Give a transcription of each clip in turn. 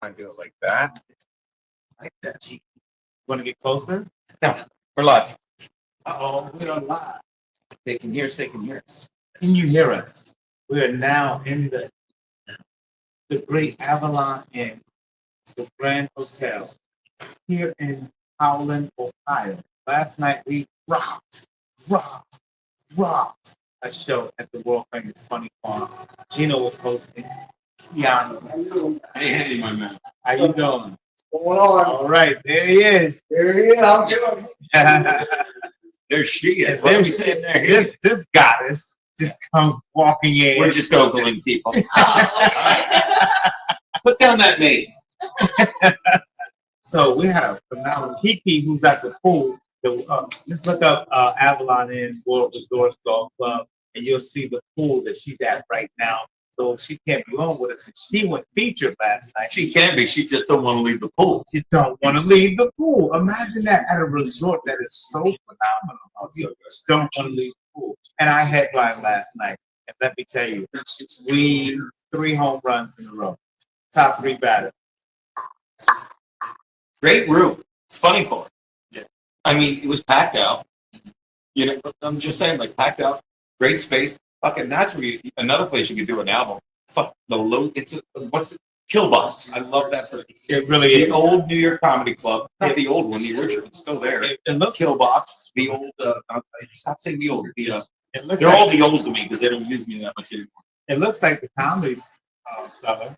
I do it like that. Like that. Want to get closer? No, we're live. Uh-oh, we're on live. They can hear us. They can hear us. Can you hear us? We are now in the Great Avalon Inn, the Grand Hotel, here in Howland, Ohio. Last night we rocked a show at the world famous Funny Farm. Gino was hosting. Keanu. Hey, my man. How you doing? Going on. All right, there he is. There he is. I'm good. There's she is. And What are we there's saying there? this goddess just comes walking in. We're just Googling people. Put down that mace. So we had a phenomenal Kiki who's at the pool. Just look up Avalon Inn World Resorts Golf Club, and you'll see the pool that she's at right now. So she can't be on with us. And she went featured last night. She can be. She just don't want to leave the pool. She don't want to leave the pool. Imagine that at a resort that is so phenomenal. You just don't want to leave the pool. And I headlined last night. And let me tell you, we 3 home runs in a row. Top 3 batters. Great room. Funny for it. Yeah. I mean, it was packed out. You know, I'm just saying, like, packed out. Great space. Fucking, that's where another place you could do an album. Fuck the low. What's it? Killbox. I love that. It really is. The old New York Comedy Club. Not the old one. The original. It's still there. It looks Killbox. The old. Stop saying the old. They're They're all the old to me because they don't use me that much anymore. It looks like the comedy cellar.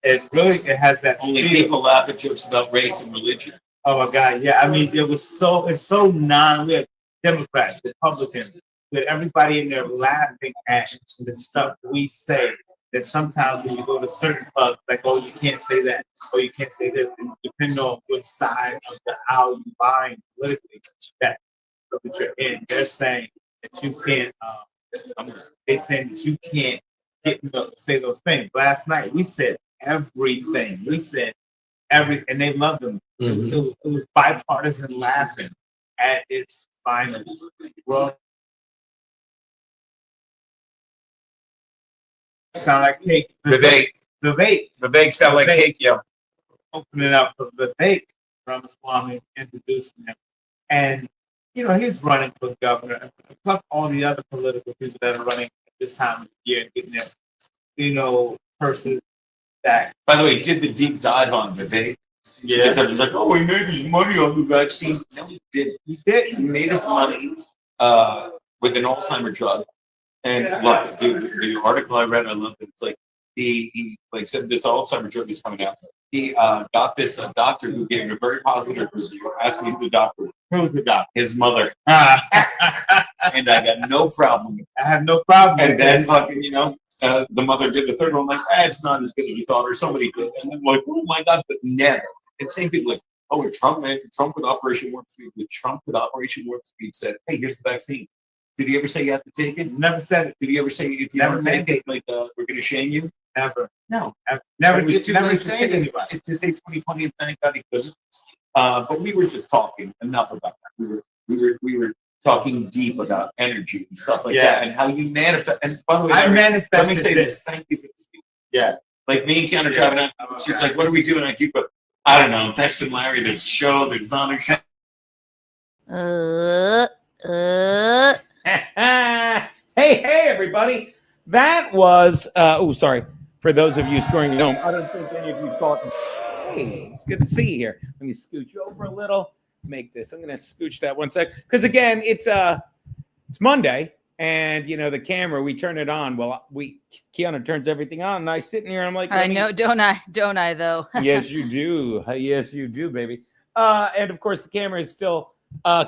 It has that. Only feel. people laugh at jokes about race and religion. Oh my God! Yeah, I mean, it's so non. We had Democrats, Republicans, with everybody in there laughing at the stuff we say. That sometimes when you go to certain clubs, like, oh, you can't say that, or you can't say this, and depending on which side of the aisle you bind politically, that you're in, they're saying that you can't. They're saying that you can't say those things. Last night we said everything. We said everything, and they loved them. Mm-hmm. It was bipartisan laughing at its finest. Well, sound like cake. Vivek sound like cake, yeah. Opening up for Vivek Ramaswamy, introducing him. And, you know, he's running for governor, plus all the other political people that are running at this time of the year and getting their, you know, purses back. By the way, did the deep dive on Vivek. Yeah. Because everyone's like, oh, he made his money on the vaccine. No, he didn't. He did. He made his money with an Alzheimer's drug. And look, dude, the article I read, I loved it. It's like he like said this Alzheimer's drug is coming out. He got this doctor who gave him a very positive review. Asked me who the doctor was. Who's the doctor? His mother. And I got no problem with it. I have no problem. And then fucking, you know, the mother did the third one. Like, it's not as good as you thought, or somebody did. And then like, oh my God, but never. And same people like, oh, with Trump, man, Trump with Operation Warp Speed. With Trump with Operation Warp Speed said, hey, here's the vaccine. Did he ever say you have to take it? Never said it. Did he ever say if you Never don't take it, like we're going to shame you? Never. No. Never. It was too never late to say say anybody. to say 2020, and thank God he couldn't. But we were just talking enough about that. We were talking deep about energy and stuff like that, and how you manifest. And by the way, I manifested. let me say this. Thank you for this. Yeah. Like me and Keanu driving out. She's like, "What are we doing?" I keep going, I don't know. I'm texting Larry. There's a show. There's honor show. Hey, everybody. That was, sorry. For those of you scoring at home, I don't think any of you thought, hey, it's good to see you here. Let me scooch you over a little, make this. I'm going to scooch that one sec. Because again, it's Monday, and, you know, the camera, we turn it on. Well, Keanu turns everything on, and I sit in here, and I'm like, I know, don't I, though? Yes, you do. Yes, you do, baby. And, of course, the camera is still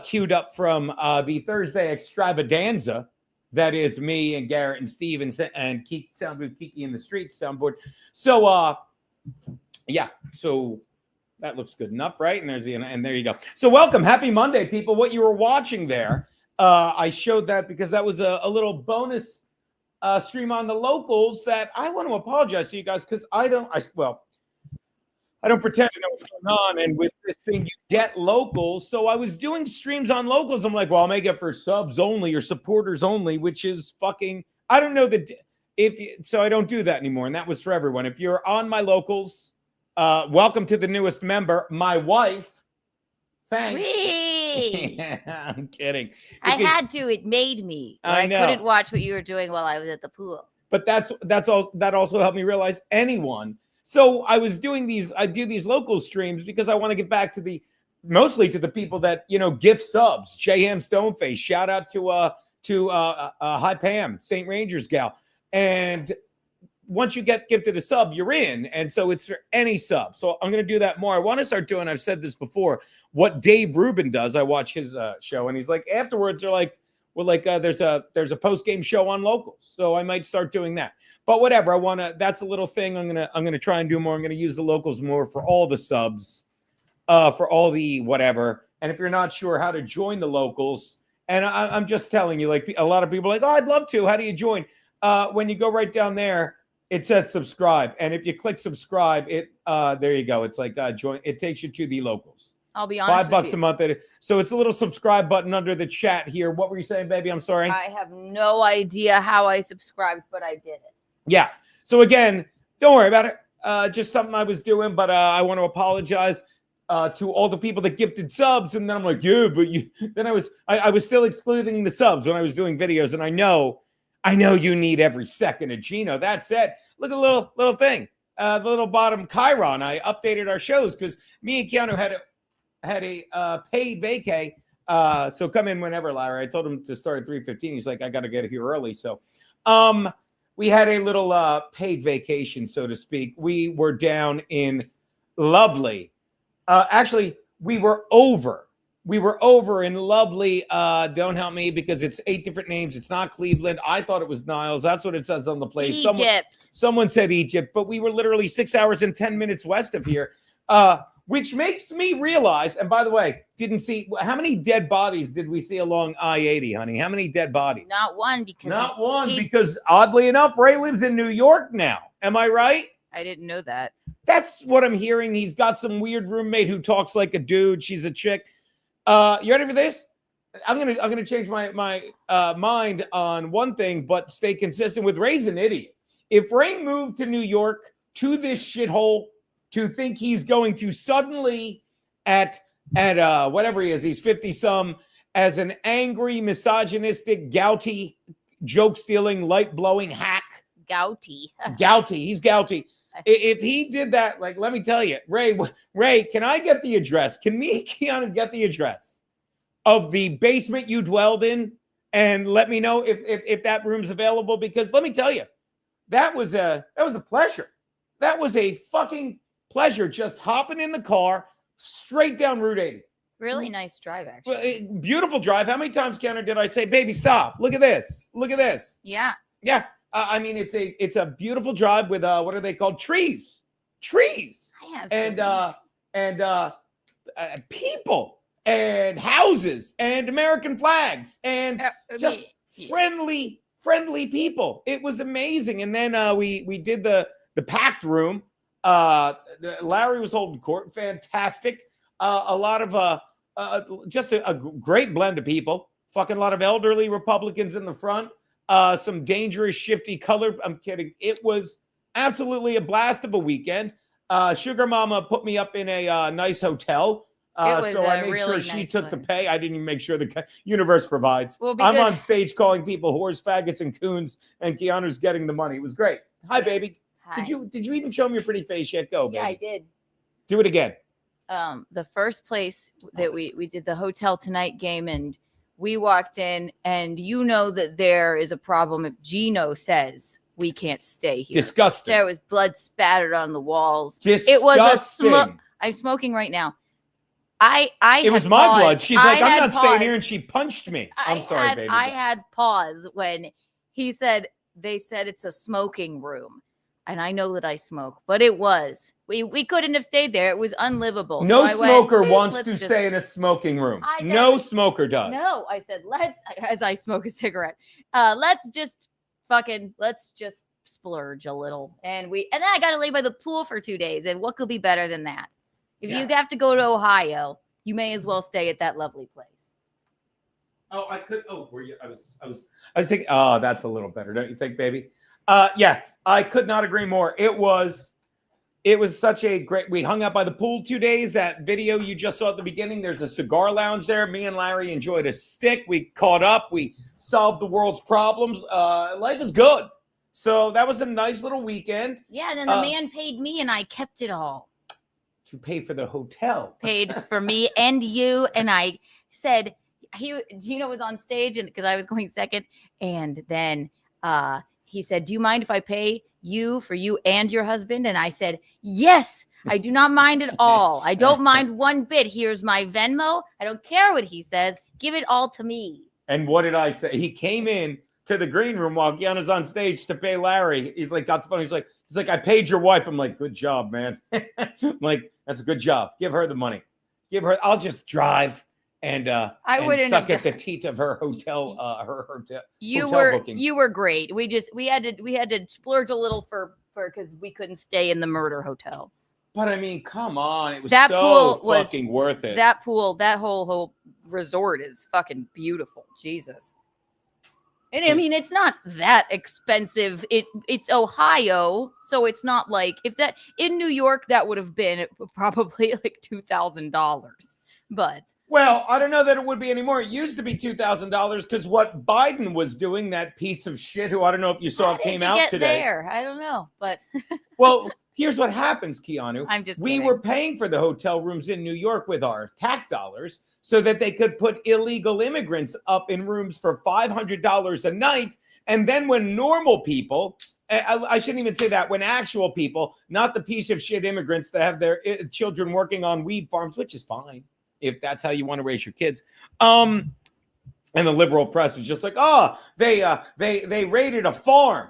queued up from the Thursday extravaganza. That is me and Garrett and Steve and Soundboard Kiki in the street soundboard. So, yeah. So that looks good enough, right? And there you go. So welcome. Happy Monday, people. What you were watching there, I showed that because that was a little bonus stream on the locals that I want to apologize to you guys because I don't pretend to know what's going on. And with this thing, you get locals. So I was doing streams on locals. I'm like, well, I'll make it for subs only or supporters only, which is fucking, I don't know so I don't do that anymore. And that was for everyone. If you're on my locals, Welcome to the newest member, my wife. Thanks. Whee! I'm kidding. I Because- had to. It made me. Or I I know. couldn't watch what you were doing while I was at the pool. But that also helped me realize anyone. So I do these local streams because I want to get back to mostly to the people that gift subs. J.M. Stoneface, shout out to Hi Pam, St. Rangers gal. And once you get gifted a sub, you're in. And so it's for any sub. So I'm going to do that more. I want to start doing, I've said this before, what Dave Rubin does. I watch his show, and he's like, afterwards, they're like, there's a post-game show on locals. So I might start doing that. But whatever, that's a little thing I'm gonna try and do more. I'm gonna use the locals more for all the subs, for all the whatever. And if you're not sure how to join the locals, and I'm just telling you, like, a lot of people are like, oh, I'd love to. How do you join? When you go right down there, it says subscribe. And if you click subscribe, there you go. It's like join. It takes you to the locals. I'll be honest. $5 a month. So it's a little subscribe button under the chat here. What were you saying, baby? I'm sorry. I have no idea how I subscribed, but I did it. Yeah. So again, don't worry about it. Just something I was doing, but I want to apologize to all the people that gifted subs. And then I'm like, yeah, but you. Then I was still excluding the subs when I was doing videos, and I know you need every second of Gino. That said, look at the little thing, the little bottom Chiron. I updated our shows because me and Keanu had a paid vacay. So come in whenever, Larry. I told him to start at 3:15. He's like, I got to get here early. So we had a little paid vacation, so to speak. We were down in lovely. Actually, we were over in lovely. Don't help me because it's 8 different names. It's not Cleveland. I thought it was Niles. That's what it says on the place. Egypt. Someone said Egypt, but we were literally 6 hours and 10 minutes west of here. Which makes me realize, and by the way, didn't see how many dead bodies did we see along I-80, honey? How many dead bodies? Not one, because oddly enough, Ray lives in New York now. Am I right? I didn't know that. That's what I'm hearing. He's got some weird roommate who talks like a dude. She's a chick. You ready for this? I'm gonna change my mind on one thing, but stay consistent with Ray's an idiot. If Ray moved to New York to this shithole, to think he's going to suddenly at whatever he is, he's 50 some, as an angry, misogynistic, gouty, joke stealing, light blowing hack. Gouty. He's gouty. If he did that, like, let me tell you, Ray, can I get the address? Can me and Keanu get the address of the basement you dwelled in, and let me know if that room's available? Because let me tell you, that was a pleasure. That was a fucking pleasure, just hopping in the car straight down Route 80. Really nice drive, actually. Beautiful drive. How many times, Keanu, did I say, baby, stop? Look at this. Look at this. Yeah. Yeah. I mean, it's a beautiful drive with what are they called? Trees. I have And people and houses and American flags and just friendly people. It was amazing. And then we did the packed room. Larry was holding court. Fantastic. A lot of just a great blend of people. Fucking lot of elderly Republicans in the front. Some dangerous, shifty color. I'm kidding. It was absolutely a blast of a weekend. Sugar Mama put me up in a nice hotel. So I made sure she took the pay. I didn't even make sure the universe provides. Well, I'm on stage calling people whores, faggots, and coons, and Keanu's getting the money. It was great. Hi, baby. Hi. Did you even show me your pretty face yet? Go, baby. Yeah, I did. Do it again. The first place that we did the Hotel Tonight game, and we walked in, and you know that there is a problem if Gino says we can't stay here. Disgusting. There was blood spattered on the walls. Disgusting. It was I'm smoking right now. It was my blood. She's like, I'm not staying here, and she punched me. I'm sorry, baby. I had pause when he said they said it's a smoking room. And I know that I smoke, but it was. We couldn't have stayed there. It was unlivable. No smoker wants to stay in a smoking room. No smoker does. No, I said, as I smoke a cigarette, let's just splurge a little. And then I got to lay by the pool for 2 days. And what could be better than that? If you have to go to Ohio, you may as well stay at that lovely place. Oh, I could. Oh, were you? I was thinking. Oh, that's a little better, don't you think, baby? Yeah, I could not agree more. It was It was such a great. We hung out by the pool 2 days. That video you just saw at the beginning. There's a cigar lounge there. Me and Larry enjoyed a stick. We caught up. We solved the world's problems. Life is good. So that was a nice little weekend. Yeah, and then the man paid me, and I kept it all. To pay for the hotel. Paid for me and you, and I said Gino was on stage, and because I was going second, and then he said, "Do you mind if I pay you for you and your husband?" And I said, "Yes, I do not mind at all. I don't mind one bit. Here's my Venmo. I don't care what he says. Give it all to me." And what did I say? He came in to the green room while Gianna's on stage to pay Larry. He's like, got the phone. He's like, I paid your wife. I'm like, good job, man. I'm like, that's a good job. Give her the money. Give her. I'll just drive and suck at the teat of her hotel. You were great. We had to splurge a little for because we couldn't stay in the murder hotel. But I mean, come on, it was that so fucking worth it. That pool, that whole resort is fucking beautiful. Jesus. And I mean, it's not that expensive. It's Ohio, so it's not like if that in New York that would have been probably like $2,000. But well, I don't know that it would be anymore. It used to be $2,000 because what Biden was doing, that piece of shit who I don't know if you saw it came out today. There? I don't know, but well, here's what happens, Keanu. I'm just we kidding. were paying for the hotel rooms in New York with our tax dollars so that they could put illegal immigrants up in rooms for $500 a night. And then when normal people, I shouldn't even say that, when actual people, not the piece of shit immigrants that have their children working on weed farms, which is fine if that's how you want to raise your kids. And the liberal press is just like, oh, they raided a farm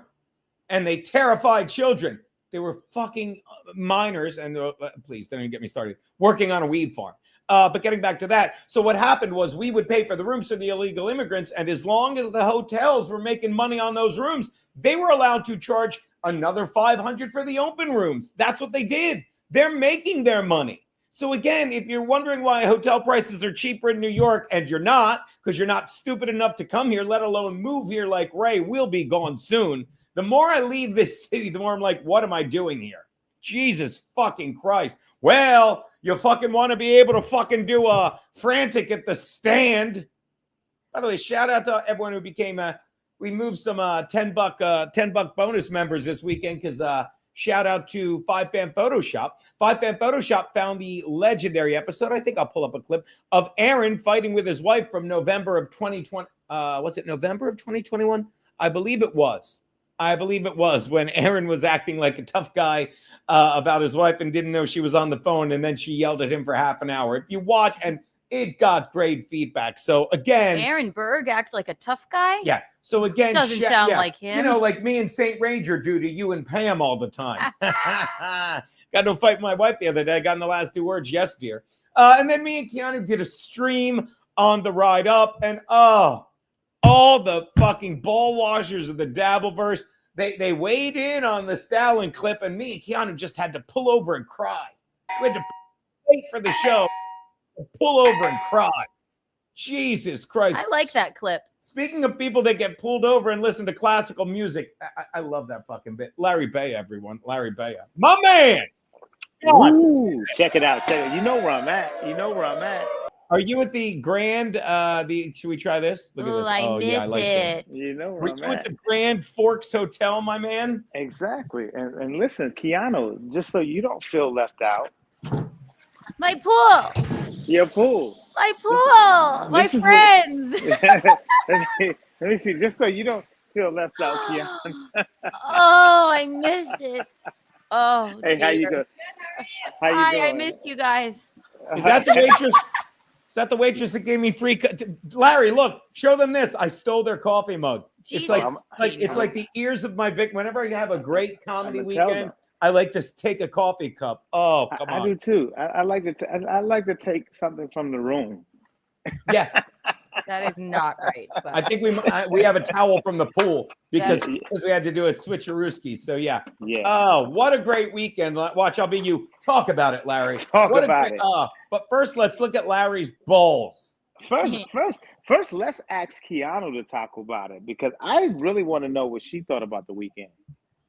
and they terrified children. They were fucking minors, and please don't even get me started, working on a weed farm. But getting back to that, so what happened was we would pay for the rooms for the illegal immigrants, and as long as the hotels were making money on those rooms, they were allowed to charge another $500 for the open rooms. That's what they did. They're making their money. So again, if you're wondering why hotel prices are cheaper in New York, and you're not, because you're not stupid enough to come here, let alone move here like Ray, we'll be gone soon. The more I leave this city, the more I'm like, what am I doing here? Jesus fucking Christ. Well, you fucking want to be able to fucking do a frantic at the stand. By the way, shout out to everyone who became we moved some $10 bonus members this weekend because shout out to 5Fan Photoshop. 5Fan Photoshop found the legendary episode. I think I'll pull up a clip of Aaron fighting with his wife from November of 2020. Was it November of 2021? I believe it was when Aaron was acting like a tough guy about his wife and didn't know she was on the phone. And then she yelled at him for half an hour. If you watch, and it got great feedback. So again, Aaron Berg act like a tough guy. Yeah. So again, doesn't sound like him. You know, like me and Saint Ranger do to you and Pam all the time. Got to fight my wife the other day. I got in the last 2 words. Yes, dear. And then me and Keanu did a stream on the ride up, and all the fucking ball washers of the Dabbleverse, they weighed in on the Stalin clip, and me and Keanu just had to pull over and cry. We had to wait for the show, pull over and cry. Jesus Christ. I like that clip. Speaking of people that get pulled over and listen to classical music, I love that fucking bit. Larry Bay, everyone. Larry Bay. My man! Ooh, check it out. You know where I'm at. Are you at the Grand? Should we try this? Look at this. I miss I like it. this. You know where Were I'm you at. at the Grand Forks Hotel, my man? Exactly. And listen, Keanu, just so you don't feel left out, My pool. your pool. My pool. My This is friends. Let me see, just so you don't feel left out, Keanu. Oh, I miss it. Oh, Hey, how you dear. doing? How you Hi, doing? I miss you guys. Is that the waitress? Is that the waitress that gave me free? Larry, look, show them this. I stole their coffee mug. Jesus, It's like the ears of my Vic. Whenever I have a great comedy I'ma tell weekend, them. I like to take a coffee cup. Oh, come I on. do too. I like to. I like to take something from the room. Yeah, that is not right. But I think we have a towel from the pool because That's- we had to do a switcherooski. So yeah. Yeah. Oh, what a great weekend! Watch, I'll be you. Talk about it, Larry. Talk What a about great- it. But first, let's look at Larry's balls. First, let's ask Keanu to talk about it because I really want to know what she thought about the weekend.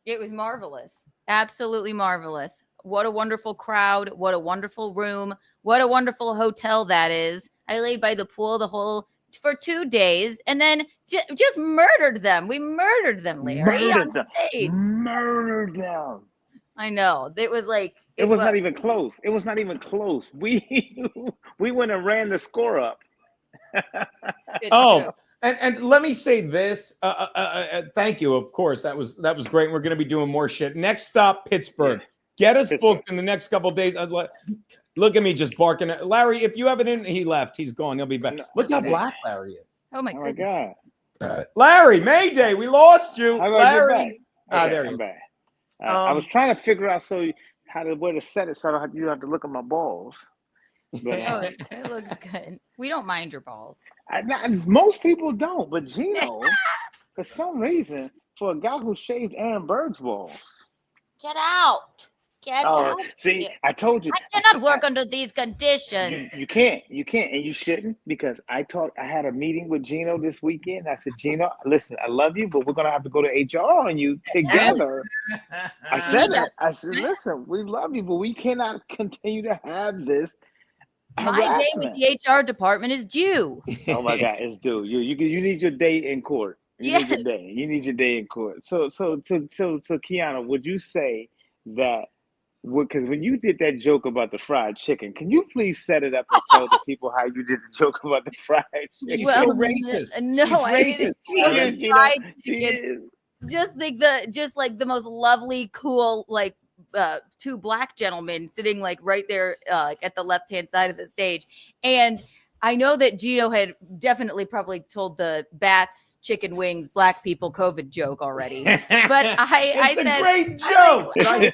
it was marvelous. Absolutely marvelous. what a wonderful crowd. What a wonderful room. What a wonderful hotel that is. I laid by the pool for 2 days and then just murdered them. We murdered them, Larry. Murdered On them. stage. Murdered them. I know. It was like It was not even close. It was not even close. We went and ran the score up. Oh, and let me say this. Thank you. Of course, that was great. We're going to be doing more shit. Next stop, Pittsburgh. Get us booked in the next couple of days. Look at me just barking. Larry, if you have it in, he left. He's gone. He'll be back. Look how black Larry is. Oh my God. Larry, Mayday, we lost you. How Larry. Okay, there I'm you back. I was trying to figure out where to set it so you don't have to look at my balls. But, Oh, it looks good. We don't mind your balls. Most people don't, but Gino, for some reason, for a guy who shaved Aaron Berg's balls. Get out. Get out. See, I told you. I cannot work under these conditions. You can't, and you shouldn't, because I had a meeting with Gino this weekend. I said, Gino, listen, I love you, but we're gonna have to go to HR on you together. I said it. I said, listen, we love you, but we cannot continue to have this. My day with the HR department is due. Oh my God, it's due. You need your day in court. You need your day. You need your day in court. So Kiana, would you say that? Because when you did that joke about the fried chicken, can you please set it up and tell the people how you did the joke about the fried chicken? She's so racist. No, She's racist. Fried chicken. Just like the most lovely, cool, like two black gentlemen sitting like right there at the left-hand side of the stage. And I know that Gino had definitely probably told the bats, chicken wings, black people COVID joke already. But I said, a great joke. I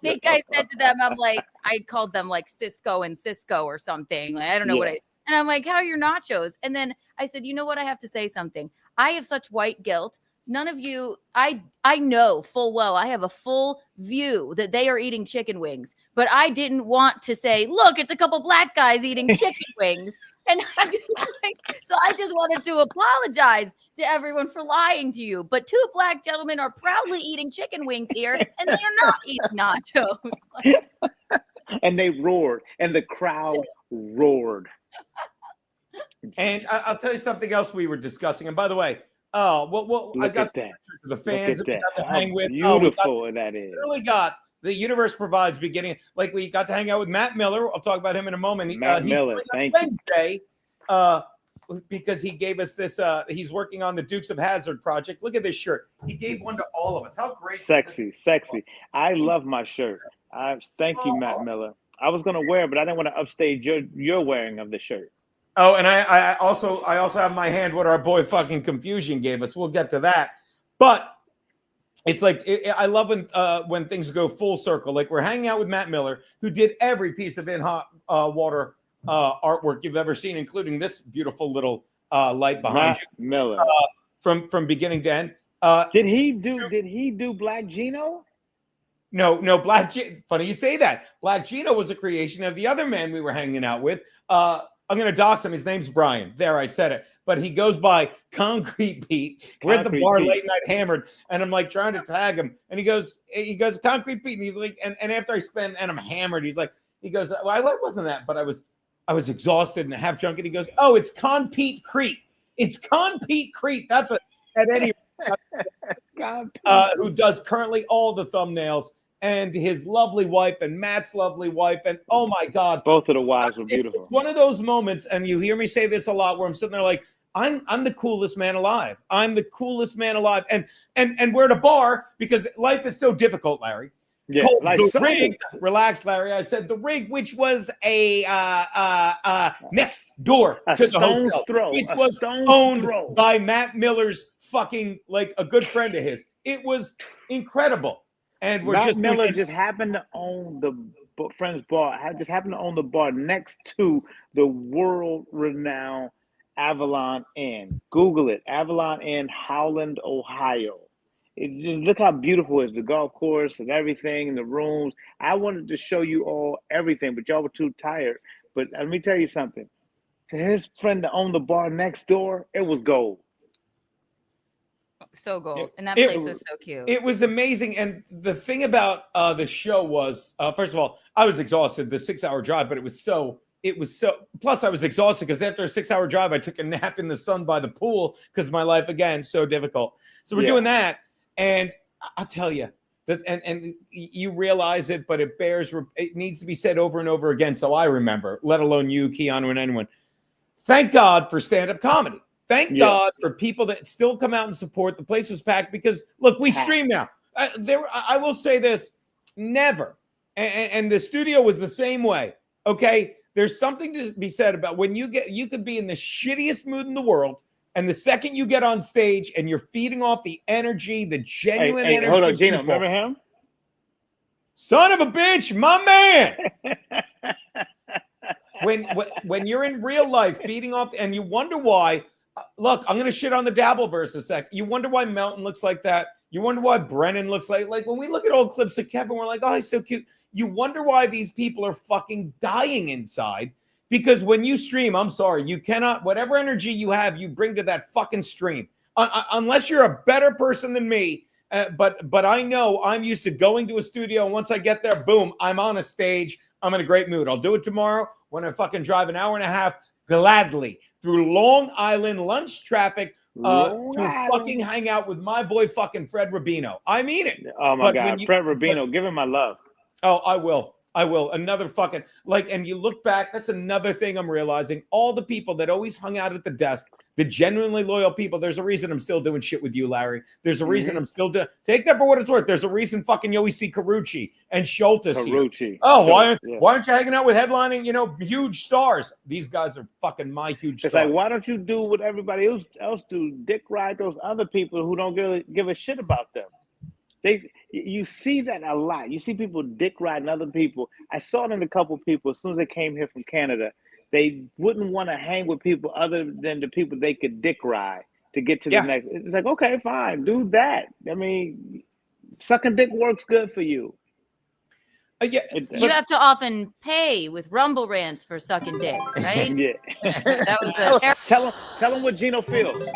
think I said to them, I called them like Cisco and Cisco or something. I don't know and I'm like, how are your nachos? And then I said, you know what? I have to say something. I have such white guilt. None of you, I know full well, I have a full view that they are eating chicken wings, but I didn't want to say, look, it's a couple black guys eating chicken wings. And so I just wanted to apologize to everyone for lying to you. But two black gentlemen are proudly eating chicken wings here, and they are not eating nachos. And they roared, and the crowd roared. And I'll tell you something else we were discussing. And by the way, I got some pictures of the fans that we got to hang with. Beautiful that is. Really got the universe provides beginning. Like we got to hang out with Matt Miller. I'll talk about him in a moment. Matt Miller, thank Wednesday, because he gave us this. He's working on the Dukes of Hazzard project. Look at this shirt. He gave one to all of us. How great! Sexy. I love my shirt. Thank you, Matt Miller. I was gonna wear it, but I didn't want to upstage your wearing of the shirt. Oh, and I also have in my hand what our boy fucking Confusion gave us. We'll get to that, but it's like I love when things go full circle. Like we're hanging out with Matt Miller, who did every piece of in hot water artwork you've ever seen, including this beautiful little light behind you. Miller, from beginning to end. Did he do Black Gino? No, funny you say that. Black Gino was a creation of the other man we were hanging out with. I'm going to dox him. His name's Brian. There, I said it. But he goes by Concrete Pete. We're at the bar late night hammered, and I'm like trying to tag him. And he goes, Concrete Pete. And he's like, and after I spend, and I'm hammered, he goes, well, I wasn't that, but I was exhausted and half drunk. And he goes, oh, it's Con Pete Crete. It's Con Pete Crete. That's what, at any who does currently all the thumbnails. And his lovely wife and Matt's lovely wife. And oh my God. Both of the wives were beautiful. It's one of those moments, and you hear me say this a lot, where I'm sitting there like, I'm the coolest man alive. I'm the coolest man alive. And we're at a bar because life is so difficult, Larry. Yeah, like the rig, relax, Larry. I said the rig, which was a next door to the hotel, which was owned by Matt Miller's fucking, like, a good friend of his. It was incredible. And Matt Miller just happened to own the friend's bar. Just happened to own the bar next to the world-renowned Avalon Inn. Google it, Avalon Inn, Howland, Ohio. Just look how beautiful it is, the golf course and everything, and the rooms. I wanted to show you all everything, but y'all were too tired. But let me tell you something. To his friend that owned the bar next door, it was gold. So gold. And that It- place was so cute. It was amazing. And the thing about the show was, first of all, I was exhausted, the 6-hour drive, but it was so, plus I was exhausted because after a 6-hour drive, I took a nap in the sun by the pool because my life, again, so difficult. So we're doing that. And I'll tell you that, and you realize it, but it needs to be said over and over again. So I remember, let alone you, Keanu, and anyone. Thank God for stand-up comedy. Thank God for people that still come out and support. The place was packed because, look, we stream now. I will say this, never, and the studio was the same way, okay? There's something to be said about when you could be in the shittiest mood in the world, and the second you get on stage and you're feeding off the energy, the genuine energy. Hold on, of Gino, people. remember him? Son of a bitch, my man. When you're in real life feeding off, and you wonder why. Look, I'm going to shit on the Dabbleverse a sec. You wonder why Melton looks like that. You wonder why Brennan looks like when we look at old clips of Kevin, we're like, oh, he's so cute. You wonder why these people are fucking dying inside. Because when you stream, I'm sorry, you cannot, whatever energy you have, you bring to that fucking stream. Unless you're a better person than me. But I know I'm used to going to a studio, and once I get there, boom, I'm on a stage. I'm in a great mood. I'll do it tomorrow when I fucking drive an hour and a half gladly through Long Island lunch traffic to fucking hang out with my boy fucking Fred Rubino. I mean it. Oh my God, Fred Rubino, give him my love. Oh, I will. Another fucking, and you look back, that's another thing I'm realizing. All the people that always hung out at the desk, the genuinely loyal people, there's a reason I'm still doing shit with you, Larry. There's a reason I'm still doing, take that for what it's worth. There's a reason fucking you always see Carucci and Schultes here. Oh, why aren't you hanging out with headlining, huge stars? These guys are fucking my huge stars. It's like, why don't you do what everybody else do? Dick ride those other people who don't give a shit about them. You see that a lot. You see people dick riding other people. I saw it in a couple people as soon as they came here from Canada. They wouldn't want to hang with people other than the people they could dick ride to get to the next. It's like, okay, fine, do that. I mean, sucking dick works good for you. You have to often pay with Rumble rants for sucking dick, right? Yeah. That was a terrible. Tell them what Gino feels.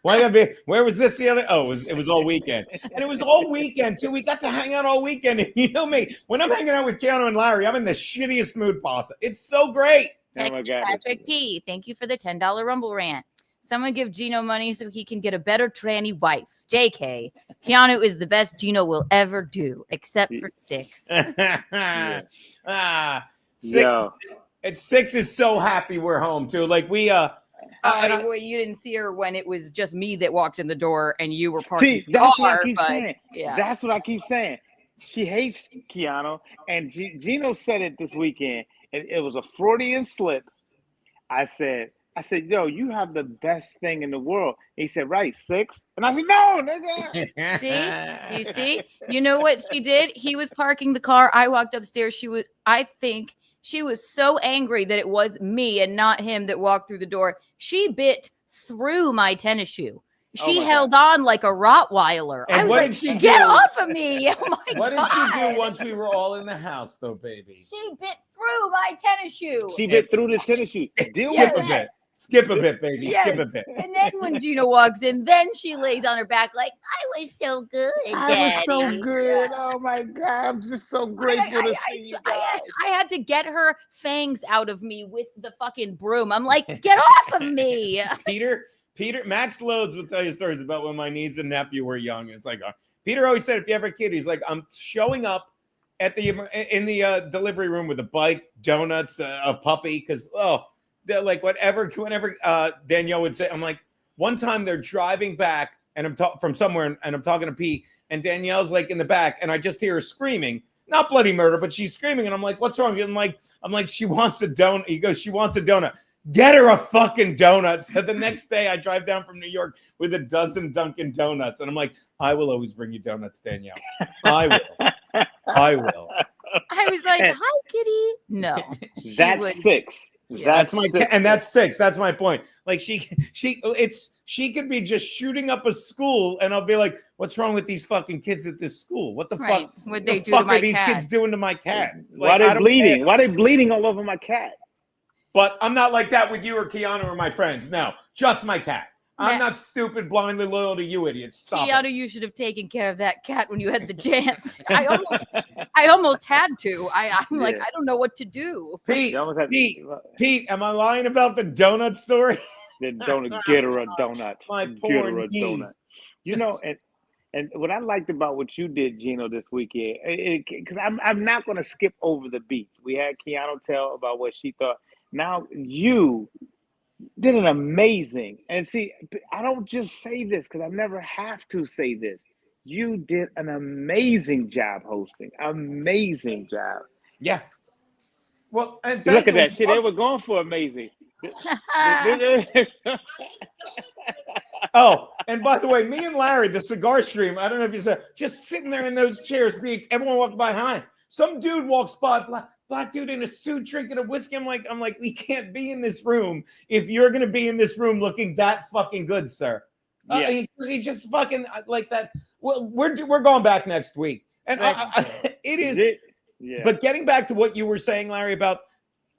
Where was this the other? Oh, it was all weekend, and it was all weekend too. We got to hang out all weekend, and you know me, when I'm hanging out with Keanu and Larry, I'm in the shittiest mood possible. It's so great. Oh my God. Patrick P, thank you for the $10 Rumble rant. Someone give Gino money so he can get a better tranny wife. JK, Keanu is the best Gino will ever do, except for 6. Six is so happy we're home too. Like we well, you didn't see her when it was just me that walked in the door and you were parking. See, that's what I keep saying. Yeah. That's what I keep saying. She hates Keanu, and Gino said it this weekend. It was a Freudian slip. I said, yo, you have the best thing in the world. He said, right, 6. And I said, no, nigga. See? You see? You know what she did? He was parking the car. I walked upstairs. I think she was so angry that it was me and not him that walked through the door. She bit through my tennis shoe. She held on like a Rottweiler. And I was what like, did she get do? off of me. Oh my What did God. she do once we were all in the house, though, baby? She bit through my tennis shoe. She bit through the tennis shoe. Skip a bit, baby. Yes. Skip a bit. And then when Gina walks in, then she lays on her back like, I was so good, I was so Daddy." good. Yeah. Oh my God. I'm just so grateful to see you guys. I had to get her fangs out of me with the fucking broom. I'm like, get off of me. Peter, Max Loads will tell you stories about when my niece and nephew were young. And it's like, Peter always said, if you have a kid, he's like, I'm showing up in the delivery room with a bike, donuts, a puppy, because they're like whenever Danielle would say, I'm like, one time they're driving back and I'm from somewhere and I'm talking to Pete and Danielle's like in the back and I just hear her screaming, not bloody murder, but she's screaming and I'm like, what's wrong? I'm like, she wants a donut. He goes, she wants a donut. Get her a fucking donut. So the next day I drive down from New York with a dozen Dunkin' Donuts. And I'm like, I will always bring you donuts, Danielle. I will. I was like, hi, kitty. No. That's 6. Yeah. That's 6. That's my point. Like she could be just shooting up a school and I'll be like, what's wrong with these fucking kids at this school? What the fuck? What the fuck are these kids doing to my cat? Why are they bleeding? Why are they bleeding all over my cat? But I'm not like that with you or Keanu or my friends. No, just my cat. I'm not stupid, blindly loyal to you idiots. Stop it. Keanu, you should have taken care of that cat when you had the chance. I almost had to. I'm like, Yeah. I don't know what to do. Pete, You almost had Pete, am I lying about the donut story? the donut. Get her a donut. My Get poor her a donut. knees. You know, and what I liked about what you did, Gino, this weekend, because I'm not going to skip over the beats. We had Keanu tell about what she thought. Now you did an amazing, and see, I don't just say this because I never have to say this. You did an amazing job hosting. Amazing job. Yeah. Well, and Look at you. that shit. They were going for amazing. Oh, and by the way, me and Larry, the cigar stream, I don't know if you said, just sitting there in those chairs, everyone walked by behind. Some dude walks by, black dude in a suit drinking a whiskey. I'm like, we can't be in this room if you're gonna be in this room looking that fucking good, sir. Yeah. He's just fucking like that. Well, we're going back next week, and it is. Yeah. But getting back to what you were saying, Larry, about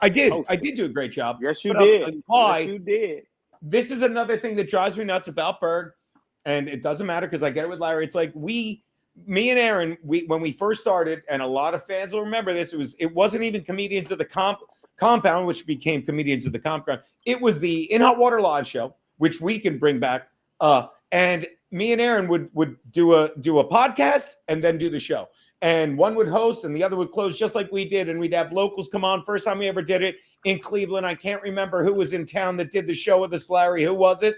I did do a great job. Yes, you but I'll tell did. you why. Yes, you did. This is another thing that drives me nuts about Berg, and it doesn't matter because I get it with Larry. It's like me and Aaron, when we first started, and a lot of fans will remember this. It wasn't even Comedians of the Compound, which became Comedians of the Compound. It was the In Hot Water live show, which we can bring back. And me and Aaron would do a podcast and then do the show. And one would host and the other would close, just like we did. And we'd have locals come on. First time we ever did it in Cleveland. I can't remember who was in town that did the show with us, Larry. Who was it?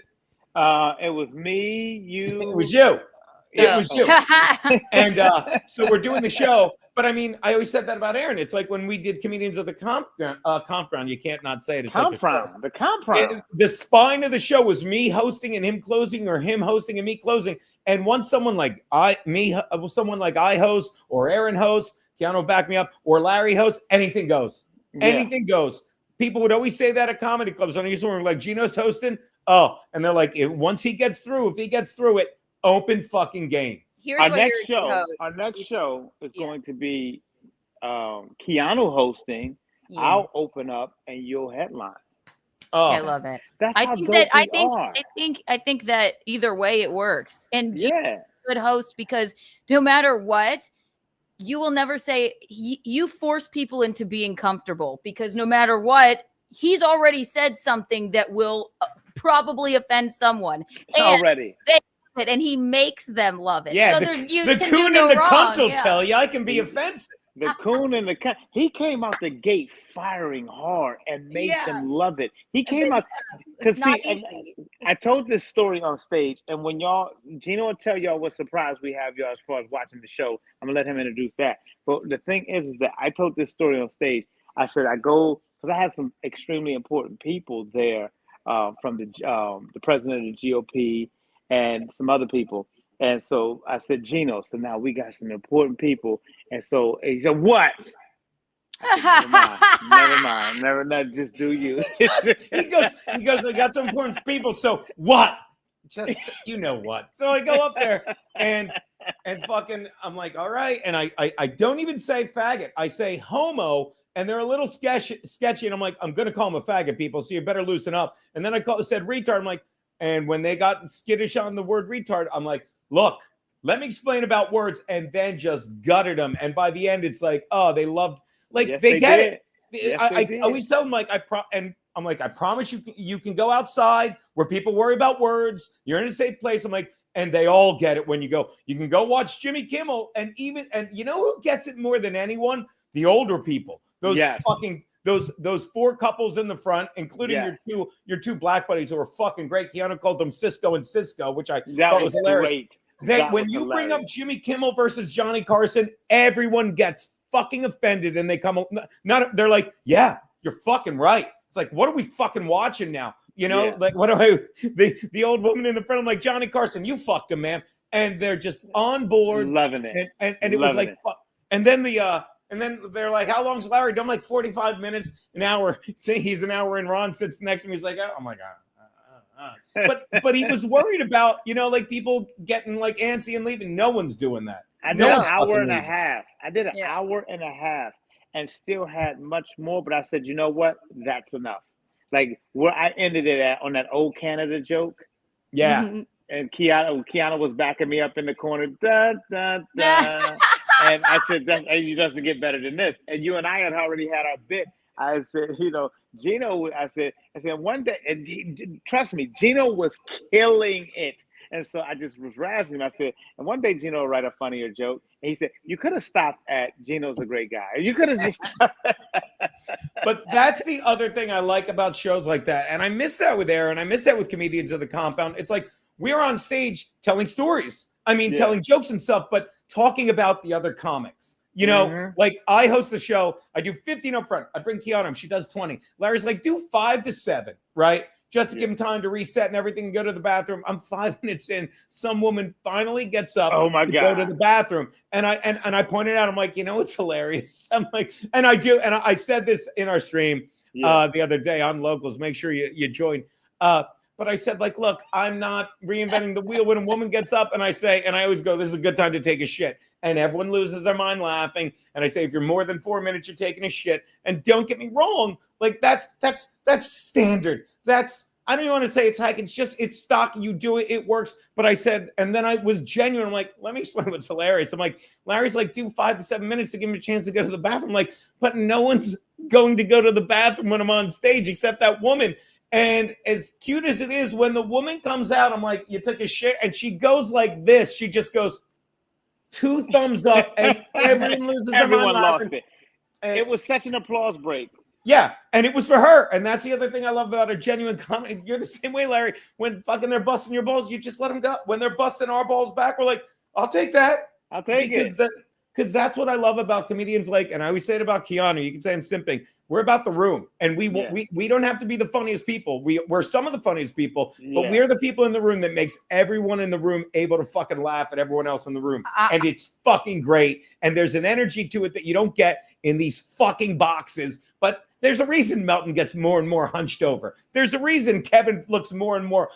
It was me, you. It was you. It was you. And so we're doing the show. But I mean, I always said that about Aaron. It's like when we did Comedians of the Compound. You can't not say it. It's Compound. The Compound. The spine of the show was me hosting and him closing, or him hosting and me closing. And once someone like I host, or Aaron hosts, Keanu will back me up, or Larry hosts, anything goes. Yeah. Anything goes. People would always say that at comedy clubs. And I used to remember, like, Gino's hosting. Oh, and they're like, once he gets through it, open fucking game. Our next show is going to be Keanu hosting. Yeah. I'll open up and you'll headline. Oh, I love it. That's I how think dope that we I think that either way it works. And Gino's yeah, a good host because no matter what, you will never say you force people into being comfortable, because no matter what, he's already said something that will probably offend someone. already. And he makes them love it. yeah, So the coon and the cunt will tell you I can be offensive. The coon and the cut. He came out the gate firing hard and made them love it. He came out because I told this story on stage, and when Gino will tell y'all what surprise we have y'all as far as watching the show. I'm gonna let him introduce that. But the thing is that I told this story on stage. I said I go because I had some extremely important people there, from the president of the GOP and some other people. And so I said, Gino, so now we got some important people. And so he said, what? I said, never mind, just do you. he goes, I got some important people. So what? Just, you know what? So I go up there and fucking, I'm like, all right. And I don't even say faggot. I say homo. And they're a little sketchy. And I'm like, I'm going to call them a faggot, people. So you better loosen up. And then I said retard. I'm like, and when they got skittish on the word retard, I'm like, look, let me explain about words, and then just gutted them. And by the end, it's like, oh, they loved, like, yes, they get did. It. Yes, I always tell them, like, I'm like, I promise you can go outside where people worry about words. You're in a safe place. I'm like, and they all get it when you go. You can go watch Jimmy Kimmel, and you know who gets it more than anyone? The older people. Those fucking those four couples in the front, including your two black buddies who are fucking great. Keanu called them Cisco and Cisco, which I thought was hilarious. When you bring up Jimmy Kimmel versus Johnny Carson, everyone gets fucking offended, and they come they're like, yeah, you're fucking right. It's like, what are we fucking watching now? You know, like, what do the old woman in the front? I'm like, Johnny Carson, you fucked him, man. And they're just on board, loving it. And it was like, fuck. And then and then they're like, how long's Larry done? Like 45 minutes, an hour. He's an hour in. Ron sits next to me. He's like, oh my God. But he was worried about, like, people getting like antsy and leaving. No one's doing that. I did an hour and a half. I did an hour and a half and still had much more. But I said, you know what? That's enough. Like, where I ended it on that old Canada joke. Yeah. And Kiana was backing me up in the corner. Da, da, da. And I said, you just to get better than this. And you and I had already had our bit. I said, Gino, I said, one day, and trust me, Gino was killing it. And so I just was razzing him. I said, and one day Gino will write a funnier joke. And he said, you could have stopped at Gino's a great guy. You could have just But that's the other thing I like about shows like that. And I miss that with Aaron. I miss that with Comedians of the Compound. It's like we're on stage telling stories. I mean, telling jokes and stuff, but talking about the other comics. You know, like I host the show. I do 15 up front. I bring Kiana. She does 20. Larry's like, do 5 to 7, right? Just to give him time to reset and everything and go to the bathroom. I'm 5 minutes in. Some woman finally gets up to go to the bathroom. And I pointed out, I'm like, it's hilarious. I'm like, and I do. And I said this in our stream the other day on Locals. Make sure you join. But I said, like, look, I'm not reinventing the wheel. When a woman gets up and I say, and I always go, this is a good time to take a shit. And everyone loses their mind laughing. And I say, if you're more than 4 minutes, you're taking a shit. And don't get me wrong. Like that's standard. I don't even want to say it's hack. It's stock. You do it. It works. But I said, and then I was genuine. I'm like, let me explain what's hilarious. I'm like, Larry's like, do 5 to 7 minutes to give him a chance to go to the bathroom. I'm like, but no one's going to go to the bathroom when I'm on stage except that woman. And as cute as it is, when the woman comes out, I'm like, you took a shit. And she goes like this. She just goes 2 thumbs up. And everyone loses their mind laughing. Lost it. And it was such an applause break. Yeah, and it was for her. And that's the other thing I love about a genuine comedy. You're the same way, Larry. When fucking they're busting your balls, you just let them go. When they're busting our balls back, we're like, I'll take that. I'll take it. Because that's what I love about comedians like, and I always say it about Keanu. You can say I'm simping. We're about the room. And we don't have to be the funniest people. We're some of the funniest people, but we're the people in the room that makes everyone in the room able to fucking laugh at everyone else in the room. And it's fucking great. And there's an energy to it that you don't get in these fucking boxes. But there's a reason Melton gets more and more hunched over. There's a reason Kevin looks more and more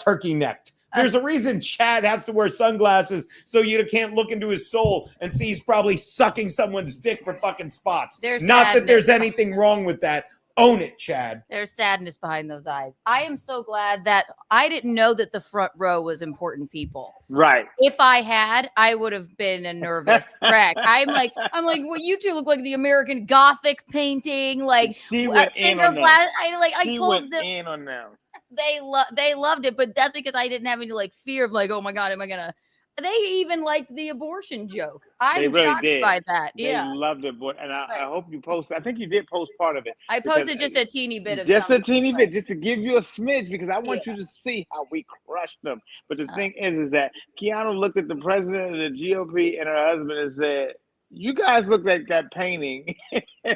turkey-necked. There's a reason Chad has to wear sunglasses so you can't look into his soul and see he's probably sucking someone's dick for fucking spots. Not that there's anything wrong with that. Own it, Chad. There's sadness behind those eyes. I am so glad that I didn't know that the front row was important people. Right. If I had, I would have been a nervous wreck. I'm like, well, you two look like the American Gothic painting. Like she went in on them. I told them in on them. They loved it, but that's because I didn't have any like fear of like, oh my God, am I gonna? They even liked the abortion joke. I'm really shocked by that. They loved it, boy. And I hope you posted. I think you did post part of it. I posted just a teeny bit of just a teeny bit, just to give you a smidge, because I want you to see how we crushed them. But the thing is that Keanu looked at the president of the GOP and her husband and said, "You guys look like that painting."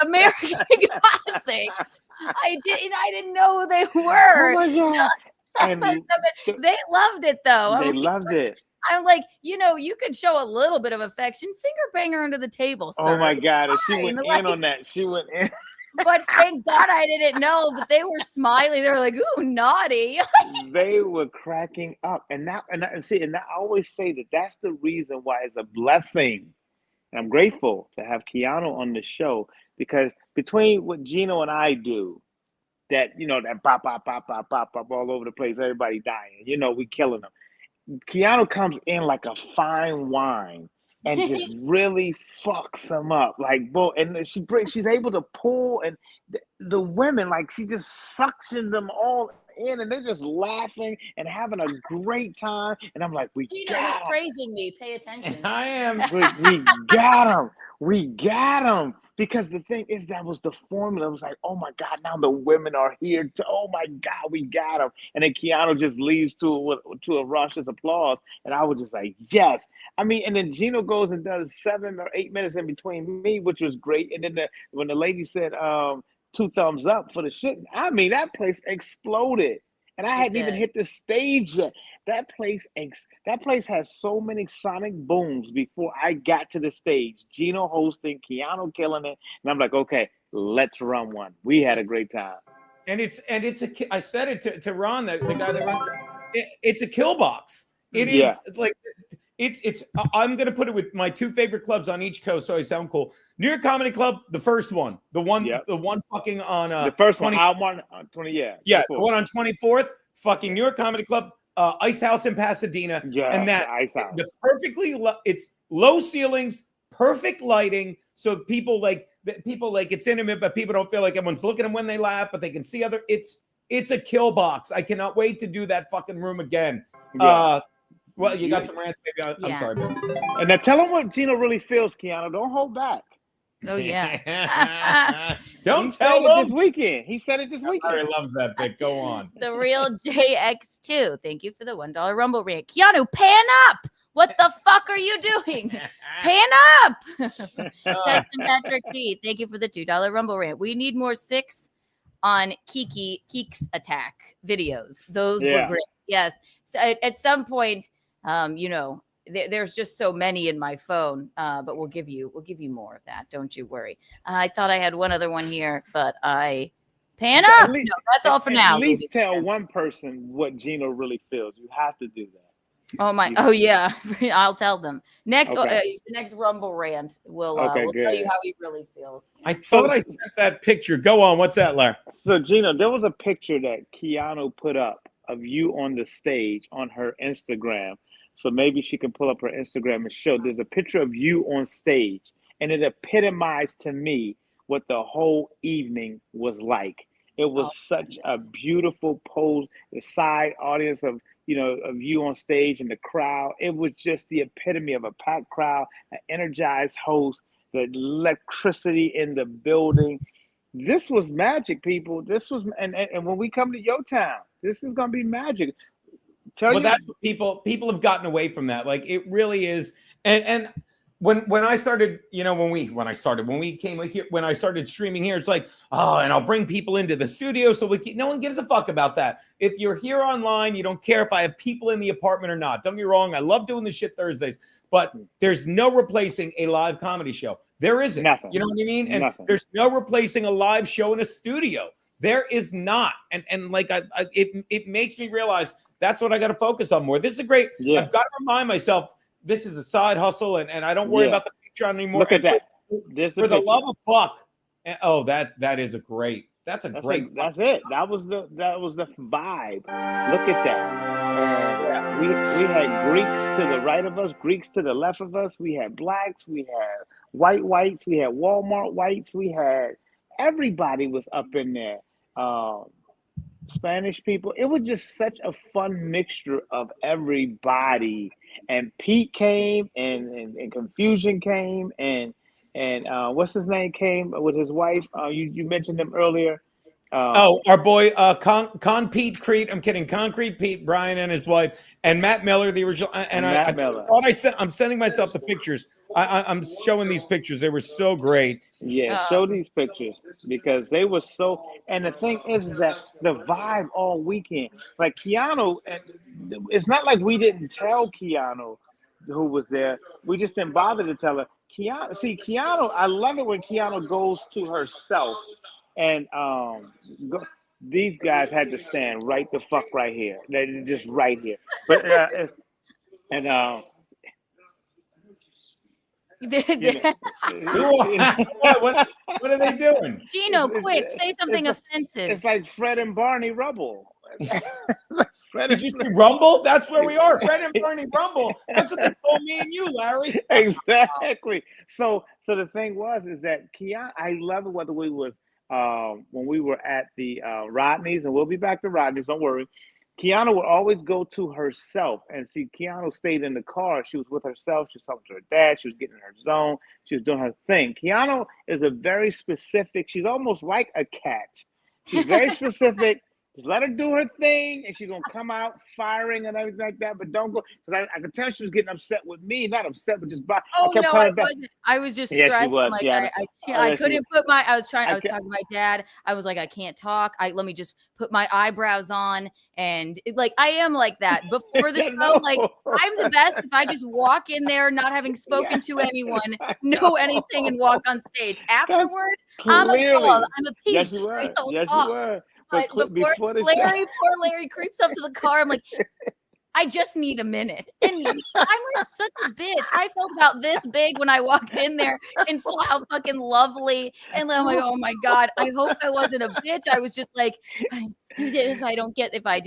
American Gothic. I didn't know who they were. Oh my God. And they loved it though. They loved it. I'm like, you could show a little bit of affection. Finger banger under the table. Sir. Oh my God. And she went in on that. She went in. But thank God I didn't know. But they were smiling. They were like, ooh, naughty. They were cracking up. And I always say that that's the reason why it's a blessing. And I'm grateful to have Keanu on the show, because between what Gino and I do, that pop, pop, pop, pop, pop, pop all over the place, everybody dying, we killing them. Keanu comes in like a fine wine and just really fucks them up, like, boy. And she's able to pull, and the women, like, she just suctions them all in, and they're just laughing and having a great time. And I'm like, Gino is praising me. Pay attention. I am. We got him. We got him. Because the thing is, that was the formula. It was like, oh my God, now the women are here. Oh my God, we got him. And then Keanu just leaves to a raucous applause. And I was just like, yes. I mean, and then Gino goes and does 7 or 8 minutes in between me, which was great. And then when the lady said 2 thumbs up for the shit, I mean, that place exploded. And I hadn't even hit the stage yet. That place has so many sonic booms before I got to the stage. Gino hosting, Keanu killing it, and I'm like, okay, let's run one. We had a great time. And I said it to Ron, the guy that runs. It's a kill box. It is like it's. I'm gonna put it with my 2 favorite clubs on each coast, so I sound cool. New York Comedy Club, the first one, the one fucking on the first 20, one. I want 20. Yeah, the one on 24th. Fucking New York Comedy Club. Ice House in Pasadena, Yeah, and that the Ice House. the it's low ceilings, perfect lighting, so people like it's intimate, but people don't feel like everyone's looking at them when they laugh, but they can see other. It's a kill box. I cannot wait to do that fucking room again. Yeah. Well, you got some rants, baby. I'm Yeah. sorry, baby. And now tell him what Gino really feels, Keanu. Don't hold back. Oh yeah. Don't He tell said it this them. weekend. He said it this Larry weekend. loves that bit. Go on. The real JX2. Thank you for the $1 Rumble rant. Keanu, pan up. What the fuck are you doing? Pan up. Texan Patrick B. Thank you for the $2 Rumble rant. We need more 6 on Keek's attack videos. Those were great. Yes. So at some point, there's just so many in my phone, but we'll give you more of that. Don't you worry. I thought I had one other one here, but I pan up. No, that's all for now. At least tell one person what Gino really feels. You have to do that. Oh my! Oh yeah, I'll tell them next. Okay. The next Rumble rant will Okay, will tell good. you how he really feels. I thought I sent that picture. Go on. What's that, Larry? So Gino, there was a picture that Keanu put up of you on the stage on her Instagram. So maybe she can pull up her Instagram and show. There's a picture of you on stage, and it epitomized to me what the whole evening was like. It was such a beautiful pose. The side audience of you on stage and the crowd. It was just the epitome of a packed crowd, an energized host, the electricity in the building. This was magic, people. This was, and when we come to your town, this is gonna be magic. That's what people have gotten away from that. Like it really is. And when I started, when I started streaming here, it's like, and I'll bring people into the studio. So no one gives a fuck about that. If you're here online, you don't care if I have people in the apartment or not. Don't get me wrong. I love doing the shit Thursdays, but there's no replacing a live comedy show. There isn't. Nothing. You know what I mean? And Nothing. there's no replacing a live show in a studio. There is not. And like, it makes me realize that's what I got to focus on more. This is a great, I've got to remind myself, this is a side hustle, and I don't worry about the Patreon anymore. Look at that. For the love of fuck. That is a great. That's it. That was the vibe. Look at that. We had Greeks to the right of us, Greeks to the left of us. We had blacks. We had whites. We had Walmart whites. We had everybody was up in there. Spanish people. It was just such a fun mixture of everybody. And Pete came, and Confusion came, and what's his name came with his wife. You mentioned him earlier. Our boy Con Pete Crete. I'm kidding. Concrete Pete, Brian and his wife, and Matt Miller, the original. And I thought I'm sending myself the pictures. I'm showing these pictures. They were so great. Yeah, show these pictures because they were so. And the thing is that the vibe all weekend, like Keanu, it's not like we didn't tell Keanu who was there. We just didn't bother to tell her. Keanu, I love it when Keanu goes to herself, and these guys had to stand right the fuck right here. They're just right here, but what are they doing? Gino, quick, say something offensive. It's like Fred and Barney Rubble. Did you see Rumble? That's where we are. Fred and Barney Rumble. That's what they told me and you, Larry. Exactly. So the thing is that Keanu, I love it whether we was when we were at the Rodney's, and we'll be back to Rodney's, don't worry. Keanu would always go to herself, and see, Keanu stayed in the car. She was with herself. She was talking to her dad. She was getting in her zone. She was doing her thing. Keanu is a very specific. She's almost like a cat. She's very specific. Just let her do her thing, and she's gonna come out firing and everything like that. But don't go, because I could tell she was getting upset with me. Not upset, but just. Oh no, I wasn't. I was just stressed. She was. Like Yeah. I couldn't put my. I was talking to my dad. I was like, I can't talk. Let me just put my eyebrows on, and I am like that before the show. Like I'm the best if I just walk in there, not having spoken to anyone, know anything, and walk on stage. Afterward, I'm a peach. Yes, you were. Yes, you were. But before poor Larry creeps up to the car, I'm like, I just need a minute. And I'm like such a bitch. I felt about this big when I walked in there and saw how fucking lovely. And I'm like, oh my God, I hope I wasn't a bitch. I was just like, If I don't get, I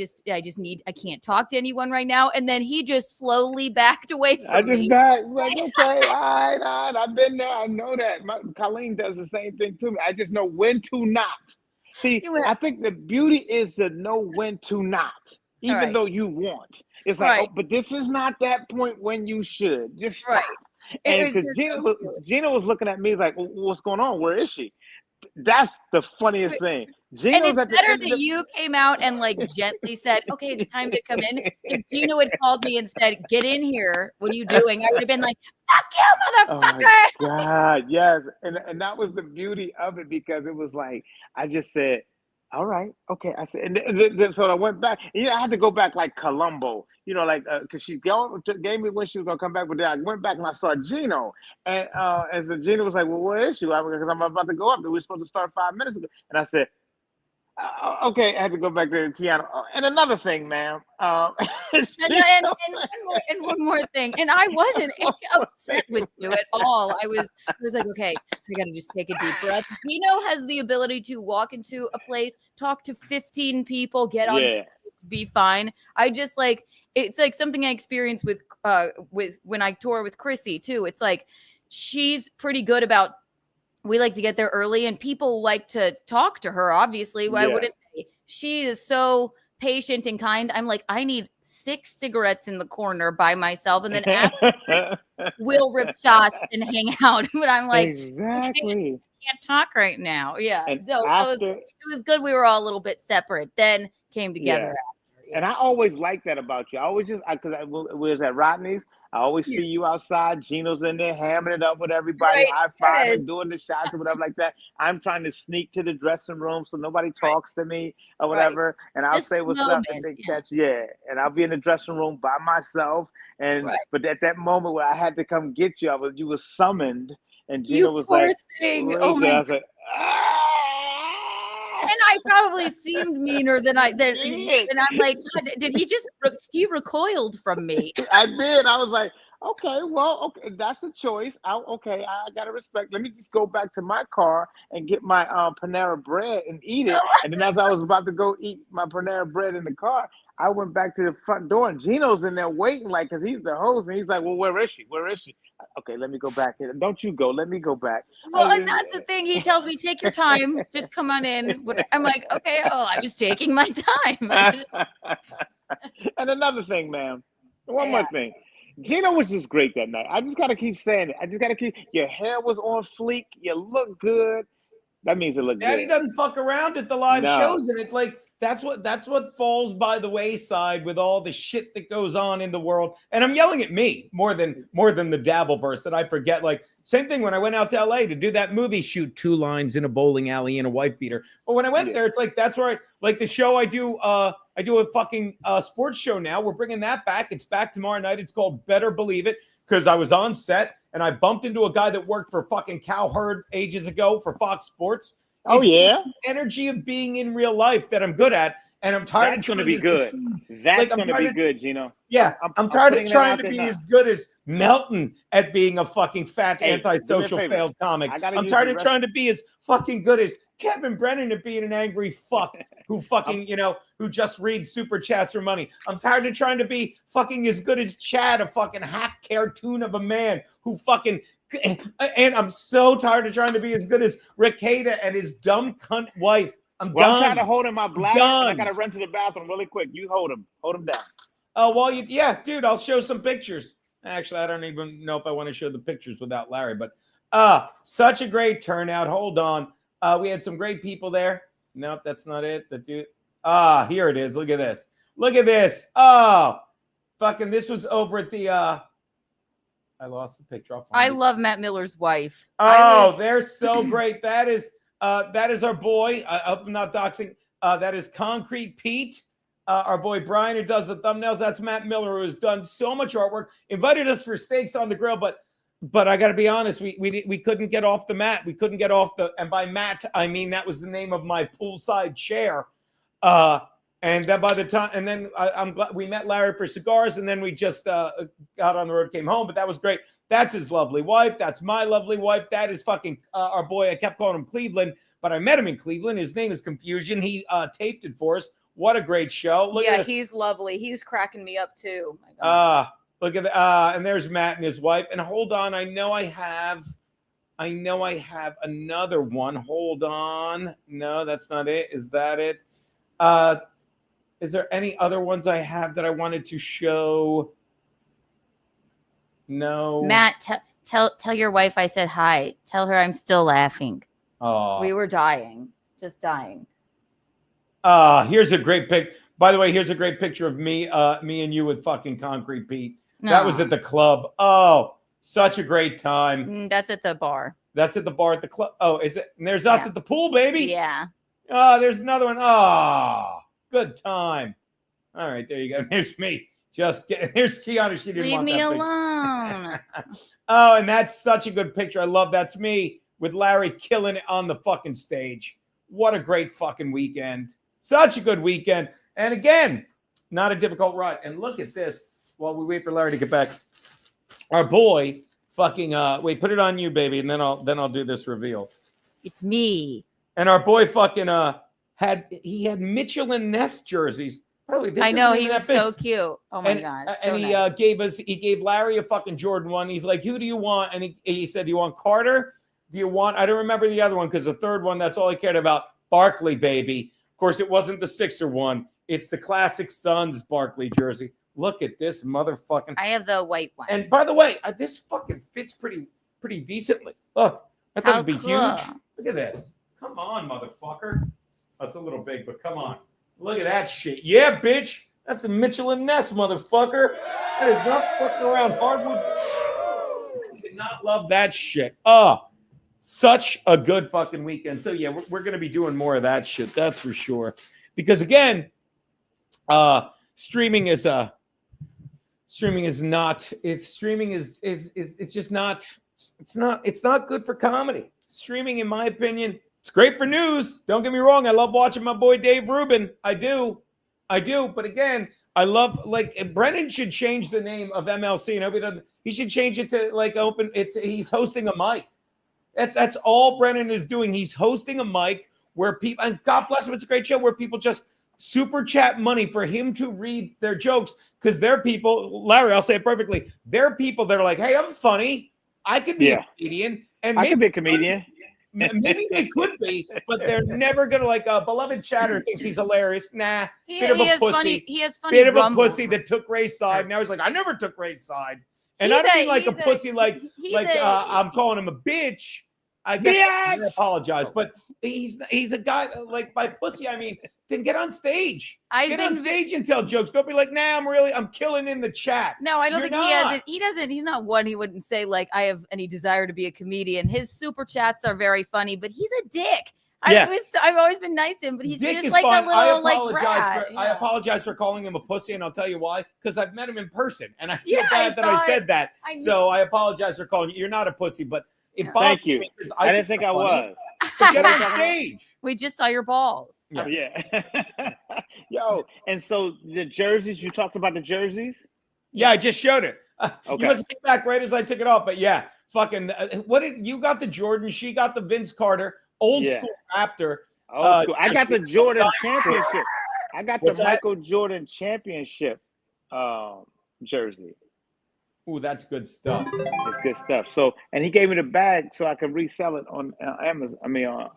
can't talk to anyone right now. And then he just slowly backed away I from just me. back like, okay, all right, I've been there. I know that. Colleen does the same thing to me. I just know when to not. See, You went, I think the beauty is to know when to not, even right. though you want. It's like, Right. oh, but this is not that point when you should. Just stop. Right. It And was because just so cute. Gina was looking at me like, well, what's going on? Where is she? That's the funniest thing. And Gino's it's at the better end of that you came out and like gently said, okay, it's time to come in. If Gino had called me and said, get in here, what are you doing? I would have been like, fuck you, Oh my motherfucker. God, yes. And that was the beauty of it because it was like, I just said, all right, okay. I said, and so I went back. I had to go back like Columbo, like, because she gave me when she was going to come back, but then I went back and I saw Gino. And so Gino was like, well, where is she? Because I'm about to go up there. We were supposed to start 5 minutes ago. And I said, okay, I had to go back to Keanu. And another thing, ma'am. And one more thing. And I wasn't upset with you at all. I was like, okay, I got to just take a deep breath. Gino has the ability to walk into a place, talk to 15 people, get on stage, be fine. I just like, it's like something I experienced with when I tour with Chrissy too. It's like, she's pretty good about, we like to get there early and people like to talk to her. Obviously, why wouldn't they? She is so patient and kind. I'm like, I need 6 cigarettes in the corner by myself. And then after we'll rip shots and hang out. But I'm like, exactly. I can't talk right now. Yeah. And No, it was good. We were all a little bit separate, then came together. Yeah. And I always like that about you. I always because I was at Rodney's. I always see you outside. Gino's in there hamming it up with everybody, high five and doing the shots or whatever like that. I'm trying to sneak to the dressing room so nobody talks to me or whatever. And I'll say what's up and they catch. And I'll be in the dressing room by myself. And but at that moment where I had to come get you, you were summoned, and Gino was like, oh my I was like, and I probably seemed meaner than and I'm like, did he just he recoiled from me? I did. I was like, okay, that's a choice. I gotta respect. Let me just go back to my car and get my Panera bread and eat it. And then as I was about to go eat my Panera bread in the car, I went back to the front door and Gino's in there waiting, like, because he's the host, and he's like, well, where is she? Where is she? Okay, let me go back here. Don't you go. Let me go back. Well, and that's the thing. He tells me, take your time. Just come on in. I'm like, okay, I was taking my time. And another thing, ma'am. One more thing. Gino was just great that night. I just got to keep saying it. Your hair was on fleek. You look good. That means it looked good. Daddy doesn't fuck around at the live shows, and it's like, that's what falls by the wayside with all the shit that goes on in the world. And I'm yelling at me more than the Dabbleverse that I forget. Like, same thing when I went out to LA to do that movie shoot, 2 lines in a bowling alley in a wife beater. But when I went there, it's like, that's where like the show I do a fucking sports show now. We're bringing that back. It's back tomorrow night. It's called Better Believe It, because I was on set and I bumped into a guy that worked for fucking Cowherd ages ago for Fox Sports. Oh, yeah. Energy of being in real life that I'm good at. And I'm tired That's of going to be good. That's going to be good, Gino. Yeah. I'm tired of trying to be as good as Melton at being a fucking fat, antisocial, failed comic. I'm tired of trying to be as fucking good as Kevin Brennan at being an angry fuck who fucking, who just reads super chats for money. I'm tired of trying to be fucking as good as Chad, a fucking hack cartoon of a man who fucking. And I'm so tired of trying to be as good as Rick Hader and his dumb cunt wife. I'm done. I'm trying to hold in my bladder, and I got to run to the bathroom really quick. You hold him down. Oh, well, dude, I'll show some pictures. Actually, I don't even know if I want to show the pictures without Larry, but such a great turnout. Hold on. We had some great people there. Nope, that's not it. The dude. Here it is. Look at this. Look at this. Oh, fucking, this was over at the I lost the picture. I love Matt Miller's wife. Oh, they're so great. That is our boy. I hope I'm not doxing. That is Concrete Pete. Our boy Brian, who does the thumbnails. That's Matt Miller, who has done so much artwork. Invited us for steaks on the grill, but I got to be honest, we couldn't get off the mat. We couldn't get off and by mat I mean that was the name of my poolside chair. And then by the time, and then I'm glad we met Larry for cigars, and then we just got on the road, came home. But that was great. That's his lovely wife. That's my lovely wife. That is fucking our boy. I kept calling him Cleveland, but I met him in Cleveland. His name is Confusion. He taped it for us. What a great show. Look yeah, at this. he's lovely. He's cracking me up too. My God. Look at and there's Matt and his wife. And hold on, I know I have another one. Hold on. No, that's not it. Is that it? Is there any other ones I have that I wanted to show? No. Matt, tell your wife I said hi. Tell her I'm still laughing. Oh. We were dying, just dying. Here's a great pic. By the way, here's a great picture of me and you with fucking Concrete Pete. That was at the club. Oh, such a great time. That's at the bar. That's at the bar at the club. Oh, is it? And there's us at the pool, baby. Yeah. Oh, there's another one. Oh, good time. All right, there you go. There's me. Just kidding. Here's Kiana. She didn't Leave want me that alone. Oh, and that's such a good picture. I love that's me with Larry killing it on the fucking stage. What a great fucking weekend. Such a good weekend. And again, not a difficult ride. And look at this while we wait for Larry to get back. Our boy fucking wait, put it on you, baby, and then I'll do this reveal. It's me. And our boy fucking had Mitchell and Ness jerseys. Probably this I know, isn't he even was that big. so cute. Oh my gosh. So And he nice. he gave Larry a fucking Jordan 1. He's like, who do you want? And he said, do you want Carter? Do you want, I don't remember the other one because the third one, that's all he cared about. Barkley, baby. Of course, it wasn't the Sixer one. It's the classic Suns Barkley jersey. Look at this motherfucking. I have the white one. And by the way, this fucking fits pretty decently. Look, I thought it'd be cool. huge. Look at this. Come on, motherfucker. That's a little big, but come on. Look at that shit. Yeah, bitch. That's a Mitchell and Ness, motherfucker. That is not fucking around hardwood. I did not love that shit. Such a good fucking weekend. So yeah, we're going to be doing more of that shit. That's for sure. Because again, streaming is not. It's not good for comedy. Streaming, in my opinion, it's great for news. Don't get me wrong. I love watching my boy Dave Rubin. I do. But again, I love Brennan should change the name of MLC. Nobody doesn't. He should change it to open. He's hosting a mic. That's all Brennan is doing. He's hosting a mic where people, and God bless him, it's a great show where people just super chat money for him to read their jokes because they're people. Larry, I'll say it perfectly. They're people that are like, hey, I'm funny. I could be a comedian, and I could be a comedian. Maybe they could be, but they're never gonna beloved chatter thinks he's hilarious. Nah, bit of he a has pussy. Funny, he has funny Bit of rumble. a pussy that took Ray's side. Now he's like, I never took Ray's side. And He's I don't mean a- like a he's a- pussy, like he's I'm calling him a bitch. I guess I apologize, but he's a guy like by pussy. I mean, then get on stage. Get on stage and tell jokes. Don't be like, nah, I'm killing in the chat. No, I don't You're think he not. has it. He doesn't. He's not one. He wouldn't say like I have any desire to be a comedian. His super chats are very funny, but he's a dick. Yeah. I've always been nice to him, but he's Dick just is like fine. a little brat. I apologize for calling him a pussy, and I'll tell you why. Because I've met him in person, and I feel Yeah, bad that I said that. I knew- So I apologize for calling you. You're not a pussy, but it Yeah. bothers Thank you. me 'cause I didn't think I you're funny. was. But get on stage. We just saw your balls. Yeah. Yeah. Yo, and so the jerseys, you talked about the jerseys? Yeah, I just showed it. Okay. You must get back right as I took it off. But yeah, fucking. What did you got? The Jordan. She got the Vince Carter old Yeah. school Raptor. Oh, cool. I got the Jordan championship. I got the What's that? Michael Jordan championship jersey. Ooh, that's good stuff. It's good stuff. So, and he gave me the bag so I could resell it on Amazon. I mean, on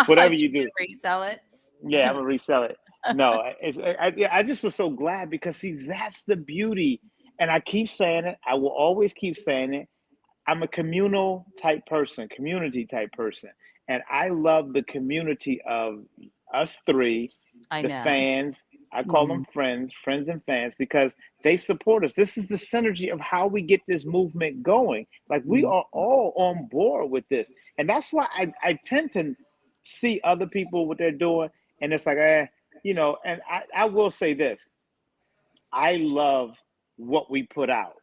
whatever you do. Resell it. Yeah, I'm gonna resell it. No, I just was so glad because see, that's the beauty. And I keep saying it. I will always keep saying it. I'm a communal type person, community type person. And I love the community of us three, I the know. fans. I call them friends and fans because they support us. This is the synergy of how we get this movement going. Like we are all on board with this. And that's why I tend to see other people what they're doing. And it's like, and I will say this. I love what we put out.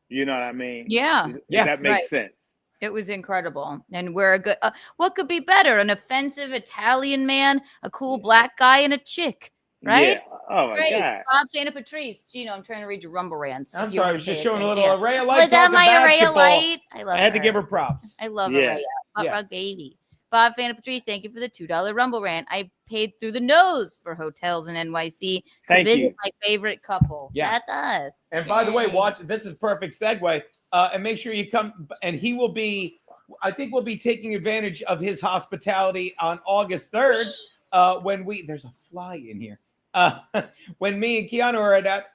You know what I mean? Yeah. If that makes Right. sense. It was incredible. And we're a good, what could be better? An offensive Italian man, a cool black guy, and a chick, right? Yeah. Oh my Great. God. Bob Fana Patrice. Gino, I'm trying to read your rumble rants. I'm if you sorry, I wanna was just pay showing a little attention. array of Yeah. light. Was that talking my array of basketball. light? I love I had to her. give her props. I love Yeah. Araya. Hot Yeah. Rock Baby. Bob Fana Patrice, thank you for the $2 rumble rant. I paid through the nose for hotels in NYC to Thank visit you. my favorite couple. Yeah. That's us. And by the way, Yay. watch, this is perfect segue. And make sure you come, and he will be, I think we'll be taking advantage of his hospitality on August 3rd when there's a fly in here. When me and Keanu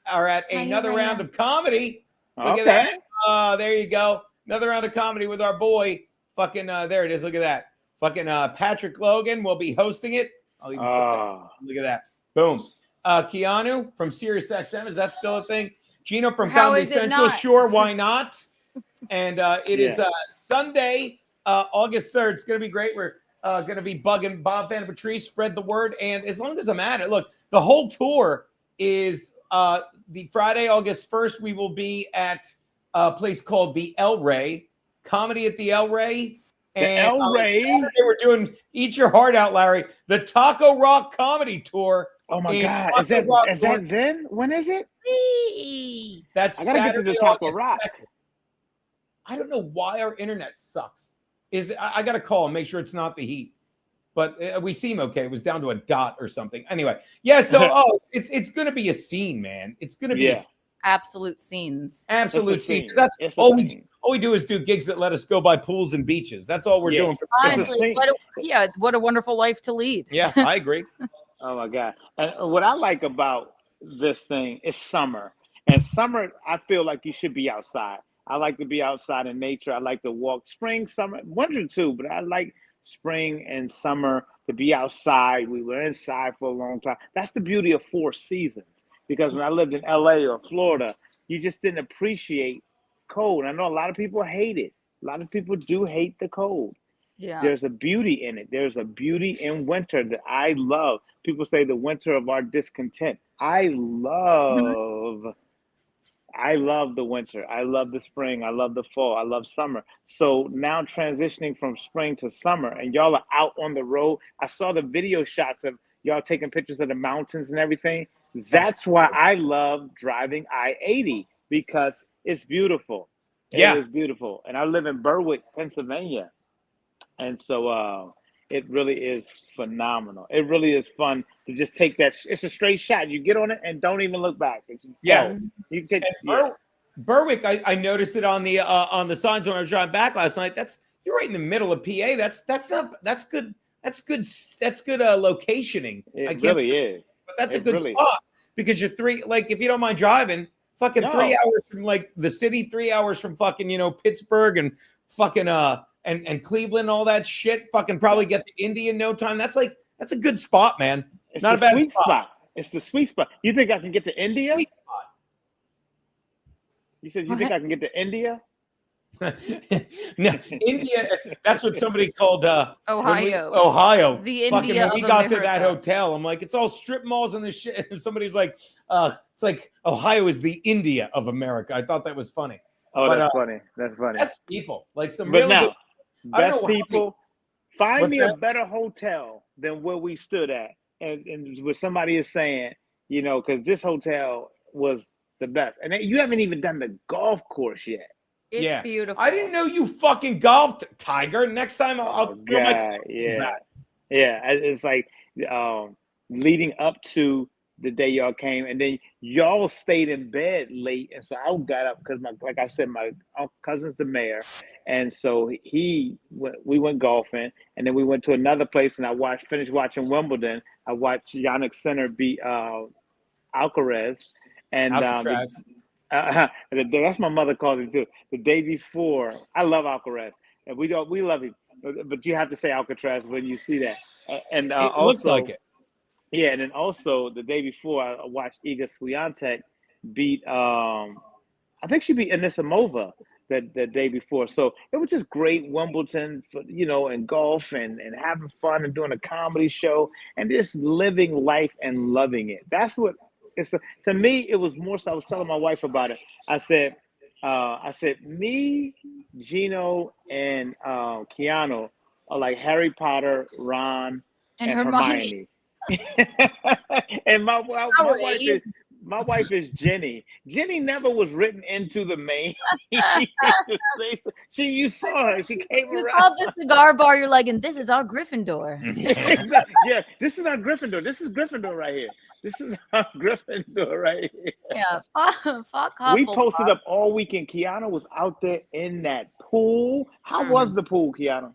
are at another round of comedy. Look at that. There you go. Another round of comedy with our boy. Fucking, there it is. Look at that. Fucking Patrick Logan will be hosting it. I'll even put that. Look at that. Boom. Keanu from Sirius XM. Is that still a thing? Gino from How Comedy is it Central. not? Sure, why not? And it is Yeah. Sunday, August 3rd. It's going to be great. We're going to be bugging Bob Van Patrice, spread the word. And as long as I'm at it, look, the whole tour is the Friday, August 1st. We will be at a place called the El Rey, Comedy at the El Rey. And El Rey. Saturday we're doing Eat Your Heart Out, Larry, the Taco Rock Comedy Tour. Oh my in God. Taco Is that Rock, then? When is it? Whee! That's I gotta get to Saturday, the Taco August Rock. 2nd. I don't know why our internet sucks. I got to call and make sure it's not the heat. But we seem okay. It was down to a dot or something. Anyway, yeah. So it's going to be a scene, man. It's going to be Yeah. Absolute scenes. absolute It's a scene. scene. 'Cause that's It's a all we scene. do is do gigs that let us go by pools and beaches. That's all we're Yeah. doing for the summer. Honestly, what a wonderful life to lead. Yeah, I agree. Oh my God. And what I like about this thing is summer. And summer, I feel like you should be outside. I like to be outside in nature. I like to walk spring, summer, winter too, but I like spring and summer to be outside. We were inside for a long time. That's the beauty of 4 seasons. Because when I lived in LA or Florida, you just didn't appreciate cold. I know a lot of people hate it. A lot of people do hate the cold. Yeah. There's a beauty in it. There's a beauty in winter that I love. People say the winter of our discontent. I love the winter. I love the spring. I love the fall. I love summer. So now transitioning from spring to summer, and y'all are out on the road. I saw the video shots of y'all taking pictures of the mountains and everything. That's why I love driving I-80 because it's beautiful. Yeah. It is beautiful. And I live in Berwick, Pennsylvania. And so it really is phenomenal. It really is fun to just take that. It's a straight shot. You get on it and don't even look back. Yeah. You can take And Berwick, I noticed it on the signs when I was driving back last night. You're right in the middle of PA. That's good. That's good locationing. It really is. But that's a It good really spot because you're if you don't mind driving, fucking No. 3 hours from like the city, 3 hours from fucking, Pittsburgh and fucking and Cleveland and all that shit. Fucking probably get to Indy in no time. That's a good spot, man. It's Not a the bad sweet spot. spot. It's the sweet spot. You think I can get to India? Sweet spot. You said you think I can get to India? No, India. That's what somebody called Ohio. Ohio. The Fucking India when we of got to that America. hotel, I'm like, it's all strip malls and this shit. And somebody's like, it's like Ohio is the India of America. I thought that was funny. Oh, But, that's funny. That's funny. Best people, like some But really now, good. I don't best know how people, find What's me that? a better hotel than where we stood at. And where somebody is saying, because this hotel was the best. And you haven't even done the golf course yet. It's Yeah. beautiful. I didn't know you fucking golfed, Tiger. Next time I'll throw my God, club yeah. back. Yeah, it's like leading up to the day y'all came, and then y'all stayed in bed late, and so I got up because like I said, my cousin's the mayor, and so we went golfing, and then we went to another place, and finished watching Wimbledon. I watched Yannick Sinner beat Alcaraz, and Alcatraz. that's my mother called it too. The day before, I love Alcaraz, and we love him, but you have to say Alcatraz when you see that. And It also, looks like it. yeah, and then also the day before, I watched Iga Swiatek beat I think she beat Anisimova the day before. So it was just great Wimbledon, and golf and having fun and doing a comedy show and just living life and loving it. That's what to me. It was more so. I was telling my wife about it. I said, me, Gino, and Keanu are like Harry Potter, Ron, And and Hermione. Hermione. And my wife My wife is Jenny. Jenny never was written into the main. You saw her. She came You around. called the cigar bar. You're like, and this is our Gryffindor. Yeah, this is our Gryffindor. This is Gryffindor right here. This is our Gryffindor right here. Yeah, fuck We Hufflepuff. posted up all weekend. Kiana was out there in that pool. How was the pool, Kiana?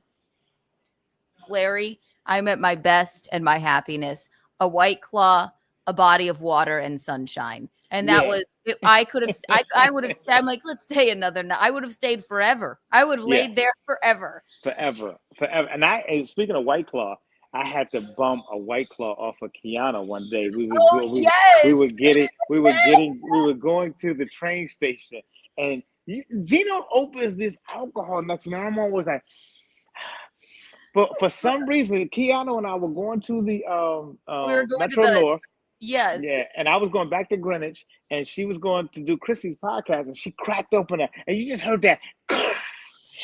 Larry, I'm at my best and my happiness. A White Claw, a body of water, and sunshine. And that was, I could have, I would have, I'm like, let's stay another night. I would have stayed forever. I would have laid there forever. Forever. And speaking of White Claw, I had to bump a White Claw off of Kiana one day. We were going to the train station, and Gino opens this alcohol next to me. I'm always like, but for some reason, Kiana and I were going to the Metro North. Yes. Yeah, and I was going back to Greenwich, and she was going to do Chrissy's podcast, and she cracked open that, and you just heard that,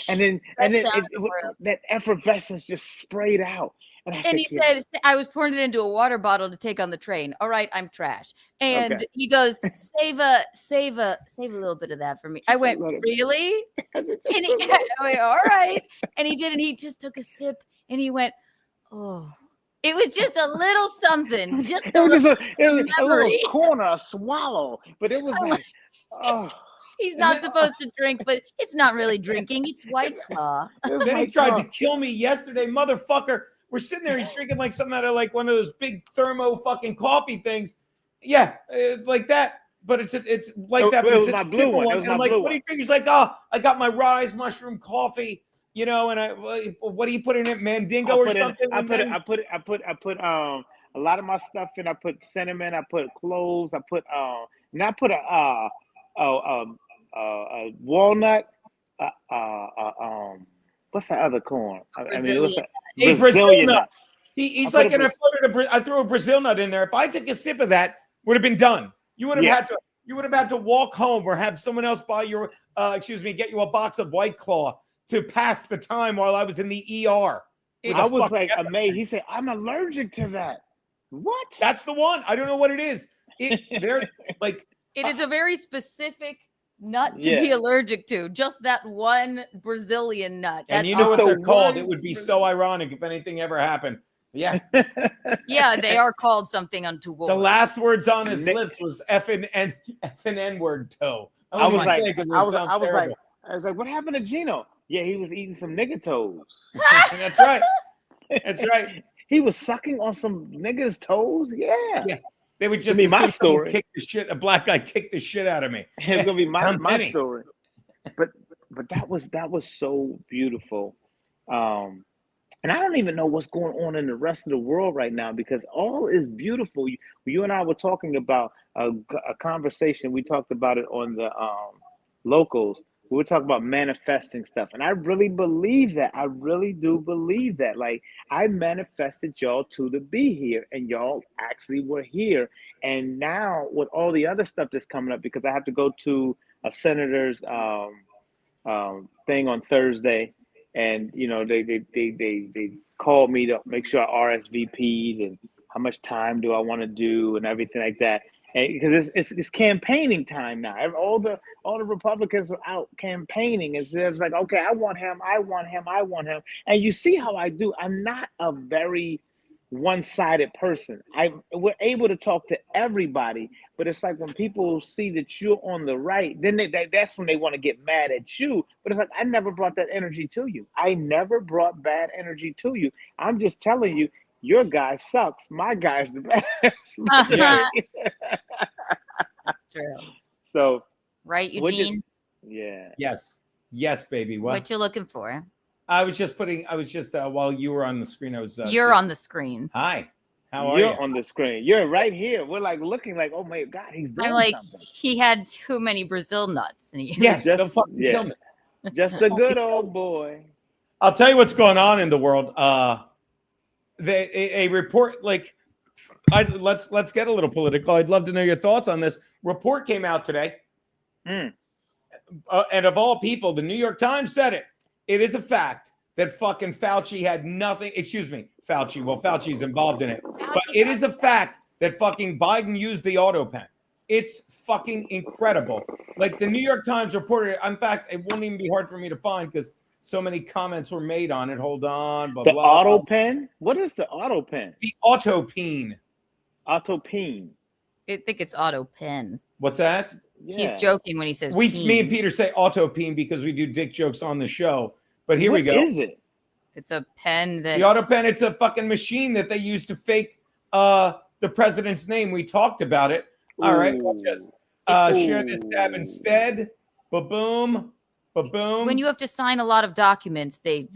and then that effervescence just sprayed out. And he said, I was pouring it into a water bottle to take on the train. All right, I'm trash. And he goes, save a little bit of that for me. I went, really? And I went, all right. And he did, and he just took a sip, and he went, oh. It was just a little something. Just a little corner, a swallow. But it was like, oh. He's not supposed to drink, but it's not really drinking. It's White Claw. Then he tried to kill me yesterday, motherfucker. We're sitting there. He's drinking like something out of like one of those big thermo fucking coffee things. Yeah, like that. But it's like that. But it was my blue one. And I'm like, what do you think? He's like, oh, I got my Rise mushroom coffee. You know, and what do you put in it? Mandingo or something? I put a lot of my stuff in. I put cinnamon. I put cloves. I put a walnut. What's the other corn? Brazil nut. He's like, and I threw a Brazil nut in there. If I took a sip of that, would have been done. You would have had to. You would have had to walk home or have someone else buy your, get you a box of White Claw to pass the time while I was in the ER. I was like amazed. He said, I'm allergic to that. What? That's the one. I don't know what it is. They're like. It is a very specific nut to be allergic to. Just that one Brazilian nut. And you know what they're called. It would be so ironic if anything ever happened. Yeah. Yeah, they are called something untoward. The last words on his lips was F and N word toe. I was like, what happened to Gino? Yeah, he was eating some nigga toes. That's right. That's right. He was sucking on some niggas' toes. Yeah. They would just be my story. Kick the shit. A black guy kicked the shit out of me. It's gonna be my story. But that was so beautiful. And I don't even know what's going on in the rest of the world right now because all is beautiful. You and I were talking about a conversation. We talked about it on the locals. We were talking about manifesting stuff. And I really believe that. I really do believe that. Like, I manifested y'all to be here, and y'all actually were here. And now with all the other stuff that's coming up, because I have to go to a senator's thing on Thursday. And, you know, they called me to make sure I RSVP'd and how much time do I want to do and everything like that. And because it's campaigning time now. All the Republicans are out campaigning. It's like, okay, I want him. And you see how I do. I'm not a very one-sided person. We're able to talk to everybody, but it's like when people see that you're on the right, then that's when they want to get mad at you. But it's like, I never brought that energy to you. I never brought bad energy to you. I'm just telling you, your guy sucks. My guy's the best. True. So, right, Eugene? Yes, baby. What you looking for? I was just while you were on the screen, You're on the screen. Hi. How are you? You're on the screen. You're right here. We're like looking like, oh my God, he's doing something. He had too many Brazil nuts. And just a good old boy. I'll tell you what's going on in the world. A report, like, let's get a little political. I'd love to know your thoughts on this. Report came out today. And of all people, the New York Times said it. It is a fact that fucking Fauci had nothing. Excuse me, Fauci. Well, Fauci's involved in it. But it is a fact that fucking Biden used the auto pen. It's fucking incredible. Like the New York Times reported, in fact, it won't even be hard for me to find because so many comments were made on it. Hold on. Blah, The blah. auto pen? What is the auto pen? The autopene. Auto pen. I think it's auto pen. What's that? He's Yeah. joking when he says Me peen. and Peter say autopene because we do dick jokes on the show. But here What we go. is it? It's a pen that The auto pen, it's a fucking machine that they use to fake the president's name. We talked about it. All right, we'll just share this tab instead. Ba-boom. Ba-boom. when you have to sign a lot of documents, they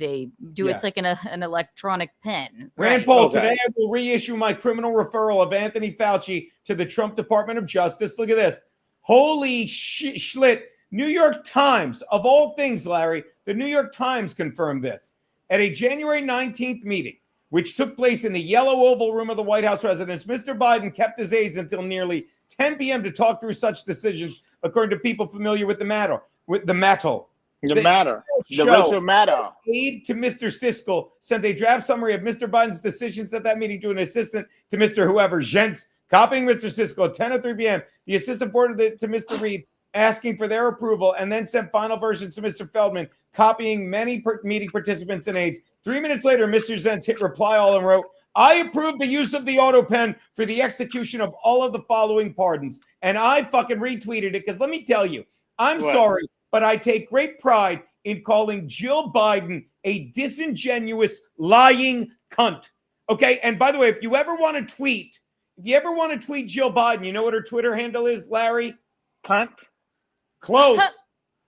do Yeah. it's like an electronic pen. Rand Right. Paul, Okay. today I will reissue my criminal referral of Anthony Fauci to the Trump Department of Justice. Look at this. Holy schlit. New York Times, of all things, Larry, the New York Times confirmed this. At a January 19th meeting, which took place in the Yellow Oval Room of the White House residence, Mr. Biden kept his aides until nearly 10 p.m. to talk through such decisions, according to people familiar with the matter. The matter. The show. Rachel matter. Aide to Mr. Siskel sent a draft summary of Mr. Biden's decisions at that meeting to an assistant to Mr. whoever, Jentz, copying Mr. Siskel at 10:03 p.m. The assistant forwarded it to Mr. Reed, asking for their approval, and then sent final versions to Mr. Feldman, copying many meeting participants and aides. 3 minutes later, Mr. Jentz hit reply all and wrote, I approve the use of the auto pen for the execution of all of the following pardons. And I fucking retweeted it because let me tell you, I'm What? sorry, but I take great pride in calling Jill Biden a disingenuous, lying cunt. Okay. And by the way, if you ever want to tweet Jill Biden, you know what her Twitter handle is, Larry? Cunt. Close.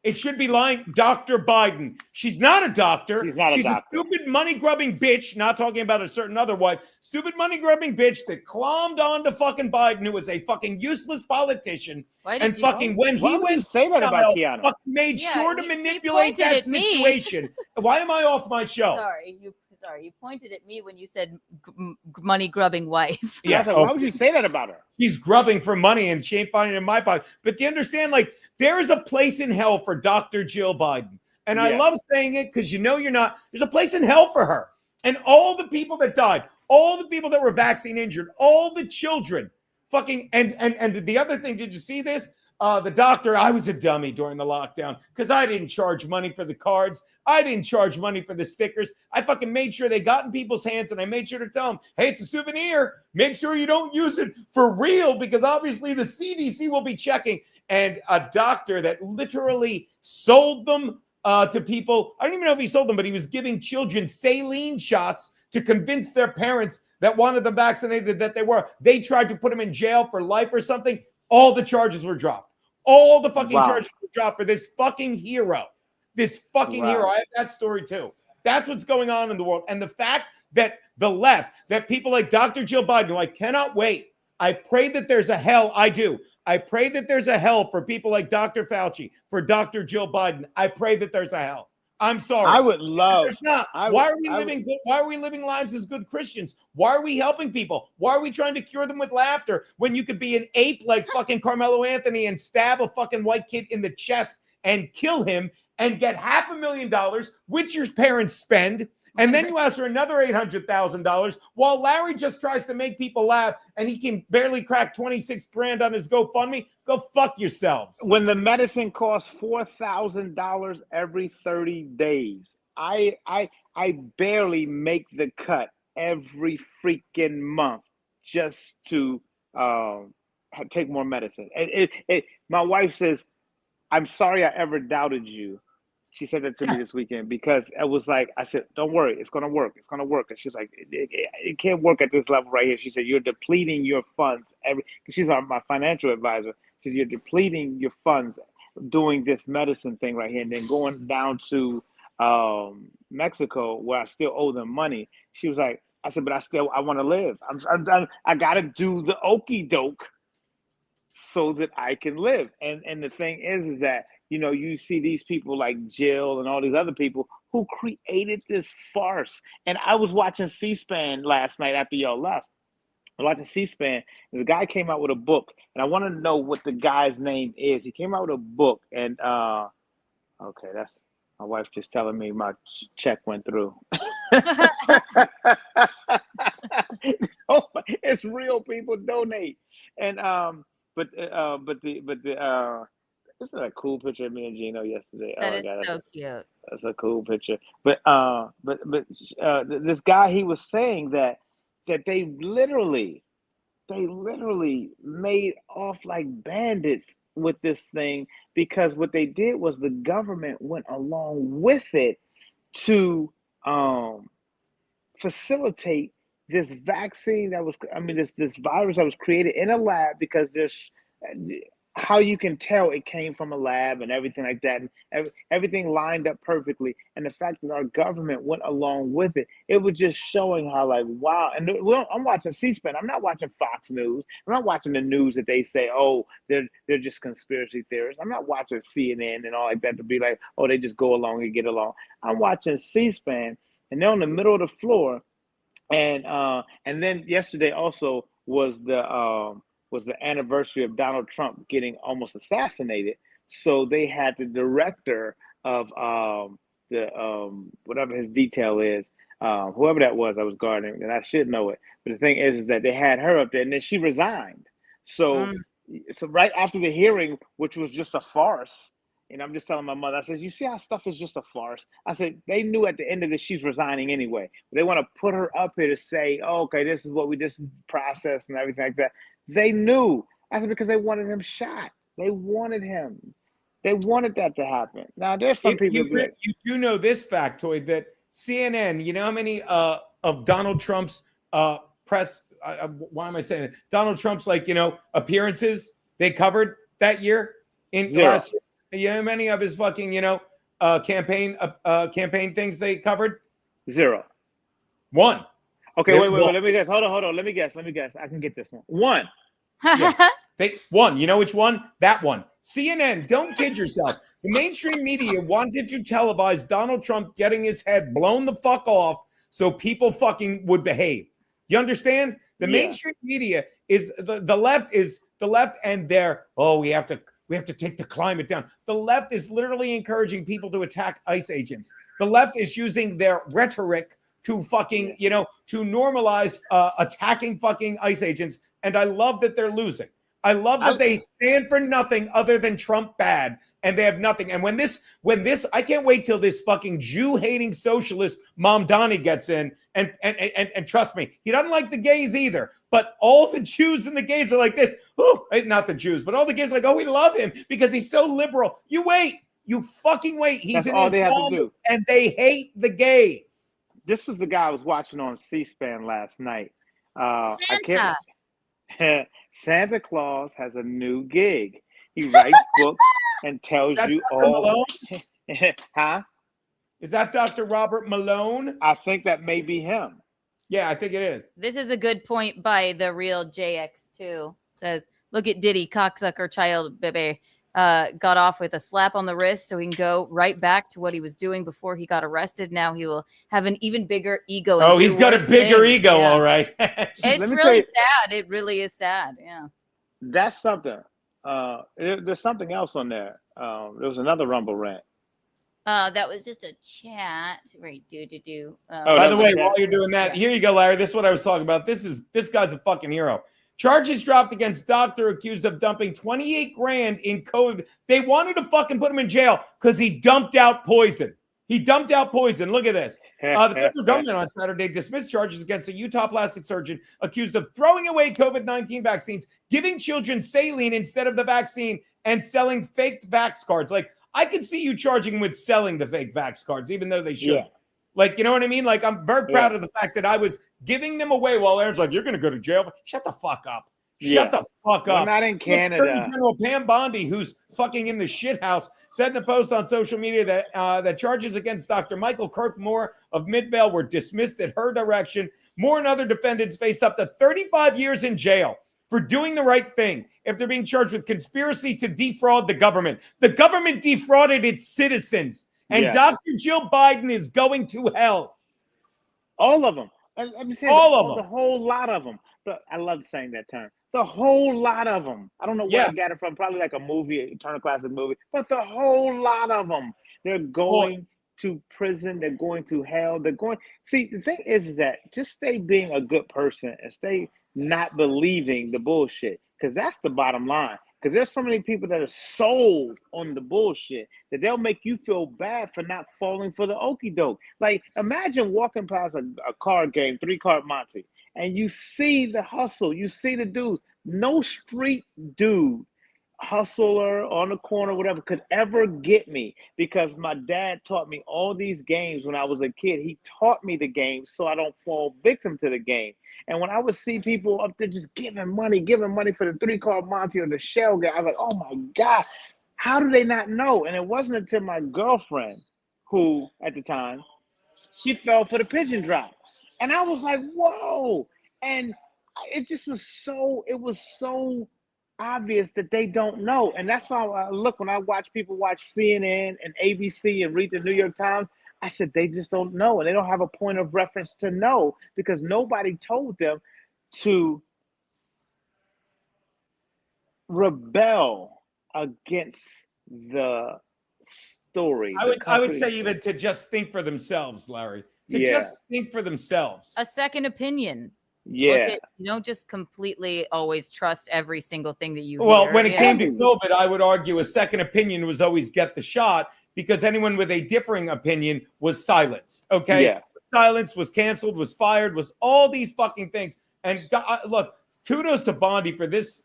It should be lying, Dr. Biden. She's not a doctor. She's not a She's doctor. a stupid money-grubbing bitch, not talking about a certain other wife. Stupid money-grubbing bitch that clommed on to fucking Biden, who was a fucking useless politician. Why did And you fucking when Why he would you went say that about style, Keanu? fucking made Yeah, sure to you manipulate pointed that at me. situation. Why am I off my show? Sorry, you pointed at me when you said money grubbing wife. Yeah. Yeah, Why would you say that about her? she's grubbing for money and she ain't finding it in my pocket. But do you understand? Like, there is a place in hell for Dr. Jill Biden. And I Yes. love saying it because you know you're not. There's a place in hell for her. And all the people that died, all the people that were vaccine injured, all the children, fucking, and the other thing, did you see this? The doctor, I was a dummy during the lockdown because I didn't charge money for the cards. I didn't charge money for the stickers. I fucking made sure they got in people's hands and I made sure to tell them, hey, it's a souvenir. Make sure you don't use it for real because obviously the CDC will be checking. And a doctor that literally sold them to people. I don't even know if he sold them, but he was giving children saline shots to convince their parents that wanted them vaccinated that they were. They tried to put him in jail for life or something. All the charges were dropped. All the fucking Wow. charges were dropped for this fucking hero. This fucking Wow. hero. I have that story too. That's what's going on in the world. And the fact that the left, that people like Dr. Jill Biden, who I cannot wait, I pray that there's a hell. I do. I pray that there's a hell for people like Dr. Fauci, for Dr. Jill Biden. I pray that there's a hell. I'm sorry. I would love. There's not. Why are we living lives as good Christians? Why are we helping people? Why are we trying to cure them with laughter when you could be an ape like fucking Carmelo Anthony and stab a fucking white kid in the chest and kill him and get $500,000, which your parents spend, and then you ask for another $800,000 while Larry just tries to make people laugh and he can barely crack 26 grand on his GoFundMe? Go fuck yourselves. When the medicine costs $4,000 every 30 days, I barely make the cut every freaking month just to take more medicine. My wife says, "I'm sorry I ever doubted you." She said that to me this weekend because it was like, I said, don't worry, it's going to work. It's going to work. And she's like, it can't work at this level right here. She said, you're depleting your funds. She's my financial advisor. She said, you're depleting your funds doing this medicine thing right here and then going down to Mexico where I still owe them money. She was like, I said, but I want to live. I got to do the okey doke so that I can live. And the thing is that, you know, you see these people like Jill and all these other people who created this farce. And I was watching C-SPAN last night after y'all left. I was watching C-SPAN, and the guy came out with a book, and I want to know what the guy's name is. He came out with a book, and okay, that's my wife just telling me my check went through. Oh, it's real, people donate. And this is a cool picture of me and Gino yesterday. Oh That my is god, so cute. that's a cool picture. This guy, he was saying that they literally made off like bandits with this thing, because what they did was the government went along with it to um facilitate this vaccine that was, I mean, this virus that was created in a lab, because there's how you can tell it came from a lab and everything like that, and everything lined up perfectly. And the fact that our government went along with it, it was just showing how, like, wow. And I'm watching C-SPAN. I'm not watching Fox News. I'm not watching the news that they say, oh, they're just conspiracy theorists. I'm not watching CNN and all like that to be like, oh, they just go along and get along. I'm watching C-SPAN, and they're on the middle of the floor. And then yesterday also was the anniversary of Donald Trump getting almost assassinated. So they had the director of the whatever his detail is, whoever that was, I was guarding, and I should know it. But the thing is that they had her up there, and then she resigned. So so right after the hearing, which was just a farce. And I'm just telling my mother, I said, you see how stuff is just a farce? I said, they knew at the end of this, she's resigning anyway. But they want to put her up here to say, oh, okay, this is what we just processed and everything like that. They knew. I said, because they wanted him shot. They wanted him. They wanted that to happen. Now, there's some people you do know this factoid that CNN, you know how many of Donald Trump's press, why am I saying it? Donald Trump's, like, appearances they covered that year in last year? You know how many of his fucking, campaign things they covered? 0. 1. Okay, wait. Let me guess. Hold on. Let me guess. I can get this one. 1. Yeah. One. You know which one? That one. CNN. Don't kid yourself. The mainstream media wanted to televise Donald Trump getting his head blown the fuck off so people fucking would behave. You understand? The mainstream media is the left and they're, oh, we have to take the climate down. The left is literally encouraging people to attack ICE agents. The left is using their rhetoric to fucking, to normalize attacking fucking ICE agents. And I love that they're losing. I love that they stand for nothing other than Trump bad, and they have nothing. And when this, I can't wait till this fucking Jew-hating socialist Mamdani gets in, and trust me, he doesn't like the gays either. But all the Jews and the gays are like this. Oh, not the Jews, but all the gays are like, oh, we love him because he's so liberal. You wait, you fucking wait. He's in his mom, and they hate the gays. This was the guy I was watching on C-SPAN last night. Santa Claus has a new gig. He writes books and tells you all. Huh? Is that Dr. Robert Malone? I think that may be him. Yeah, I think it is. This is a good point by the real JX2. Says, look at Diddy, cocksucker child baby. Got off with a slap on the wrist so he can go right back to what he was doing before he got arrested. Now he will have an even bigger ego. Oh, he's got a bigger ego, all right. It's really sad. It really is sad. Yeah. That's something. There's something else on there. There was another Rumble rant. That was just a chat. Right. By the way, while you're doing that, here you go, Larry. This is what I was talking about. This guy's a fucking hero. Charges dropped against doctor accused of dumping 28 grand in COVID. They wanted to fucking put him in jail because he dumped out poison. Look at this. The federal government on Saturday dismissed charges against a Utah plastic surgeon accused of throwing away COVID-19 vaccines, giving children saline instead of the vaccine, and selling fake vax cards. Like, I could see you charging with selling the fake vax cards, even though they should. Yeah. Like, you know what I mean? Like, I'm very proud of the fact that I was giving them away while Aaron's like, you're going to go to jail. Shut the fuck up. Shut the fuck up. We're not in Canada. Attorney General Pam Bondi, who's fucking in the shit house, said in a post on social media that that charges against Dr. Michael Kirkmore of Midvale were dismissed at her direction. Moore and other defendants faced up to 35 years in jail for doing the right thing after being charged with conspiracy to defraud the government. The government defrauded its citizens. And Dr. Jill Biden is going to hell. All of them. Let me say all of them. The whole lot of them. But I love saying that term. The whole lot of them. I don't know where I got it from. Probably like a movie, a Turner Classic movie. But the whole lot of them. They're going to prison. They're going to hell. They're going. See, the thing is that just stay being a good person and stay not believing the bullshit. because that's the bottom line. Because there's so many people that are sold on the bullshit that they'll make you feel bad for not falling for the okie doke. Like, imagine walking past a card game, 3-card Monte, and you see the hustle, you see the dudes. No street dude, hustler on the corner, whatever, could ever get me because my dad taught me all these games when I was a kid. He taught me the game so I don't fall victim to the game. And when I would see people up there just giving money for the 3-card Monte or the shell game, I was like, oh my God, how do they not know? And it wasn't until my girlfriend, who at the time, she fell for the pigeon drop. And I was like, whoa. And it was so obvious that they don't know. And that's why I look, when I watch people watch CNN and ABC and read the New York Times, I said, they just don't know. And they don't have a point of reference to know because nobody told them to rebel against the story. I would say even to just think for themselves, Larry. Just think for themselves. A second opinion. Yeah. You don't just completely always trust every single thing that you Well, hear. when it came to COVID, I would argue a second opinion was always get the shot because anyone with a differing opinion was silenced. Okay. Yeah. Silenced, was canceled, was fired, was all these fucking things. And God, look, kudos to Bondi for this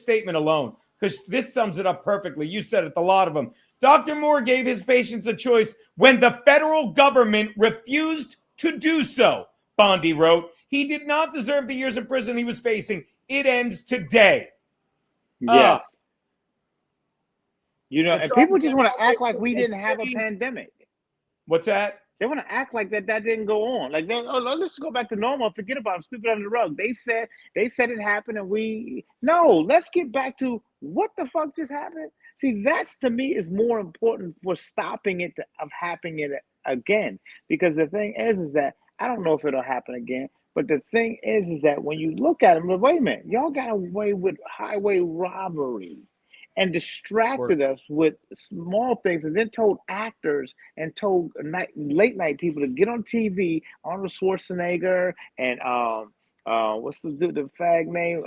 statement alone, because this sums it up perfectly. You said it, a lot of them. Dr. Moore gave his patients a choice when the federal government refused to do so, Bondi wrote. He did not deserve the years in prison he was facing. It ends today. Yeah. And people just want to act like we didn't have a pandemic. What's that? They want to act like that didn't go on. Like, let's go back to normal. Forget about it. Sweep it under the rug. They said it happened, and let's get back to what the fuck just happened. See, that's to me is more important for stopping it of happening again. Because the thing is that I don't know if it'll happen again. But the thing is that when you look at them, wait a minute, y'all got away with highway robbery and distracted us with small things and then told actors and told late night people to get on TV, Arnold Schwarzenegger and what's the fag name?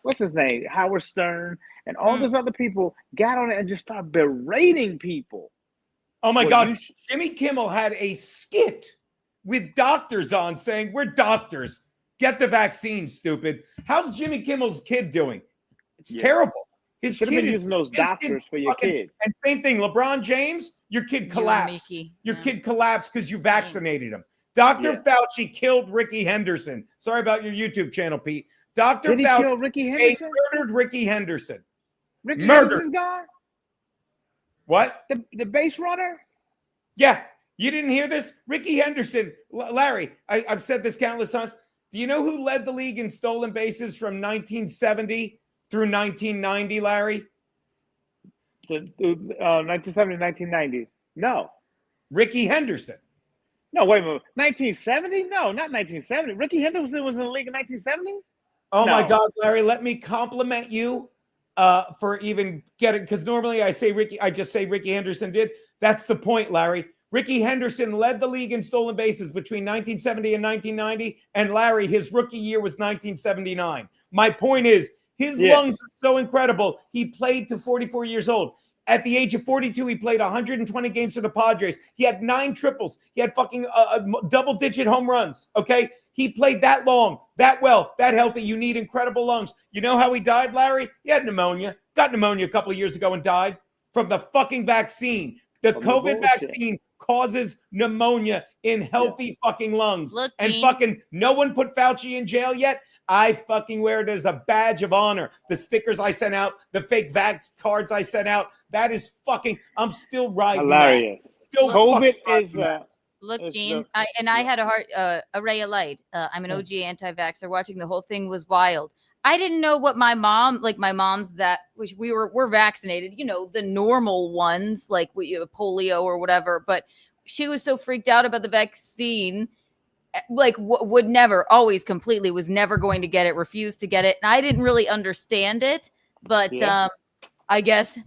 What's his name? Howard Stern and all those other people got on it and just started berating people. Oh my God. Jimmy Kimmel had a skit with doctors on saying, we're doctors. Get the vaccine, stupid. How's Jimmy Kimmel's kid doing? It's terrible. His kid is using those doctors for your kid. And same thing, LeBron James, your kid collapsed. Your kid collapsed because you vaccinated him. Dr. Fauci killed Ricky Henderson. Sorry about your YouTube channel, Pete. Did he kill Ricky Henderson? Murdered Ricky Henderson. Ricky Henderson's gone? What? The base runner? Yeah. You didn't hear this? Ricky Henderson, Larry, I've said this countless times. Do you know who led the league in stolen bases from 1970 through 1990, Larry? 1970, 1990. No. Ricky Henderson. No, wait a minute. 1970? No, not 1970. Ricky Henderson was in the league in 1970? Oh, my God, Larry, let me compliment you for even getting, because normally I just say Ricky Henderson did. That's the point, Larry. Ricky Henderson led the league in stolen bases between 1970 and 1990. And Larry, his rookie year was 1979. My point is, his lungs are so incredible. He played to 44 years old. At the age of 42, he played 120 games for the Padres. He had 9 triples. He had fucking double-digit home runs, okay? He played that long, that well, that healthy. You need incredible lungs. You know how he died, Larry? He had pneumonia. Got pneumonia a couple of years ago and died from the fucking vaccine. The COVID vaccine causes pneumonia in healthy fucking lungs. Look, and Gene. fucking no one put Fauci in jail yet. I fucking wear it as a badge of honor. The stickers I sent out, the fake vax cards I sent out, that is fucking, I'm still riding. Hilarious. Still COVID is look, Gene, I had a ray of light. I'm an OG anti-vaxxer. Watching the whole thing was wild. I didn't know what my mom's which we're vaccinated, the normal ones, like polio or whatever. But she was so freaked out about the vaccine, like was never going to get it, refused to get it. And I didn't really understand it, but I guess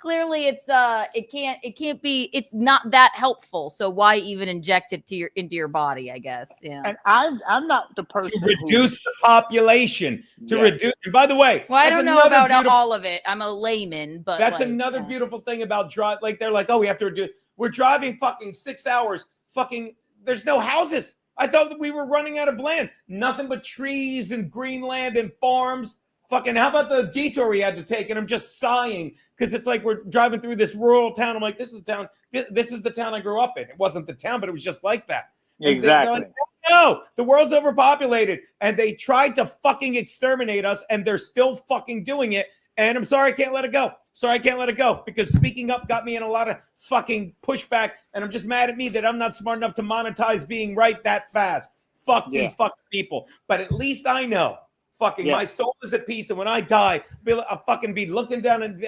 clearly it's it can't be, it's not that helpful. So why even inject it into your body, I guess. Yeah. And I'm not the person To reduce the population, to reduce. And by the way, Well, I that's don't know another about beautiful, all of it. I'm a layman, but that's like, another yeah. beautiful thing about drive. Like they're like, oh, we have to do. We're driving fucking 6 hours. Fucking, there's no houses. I thought that we were running out of land. Nothing but trees and green land and farms. Fucking, how about the detour we had to take? And I'm just sighing because it's like we're driving through this rural town. I'm like, this is the town. This is the town I grew up in. It wasn't the town, but it was just like that. And Exactly. they're like, no, the world's overpopulated. And they tried to fucking exterminate us, and they're still fucking doing it. And I'm sorry, I can't let it go. Sorry, I can't let it go because speaking up got me in a lot of fucking pushback. And I'm just mad at me that I'm not smart enough to monetize being right that fast. Fuck these fucking people. But at least I know fucking my soul is at peace. And when I die, I'll fucking be looking down and,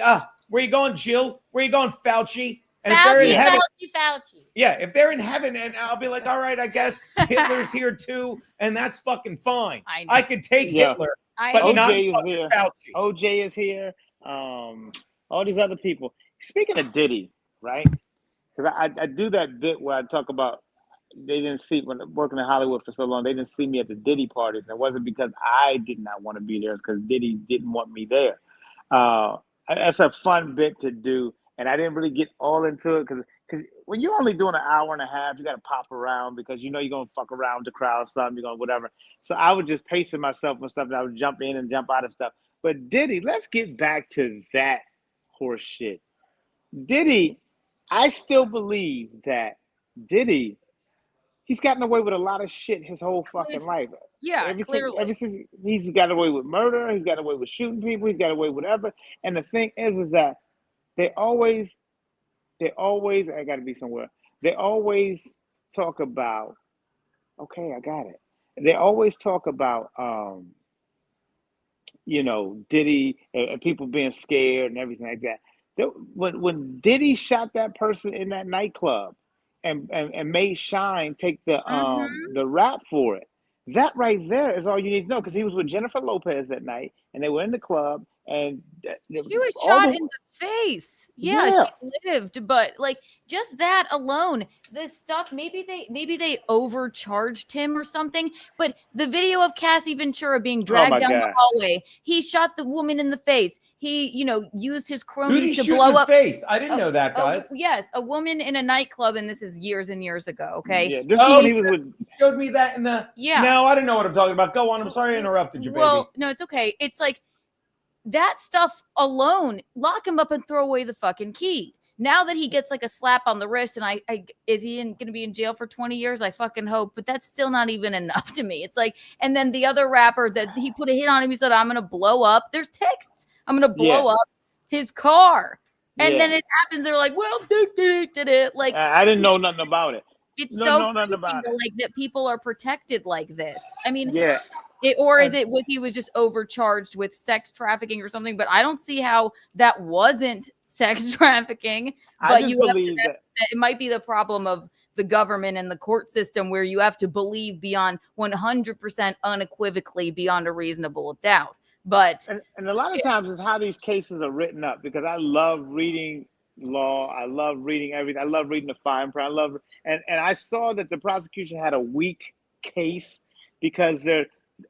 where you going, Jill? Where you going, Fauci? And if they're in heaven, Fauci. yeah, if they're in heaven, and I'll be like, all right, I guess Hitler's here too, and that's fucking fine. I could take Hitler, but not OJ is here. Fauci. OJ is here. All these other people. Speaking of Diddy, right? Because I do that bit where I talk about they didn't see, when working in Hollywood for so long, they didn't see me at the Diddy parties. And it wasn't because I did not want to be there. It's because Diddy didn't want me there. That's a fun bit to do. And I didn't really get all into it because when you're only doing an hour and a half, you got to pop around because you know you're going to fuck around with the crowd, something, you're going to whatever. So I was just pacing myself and stuff, and I would jump in and jump out of stuff. But Diddy, let's get back to that horse shit. Diddy, I still believe that Diddy, he's gotten away with a lot of shit his whole fucking life. Yeah, clearly. Ever since he's got away with murder, he's got away with shooting people, he's got away with whatever. And the thing is that they always, I got to be somewhere. They always talk about, okay, I got it. They always talk about, Diddy and people being scared and everything like that. When Diddy shot that person in that nightclub and made Shine take the rap for it, that right there is all you need to know, because he was with Jennifer Lopez that night and they were in the club and she was shot in the face. Yeah, she lived, but like just that alone, this stuff, maybe they overcharged him or something. But the video of Cassie Ventura being dragged down the hallway, he shot the woman in the face. He, used his cronies to blow up face. I didn't know that, guys. Yes, a woman in a nightclub, and this is years and years ago. Okay. Yeah, this is when he was with. Showed me that in the. Yeah. No, I didn't know what I'm talking about. Go on. I'm sorry I interrupted you, baby. Well, no, it's okay. It's like that stuff alone. Lock him up and throw away the fucking key. Now that he gets like a slap on the wrist, and is he going to be in jail for 20 years? I fucking hope, but that's still not even enough to me. It's like, and then the other rapper that he put a hit on him, he said, "I'm going to blow up." There's texts. I'm going to blow up his car. And then it happens. They're like, well, did it. Like, I didn't know nothing about it. It's so crazy, like that people are protected like this. I mean, he was just overcharged with sex trafficking or something, but I don't see how that wasn't sex trafficking. But you have to, it might be the problem of the government and the court system, where you have to believe beyond 100% unequivocally beyond a reasonable doubt. But and a lot of times it's how these cases are written up, because I love reading law. I love reading everything. I love reading the fine print. And I saw that the prosecution had a weak case because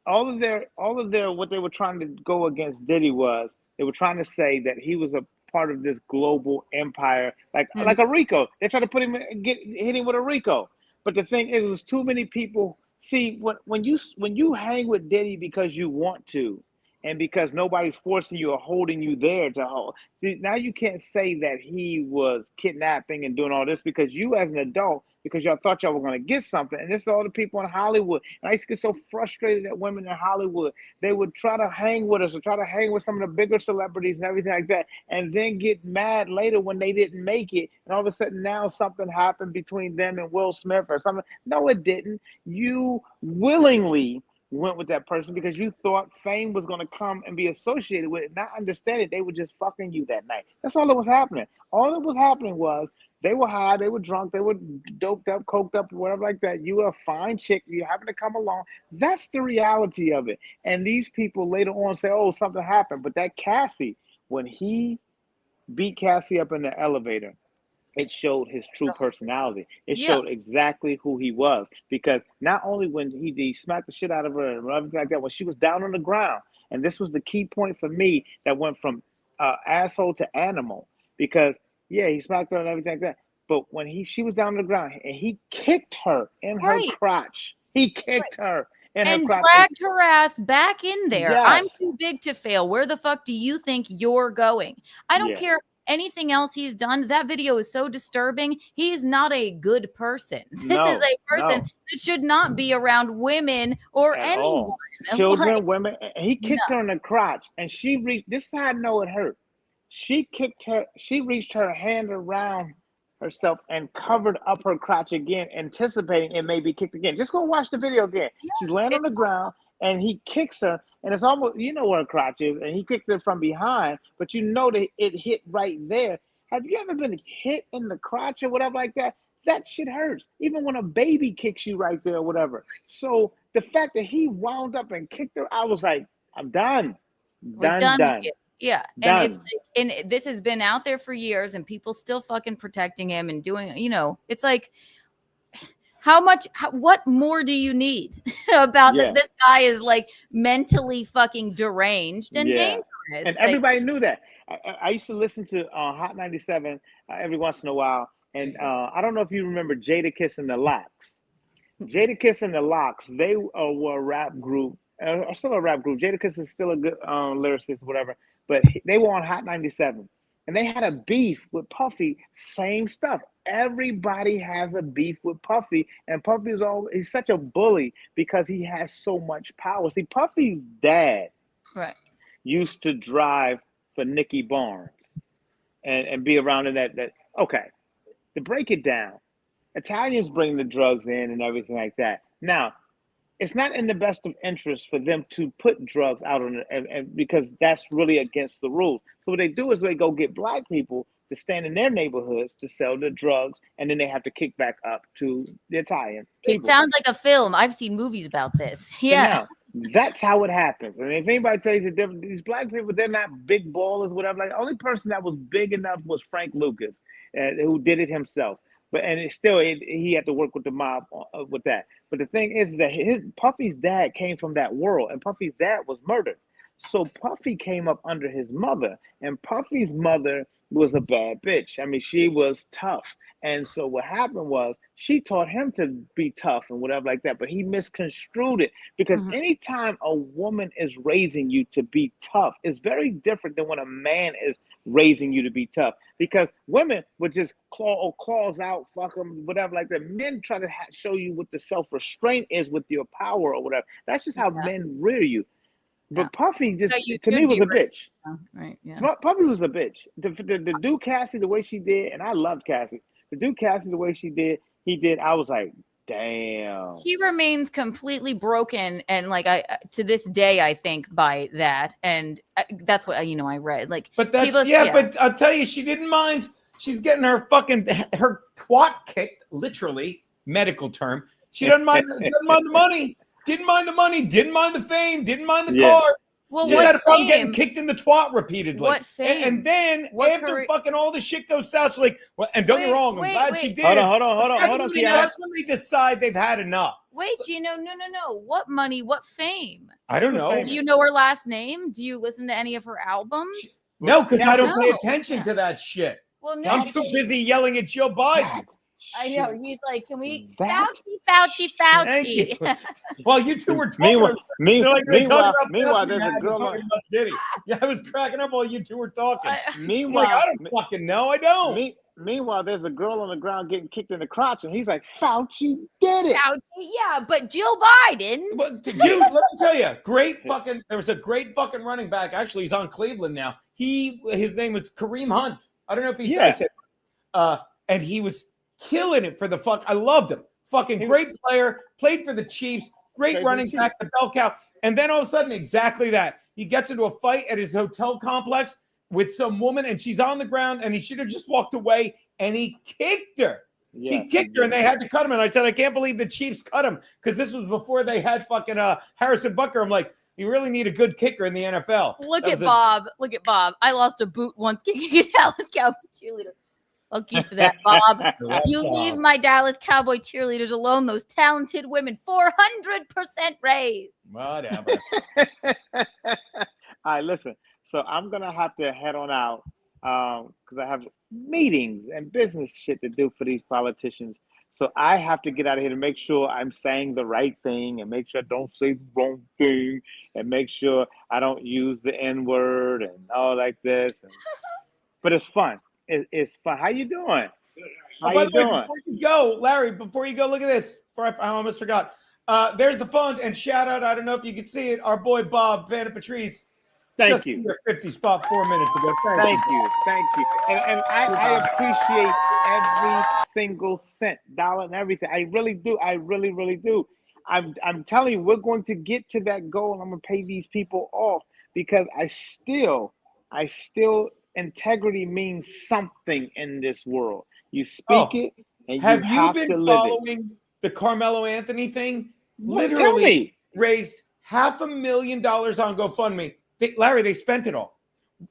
all of their what they were trying to go against Diddy was, they were trying to say that he was a part of this global empire, like a RICO. They tried to put him hit him with a RICO. But the thing is, it was too many people. See, when you hang with Diddy because you want to, and because nobody's forcing you or holding you there to hold. See, now you can't say that he was kidnapping and doing all this, because you as an adult, because y'all thought y'all were going to get something. And this is all the people in Hollywood. And I used to get so frustrated at women in Hollywood. They would try to hang with us or try to hang with some of the bigger celebrities and everything like that, and then get mad later when they didn't make it. And all of a sudden now something happened between them and Will Smith or something. No, it didn't. You willingly went with that person because you thought fame was going to come and be associated with it, not understanding they were just fucking you that night. That's all that was happening. All that was happening was they were high, they were drunk, they were doped up, coked up, whatever like that. You were a fine chick, you happened to come along. That's the reality of it. And these people later on say, oh, something happened. But that Cassie, when he beat Cassie up in the elevator, it showed his true personality. It Yeah. showed exactly who he was. Because not only when he smacked the shit out of her and everything like that, when she was down on the ground, and this was the key point for me that went from asshole to animal. Because yeah, he smacked her and everything like that. But when she was down on the ground and he kicked her in her Right. crotch, he kicked her in her And crotch. dragged her ass back in there. I'm Yes. too big to fail. Where the fuck do you think you're going? I don't Yeah. care anything else he's done. That video is so disturbing. He's not a good person. This No, is a person no. that should not be around women or At anyone. all. Children, Like, women. And he kicked her in the crotch, and she reached. This is how I know it hurt. She kicked her. She reached her hand around herself and covered up her crotch again, anticipating it may be kicked again. Just go watch the video again. She's laying on the ground, and he kicks her, and it's almost, you know where her crotch is, and he kicked her from behind, but you know that it hit right there. Have you ever been hit in the crotch or whatever like that? That shit hurts, even when a baby kicks you right there or whatever. So the fact that he wound up and kicked her, I was like, I'm done. we're Done. with it. Yeah. Done. And and this has been out there for years and people still fucking protecting him and doing, it's like, what more do you need about Yeah. that? This guy is like mentally fucking deranged and Yeah. dangerous. And Like, everybody knew that. I used to listen to Hot 97 every once in a while. And I don't know if you remember Jadakiss and the Locks. Jadakiss and the Locks, they were a rap group, or still a rap group. Jadakiss is still a good lyricist, whatever. But they were on Hot 97. And they had a beef with Puffy, same stuff. Everybody has a beef with Puffy. And Puffy he's such a bully because he has so much power. See, Puffy's dad right. used to drive for Nicky Barnes and be around in that. Okay, to break it down, Italians bring the drugs in and everything like that. Now, it's not in the best of interest for them to put drugs out on it, and because that's really against the rules. So what they do is they go get black people to stand in their neighborhoods to sell the drugs, and then they have to kick back up to the Italian people. It sounds like a film. I've seen movies about this. So Yeah. now, that's how it happens. And if anybody tells you different, these black people, they're not big ballers, whatever. Like, the only person that was big enough was Frank Lucas, who did it himself. He had to work with the mob with that. But the thing is that Puffy's dad came from that world, and Puffy's dad was murdered. So Puffy came up under his mother, and Puffy's mother was a bad bitch. I mean, she was tough. And so what happened was she taught him to be tough and whatever like that, but he misconstrued it because anytime a woman is raising you to be tough, it's very different than when a man is raising you to be tough, because women would just claws out, fuck them, whatever like that. Men try to show you what the self-restraint is with your power or whatever. That's just how men rear you. But Puffy just, to me, was a bitch. Right. Yeah. Puffy was a bitch. The dude Cassie, the way she did, and I loved Cassie. The dude Cassie, the way he did, I was like, damn. She remains completely broken, and like to this day, I think by that, and that's what I read. Like, but that's but I'll tell you, she didn't mind. She's getting her twat kicked, literally medical term. She doesn't mind the money. Didn't mind the money. Didn't mind the fame. Didn't mind the car. Well, just had fun getting kicked in the twat repeatedly. What fame? And then after fucking all the shit goes south, she's like, well, and don't get me wrong, I'm glad she did. Hold on. That's when they decide they've had enough. Wait, no. What money? What fame? I don't know. Do you know her last name? Do you listen to any of her albums? No, because I don't pay attention to that shit. Well, no, I'm too busy yelling at Joe Biden. I know. He's like, can we Fauci? Thank you. Well, you two were talking. Meanwhile, there's a girl talking about Diddy. Yeah, I was cracking up while you two were talking. Meanwhile, I don't fucking know. I don't. Meanwhile, there's a girl on the ground getting kicked in the crotch, and he's like, Fauci did it. Yeah, but Joe Biden. But, dude, let me tell you, there was a great fucking running back. Actually, he's on Cleveland now. His name was Kareem Hunt. I don't know if he said it. And he was killing it for the fuck. I loved him. Fucking great player. Played for the Chiefs. Great running back, the bell cow. And then all of a sudden, exactly that. He gets into a fight at his hotel complex with some woman, and she's on the ground, and he should have just walked away, and he kicked her. Yeah, he kicked her, and they had to cut him. And I said, I can't believe the Chiefs cut him, because this was before they had fucking Harrison Butker. I'm like, You really need a good kicker in the NFL. Look That at was Bob. Look at Bob. I lost a boot once kicking a Dallas Cowboy cheerleader. Fuck you for that, Bob. You leave my Dallas Cowboy cheerleaders alone. Those talented women, 400% raise. Whatever. All right, listen. So I'm gonna have to head on out because I have meetings and business shit to do for these politicians. So I have to get out of here to make sure I'm saying the right thing and make sure I don't say the wrong thing and make sure I don't use the N-word and all like this. But it's fun. It's fun. How you doing? How By you the way, doing? before you go, Larry, before you go, look at this. Before I almost forgot. There's the fund and shout out. I don't know if you can see it. Our boy Bob Vanna Patrice. Thank just you. Your 50 spot 4 minutes ago. Thank you. And I appreciate every single cent, dollar, and everything. I really do. I really, really do. I'm telling you, we're going to get to that goal. And I'm gonna pay these people off because I still integrity means something in this world. You speak it and have you have been to live following the Carmelo Anthony thing? What? Tell Literally me. raised $500,000 on GoFundMe. Larry, they spent it all.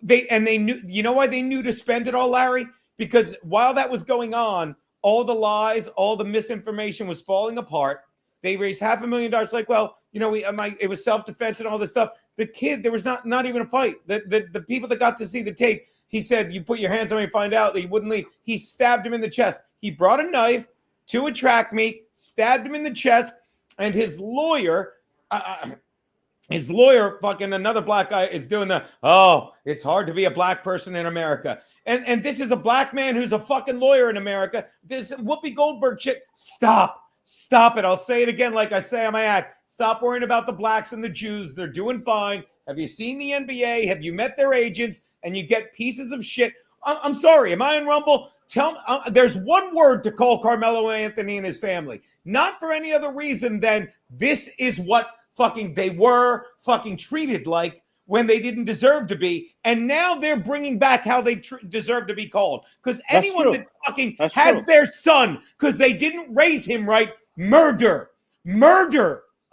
They knew. You know why they knew to spend it all, Larry? Because while that was going on, all the lies, all the misinformation was falling apart. They raised $500,000. Like, well, you know, it was self-defense and all this stuff. The kid, there was not even a fight. The people that got to see the tape, he said, "You put your hands on me and find out that he wouldn't leave." He stabbed him in the chest. He brought a knife to a track meet, stabbed him in the chest, and his lawyer. Fucking another black guy, is doing it's hard to be a black person in America. And this is a black man who's a fucking lawyer in America. This Whoopi Goldberg shit. Stop it. I'll say it again like I say on my act. Stop worrying about the blacks and the Jews. They're doing fine. Have you seen the NBA? Have you met their agents? And you get pieces of shit. I'm sorry. Am I in Rumble? Tell me, there's one word to call Carmelo Anthony and his family. Not for any other reason than this is what fucking they were fucking treated like when they didn't deserve to be, and now they're bringing back how they deserve to be called. Because anyone that fucking has their son because they didn't raise him right, murder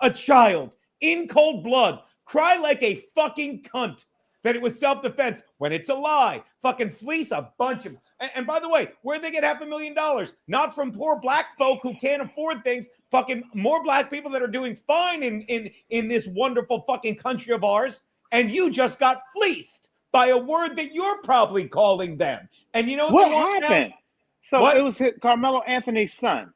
a child in cold blood, cry like a fucking cunt that it was self-defense when it's a lie. Fucking fleece a bunch of. And by the way, where'd they get $500,000? Not from poor black folk who can't afford things. Fucking more black people that are doing fine in this wonderful fucking country of ours. And you just got fleeced by a word that you're probably calling them. And you know what happened? So it was Carmelo Anthony's son.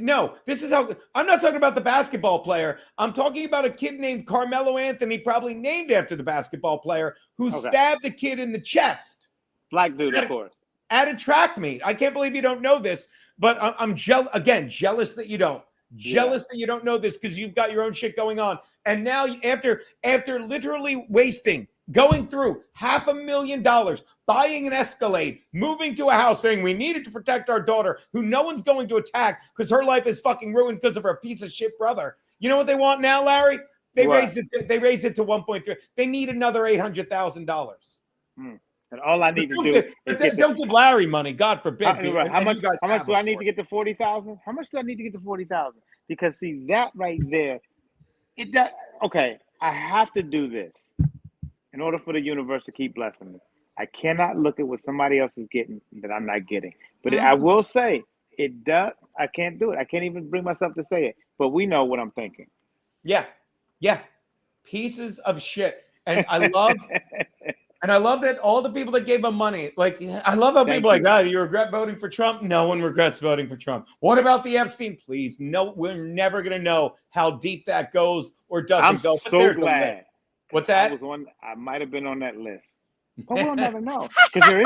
No, this is how. I'm not talking about the basketball player. I'm talking about a kid named Carmelo Anthony, probably named after the basketball player, who stabbed a kid in the chest. Black dude, of course. At a track meet. I can't believe you don't know this, but I'm jealous that you don't. Jealous that you don't know this because you've got your own shit going on. And now after literally going through $500,000, buying an Escalade, moving to a house, saying we needed to protect our daughter, who no one's going to attack because her life is fucking ruined because of her piece of shit brother. You know what they want now, Larry? They raised it to 1.3. They need another $800,000. And all I need to do don't give Larry money, God forbid. How much do I need to get to 40,000? How much do I need to get to 40,000? Because see that right there, okay. I have to do this in order for the universe to keep blessing me. I cannot look at what somebody else is getting that I'm not getting. But I will say it does. I can't do it. I can't even bring myself to say it. But we know what I'm thinking. Yeah. Pieces of shit. And I love that all the people that gave him money, like, I love how people are like, you regret voting for Trump? No one regrets voting for Trump. What about the Epstein? Please, no, we're never going to know how deep that goes or doesn't go. I'm so glad. What's that? I might have been on that list. But we'll never know because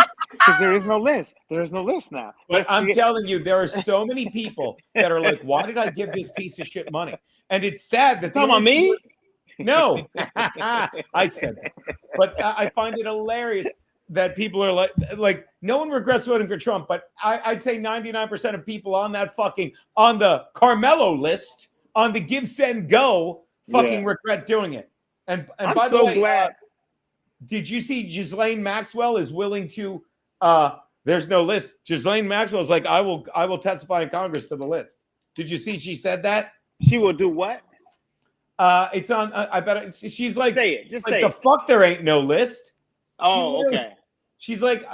there is no list. There is no list now. But I'm telling you, there are so many people that are like, why did I give this piece of shit money? And it's sad that talking about me. No, I said that. But I find it hilarious that people are like no one regrets voting for Trump. But I'd say 99% of people on the Carmelo list, on the Give, Send, Go, regret doing it. And I'm by the so way, glad. Did you see Ghislaine Maxwell is willing to? There's no list. Ghislaine Maxwell is like, I will testify in Congress to the list. Did you see she said that? She will do what? It's on. I bet she's like, Say it. Just like say the it. fuck. There ain't no list. Oh, literally- okay. She's like,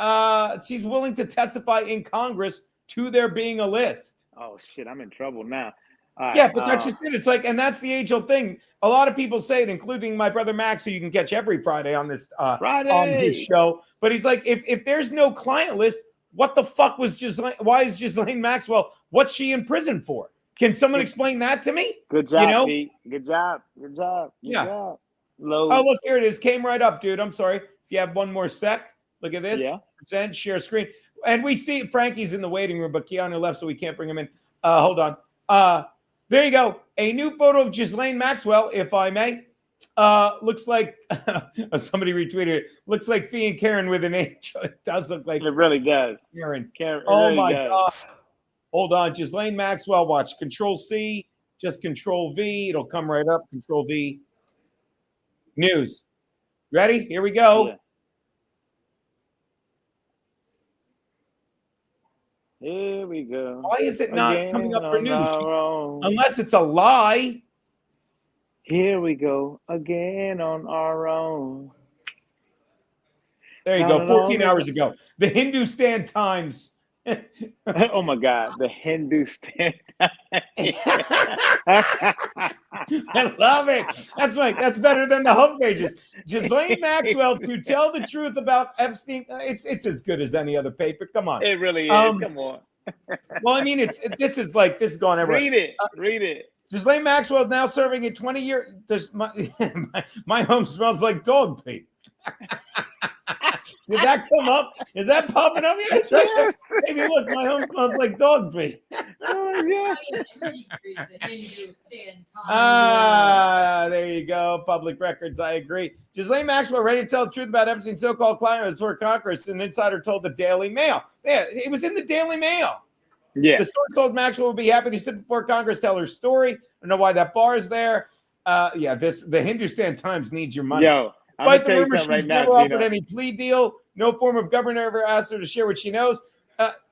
she's willing to testify in Congress to there being a list. Oh shit, I'm in trouble now. All right, Yeah, but that's just it. It's like, and that's the age-old thing. A lot of people say it, including my brother Max, who you can catch every Friday on this on his Friday. show. But he's like, if there's no client list, what the fuck was Ghislaine? Why is Ghislaine Maxwell? What's she in prison for? Can someone explain that to me? Good job, You know? Pete. Good job. Good job. Good Yeah. job. Low. Oh, look, here it is. Came right up, dude. I'm sorry. If you have one more sec, look at this. Yeah. Present, share screen. And we see Frankie's in the waiting room, but Keanu left, so we can't bring him in. Hold on. There you go. A new photo of Ghislaine Maxwell, if I may. Looks like somebody retweeted it. Looks like Fee and Karen with an H. It does look like It really does. Karen. It Oh really my does. God. Hold on. Ghislaine Maxwell. Watch. Control C. Just Control V. It'll come right up. Control V. News. Ready? Here we go. Yeah. Here we go. Why is it not Again coming up for on news? our own. Unless it's a lie. Here we go again on our own. There you Not go. at 14 all. hours ago. The Hindustan Times. Oh my God, the Hindustan. I love it. That's better than the homepages. Ghislaine Maxwell to tell the truth about Epstein. It's as good as any other paper. Come on. It really is. Come on. Well, I mean, this is going everywhere. Read it. Read it. Ghislaine Maxwell now serving a 20-year. My home smells like dog pee. Did that come up? Is that popping up? Yeah, it's right there. Maybe look, my home smells like dog pee. Oh my God. There you go. Public records. I agree. Ghislaine Maxwell ready to tell the truth about Epstein's so-called client before Congress. An insider told the Daily Mail. Yeah, it was in the Daily Mail. Yeah. The source told Maxwell would be happy to sit before Congress, tell her story. I don't know why that bar is there. The Hindustan Times needs your money. Yo, I'm Despite gonna the tell you rumor, something she's right never now, offered Gino. any plea deal. No form of government ever asked her to share what she knows.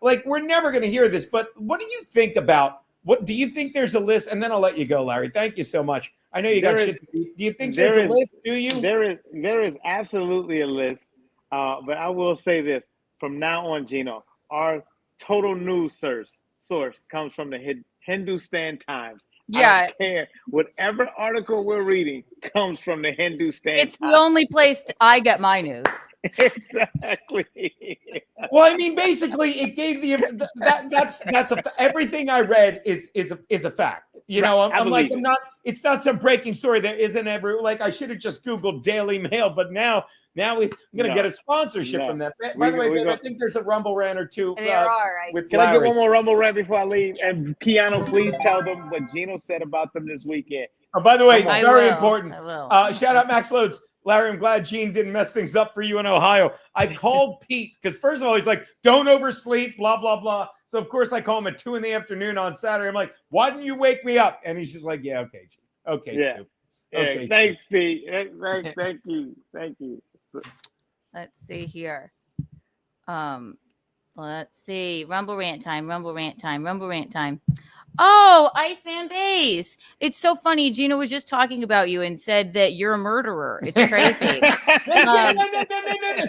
We're never going to hear this, but what do you think about, what do you think there's a list? And then I'll let you go, Larry. Thank you so much. I know you got shit to do. Do you think there's a list? Do you? There is absolutely a list. But I will say this. From now on, Gino, our total news source comes from the Hindustan Times. I Yeah, don't care. Whatever article we're reading comes from the Hindustan it's Times. the only place I get my news. Exactly. Well, I mean, basically, it gave everything I read is a fact. You know, Right, I I'm like, believe I'm it. not. It's not some breaking story that isn't ever like. I should have just Googled Daily Mail, but now I'm gonna get a sponsorship from that. By the way, babe, I think there's a Rumble rant or two. There are, right? With Can I get Larry. one more rumble rant before I leave? And Keanu, please tell them what Gino said about them this weekend. Oh, by the way, I very will. important. I will. Shout out Max Loads. Larry, I'm glad Gene didn't mess things up for you in Ohio. I called Pete because first of all, he's like, don't oversleep, blah, blah, blah. So of course I call him at 2 p.m. on Saturday. I'm like, why didn't you wake me up? And he's just like, yeah, okay, Gene. Okay, Yeah. Stu. Yeah, Okay, thanks, Pete. Thank you. Thank you. Let's see here. Let's see. Rumble rant time. Oh, Iceman Base. It's so funny. Gina was just talking about you and said that you're a murderer. It's crazy. No.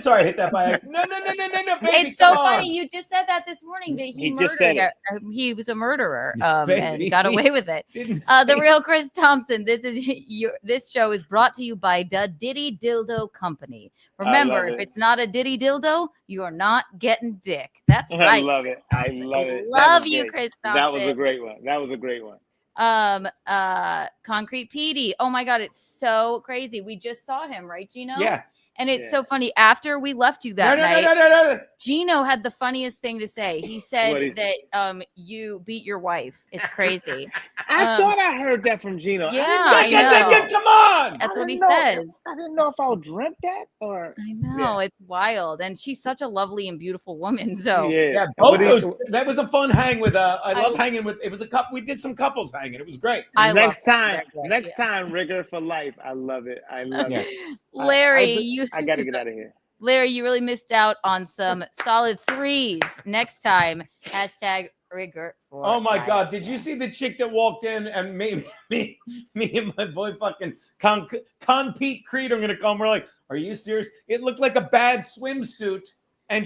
Sorry, I hit that by accident. No, baby, It's so come on. funny. You just said that this morning that he just said murdered. He was a murderer Baby. and got away with it. Didn't The say- real Chris Thompson. This show is brought to you by the Diddy Dildo Company. Remember, love if it. it's not a Diddy Dildo, you are not getting dick. That's I right. love it. I love it. Love That was you, great. Chris Thompson. That was a great one. Concrete Petey. Oh my God, it's so crazy. We just saw him, right, Gino? Yeah. And it's Yeah. so funny. After we left you that night, No. Gino had the funniest thing to say. He said What'd he say? that you beat your wife. It's crazy. I thought I heard that from Gino. Yeah, I didn't know. I know. Come on. That's what he didn't know. says. I didn't know if I dreamt that or. I know, it's wild. And she's such a lovely and beautiful woman. So Yeah, What both do you- those. That was a fun hang with. I love hanging with. It was a couple. We did some couples hanging. It was great. I next love time, that. next time, rigor for life. I love it. I love it. Larry, I got to get out of here. Larry, you really missed out on some solid threes. Next time, hashtag trigger. For Oh my life. God! Did you see the chick that walked in and me and my boy fucking Con Pete Creed? I'm gonna call him. We're like, are you serious? It looked like a bad swimsuit, and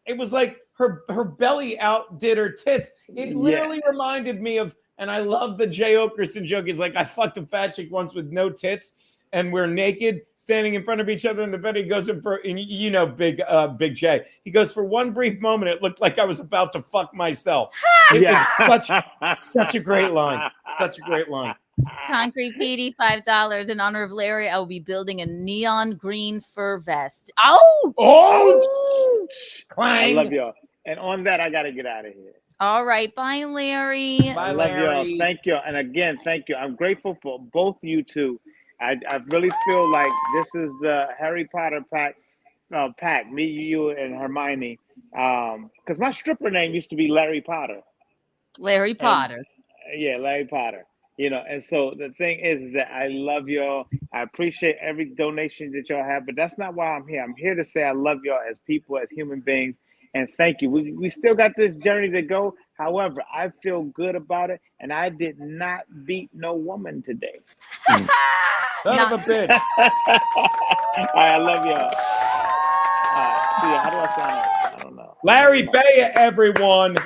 it was like her belly outdid her tits. It literally reminded me of, and I love the Jay Okerson joke. He's like, I fucked a fat chick once with no tits, and we're naked, standing in front of each other in the bed. He goes in for, and you know, Big Jay. He goes, for one brief moment, it looked like I was about to fuck myself. It was such a great line. Such a great line. Concrete PD, $5 in honor of Larry. I will be building a neon green fur vest. Oh, Oh, I love y'all. And on that, I gotta get out of here. all right. Bye, Larry. Bye, I love Larry. y'all. Thank you. And again, thank you. I'm grateful for both you two. I really feel like this is the Harry Potter pack, me, you, and Hermione. Because my stripper name used to be Larry Potter. Larry Potter. Yeah, Larry Potter. You know, and so the thing is that I love y'all. I appreciate every donation that y'all have, but that's not why I'm here. I'm here to say I love y'all as people, as human beings, and thank you. We still got this journey to go. However, I feel good about it, and I did not beat no woman today. Son of a bitch. All right, I love y'all. See ya. How do I sign up? I don't know. Larry Baya, everyone.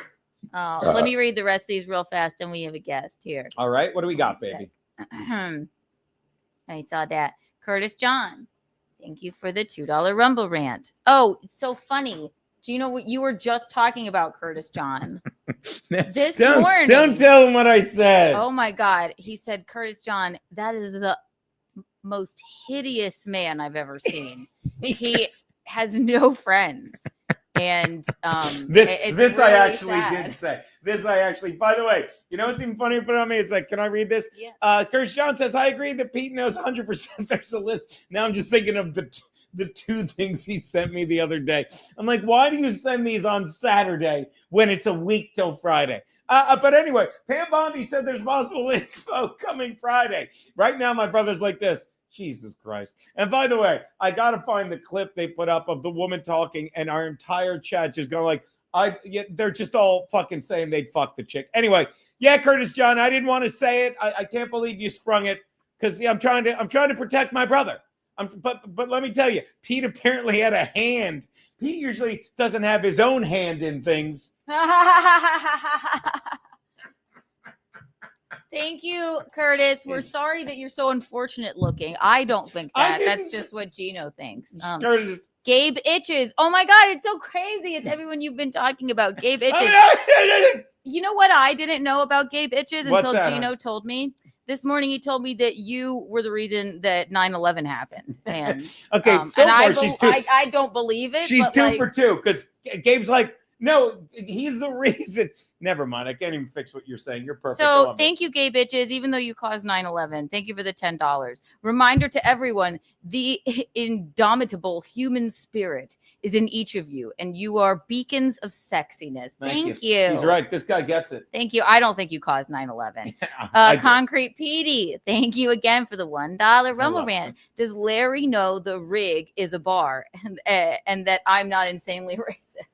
Let me read the rest of these real fast, and we have a guest here. All right, what do we got, baby? I saw that. Curtis John, thank you for the $2 Rumble rant. Oh, it's so funny. Do you know what you were just talking about, Curtis John? This morning. Don't tell him what I said. Oh my God. He said, Curtis John, that is the most hideous man I've ever seen. He has no friends. And this really I actually sad. did say. This I actually, by the way, you know what's even funnier put on me? It's like, can I read this? Yeah. Curtis John says, I agree that Pete knows 100% there's a list. Now I'm just thinking of the two things he sent me the other day. I'm like, why do you send these on Saturday when it's a week till Friday? But anyway, Pam Bondi said there's possible info coming Friday. Right now, my brother's like this. Jesus Christ. And by the way, I got to find the clip they put up of the woman talking, and our entire chat just going like, they're just all fucking saying they'd fuck the chick. Anyway, yeah, Curtis John, I didn't want to say it. I can't believe you sprung it because I'm trying to protect my brother. But let me tell you, Pete apparently had a hand. Pete usually doesn't have his own hand in things. Thank you, Curtis. We're sorry that you're so unfortunate looking. I don't think that. That's just what Gino thinks. Curtis. Gabe Itches. Oh my God, it's so crazy. It's everyone you've been talking about. Gabe Itches. You know what I didn't know about Gabe Itches until Gino told me? This morning he told me that you were the reason that 9/11 happened. And okay, so far she's two. I don't believe it. She's two for two because Gabe's like, no, he's the reason. Never mind. I can't even fix what you're saying. You're perfect. So thank you, Gabe Bitches, even though you caused 9/11. Thank you for the $10. Reminder to everyone, the indomitable human spirit is in each of you, and you are beacons of sexiness. Thank you. He's right. This guy gets it. Thank you. I don't think you caused 9/11. Concrete Petey, thank you again for the $1 Rumble rant. Does Larry know the rig is a bar and that I'm not insanely racist?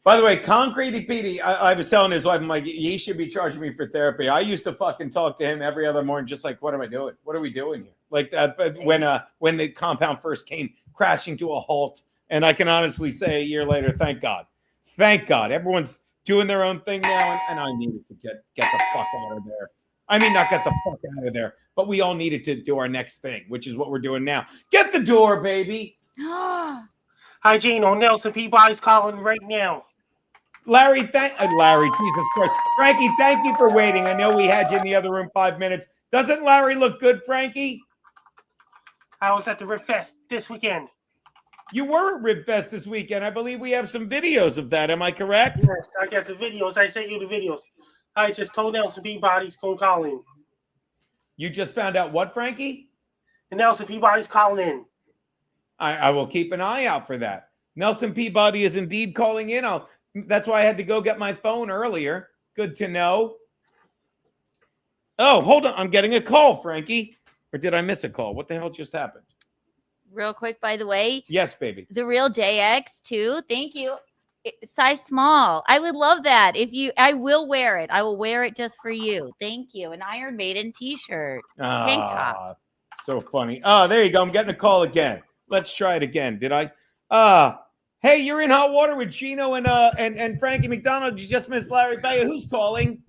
By the way, Concrete Petey, I was telling his wife, I'm like, he should be charging me for therapy. I used to fucking talk to him every other morning, just like, what am I doing? What are we doing here? Like when the compound first came crashing to a halt. And I can honestly say a year later, thank God. Thank God. Everyone's doing their own thing now, and I needed to get the fuck out of there. I mean, not get the fuck out of there, but we all needed to do our next thing, which is what we're doing now. Get the door, baby. Hi, Gino. Nelson Peabody's calling right now. Larry, Jesus Christ. Frankie, thank you for waiting. I know we had you in the other room 5 minutes. Doesn't Larry look good, Frankie? I was at the Rib Fest this weekend. You were at Rib Fest this weekend. I believe we have some videos of that. Am I correct? Yes, I got the videos. I sent you the videos. I just told Nelson Peabody's going to call in. You just found out what, Frankie? And Nelson Peabody's calling in. I will keep an eye out for that. Nelson Peabody is indeed calling in. That's why I had to go get my phone earlier. Good to know. Oh, hold on. I'm getting a call, Frankie. Or did I miss a call? What the hell just happened? Real quick, by the way. Yes, baby. The real JX, too. Thank you. Size small. I would love that. I will wear it. I will wear it just for you. Thank you. An Iron Maiden T-shirt, tank top. So funny. Oh, there you go. I'm getting a call again. Let's try it again. Did I? Hey, you're in hot water with Gino and Frankie McDonald. You just missed Larry Bayer. Who's calling?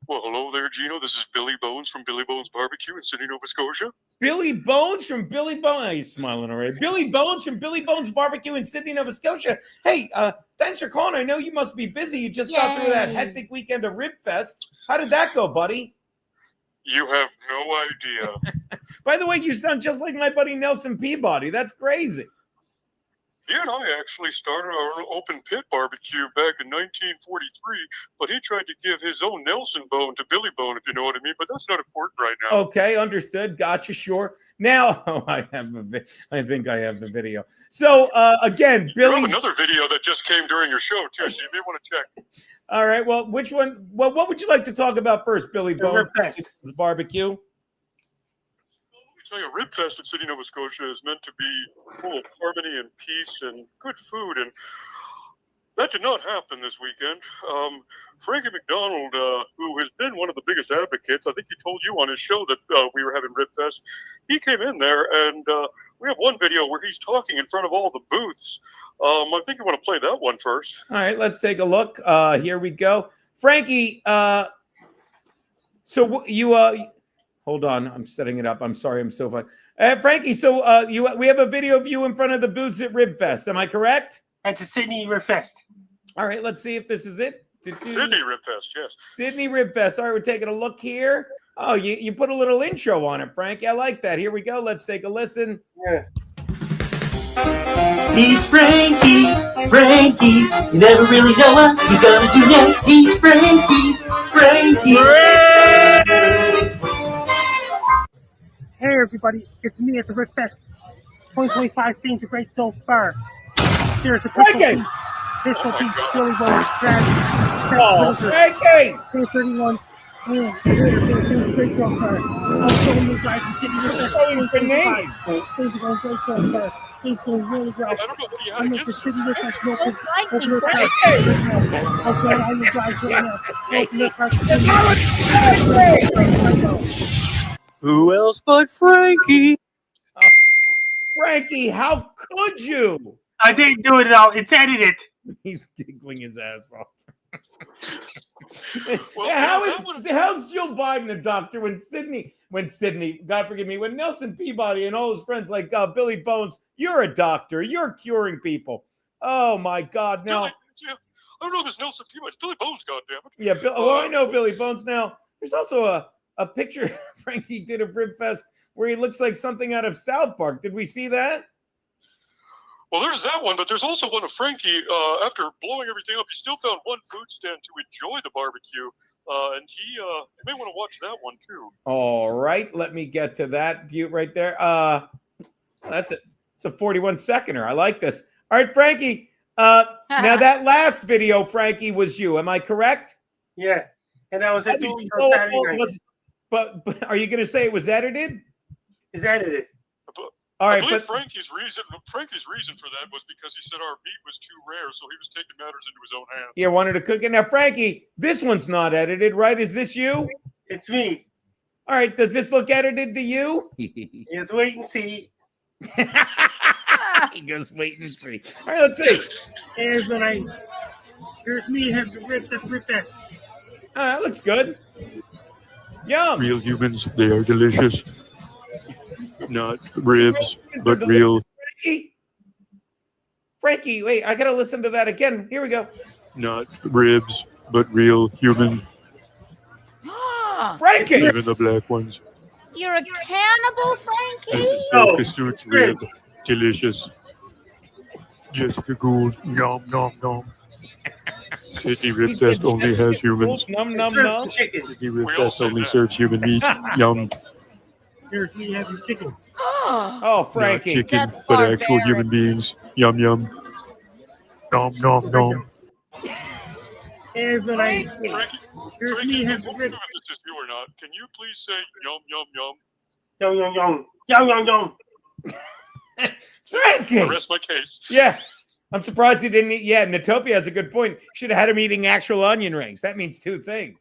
Well, hello there, Gino. This is Billy Bones from Billy Bones Barbecue in Sydney, Nova Scotia. Billy Bones from Billy Bones. He's smiling already. Billy Bones from Billy Bones Barbecue in Sydney, Nova Scotia. Hey, thanks for calling. I know you must be busy. You just got through that Yay. hectic weekend of Rib Fest. How did that go, buddy? You have no idea. By the way, you sound just like my buddy Nelson Peabody. That's crazy. He and I actually started our own open pit barbecue back in 1943, but he tried to give his own Nelson bone to Billy Bone, if you know what I mean. But that's not important right now. Okay, understood. Gotcha. Sure. Now, I think I have the video. So again, You Billy. have another video that just came during your show too, so you may want to check. All right. Well, which one? Well, what would you like to talk about first, Billy The Bones? Rib Fest. The barbecue. Let me tell you, Rib Fest in Sydney, Nova Scotia is meant to be full of harmony and peace and good food, and that did not happen this weekend. Frankie McDonald, who has been one of the biggest advocates, I think he told you on his show that we were having Rib Fest. He came in there, and we have one video where he's talking in front of all the booths. I think you want to play that one first. All right. Let's take a look. Here we go, Frankie. So you hold on. I'm setting it up. I'm sorry. I'm so fun. Frankie. So we have a video of you in front of the booths at Rib Fest. Am I correct? At the Sydney Rib Fest. All right. Let's see if this is it. Sydney Rib Fest, yes. Sydney Rib Fest. All right, we're taking a look here. Oh, you put a little intro on it, Frankie. I like that. Here we go. Let's take a listen. Yeah. He's Frankie, Frankie. You never really know what he's gonna do next. He's Frankie, Frankie. Hey everybody, it's me at the Rib Fest. 2025 things are great so far. Here's a Frankie! Pistol Beach, Billy Bones, Brad, Oh, Frankie! 31. And things are great so far. I'm showing you guys the City Rib Fest. Showing grenades. Things are going great so far. Things are going really well. I don't know what you had I'm at the against City Rib Fest local. Looks like me, Rib Fest Frankie. right now. I'll show all you guys right now. Open Rib Fest. Who else but Frankie? Frankie, how could you? I didn't do it all. It's edited. He's giggling his ass off. Well, How's Joe Biden a doctor when Sydney, God forgive me, when Nelson Peabody and all his friends like Billy Bones, you're a doctor, you're curing people. Oh my God! Now, Billy, I don't know this Nelson Peabody. It's Billy Bones, goddammit. yeah, I know Billy Bones. Now, there's also a picture Frankie did of Rib Fest where he looks like something out of South Park. Did we see that? Well, there's that one, but there's also one of Frankie. After blowing everything up, he still found one food stand to enjoy the barbecue, and you may want to watch that one too. All right, let me get to that butte right there. That's it. It's a 41-seconder. I like this. All right, Frankie. Now that last video, Frankie, was you. Am I correct? Yeah. And I was at Oh, Saturday night. But are you going to say it was edited? It's edited. All I right, believe but Frankie's reason for that was because he said our meat was too rare, so he was taking matters into his own hands. you wanted to cook it. Now, Frankie, this one's not edited, right? Is this you? It's me. All right, does this look edited to you? You have to wait and see. He goes, wait and see. All right, let's see. And here's me having the ribs at the Rib Fest. That looks good. Yum. Real humans, they are delicious. Not ribs, but real. Frankie, wait, I got to listen to that again. Here we go. Not ribs, but real human. Frankie! Even the black ones. You're a cannibal, Frankie? This is Bill Kassout's rib. Delicious. Jessica Gould. Nom, nom, nom. Sydney Rib Fest only has humans. Num, num, num. Sydney Rib Fest only serves human meat. Yum. Here's me having chicken. Oh, Frankie. Not chicken, That's but actual barbaric. human beings. Yum, yum. Nom, nom, nom. And here's me having the ribs. If this is you or not, can you please say yum, yum, yum? Yum, yum, yum. Yum, yum, yum. Frankie! I rest my case. Yeah. I'm surprised he didn't eat. Yeah, Natopia has a good point. Should have had him eating actual onion rings. That means two things.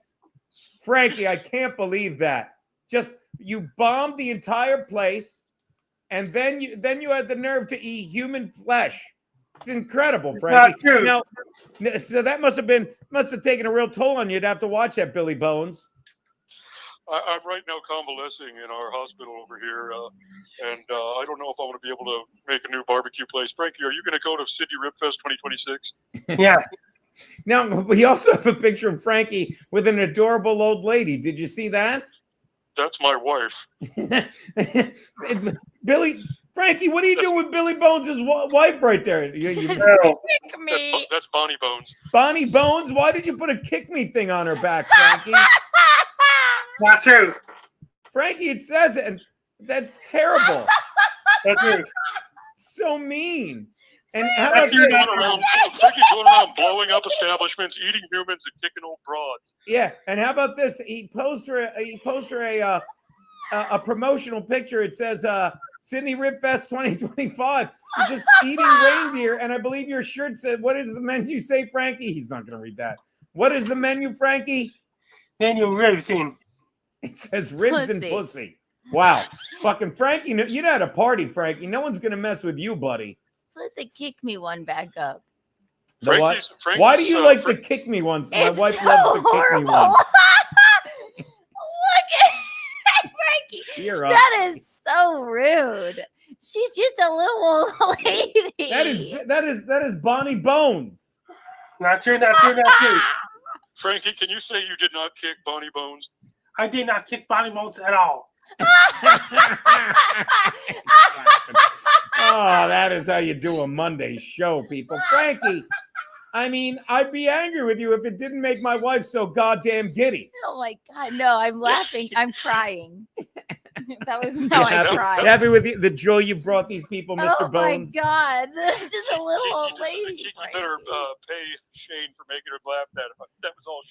Frankie, I can't believe that. Just you bombed the entire place, and then you had the nerve to eat human flesh. It's incredible, Frankie. Not true. Now, so that must have taken a real toll on you to have to watch that, Billy Bones. I'm right now convalescing in our hospital over here, and I don't know if I'm going to be able to make a new barbecue place. Frankie, are you going to go to Sydney Rib Fest 2026? Yeah. Now, we also have a picture of Frankie with an adorable old lady. Did you see that? That's my wife. Frankie, what are you doing with Billy Bones' wife right there? Kick me. That's Bonnie Bones. Bonnie Bones? Why did you put a kick me thing on her back, Frankie? Not true. Frankie, it says it, and that's terrible. Not true. So mean. And how about Frankie's this? going around blowing up establishments, eating humans, and kicking old broads. Yeah, and how about this? He posed her a promotional picture. It says Sydney Rib Fest 2025. You're just eating reindeer, and I believe your shirt said, "What does the menu say, Frankie?" He's not going to read that. What is the menu, Frankie? Menu ribs in. It says ribs and pussy. Wow, fucking Frankie, you know how to party, Frankie. No one's going to mess with you, buddy. Put the kick me one back up. The what? Frankie's, Why do you like the kick me ones? My It's wife so loves the kick me horrible. ones. Look at Frankie. You're up. That is so rude. She's just a little old lady. That is Bonnie Bones. Not true, not true, not true. Frankie, can you say you did not kick Bonnie Bones? I did not kick Bonnie Bones at all. Oh, that is how you do a Monday show, people. Frankie, I mean, I'd be angry with you if it didn't make my wife so goddamn giddy. Oh my God. No, I'm laughing. I'm crying. That was how I cried. Happy with the joy you brought these people, Mr. Oh Bones. my God. This is a little old lady. Kiki better pay Shane for making her laugh. That was all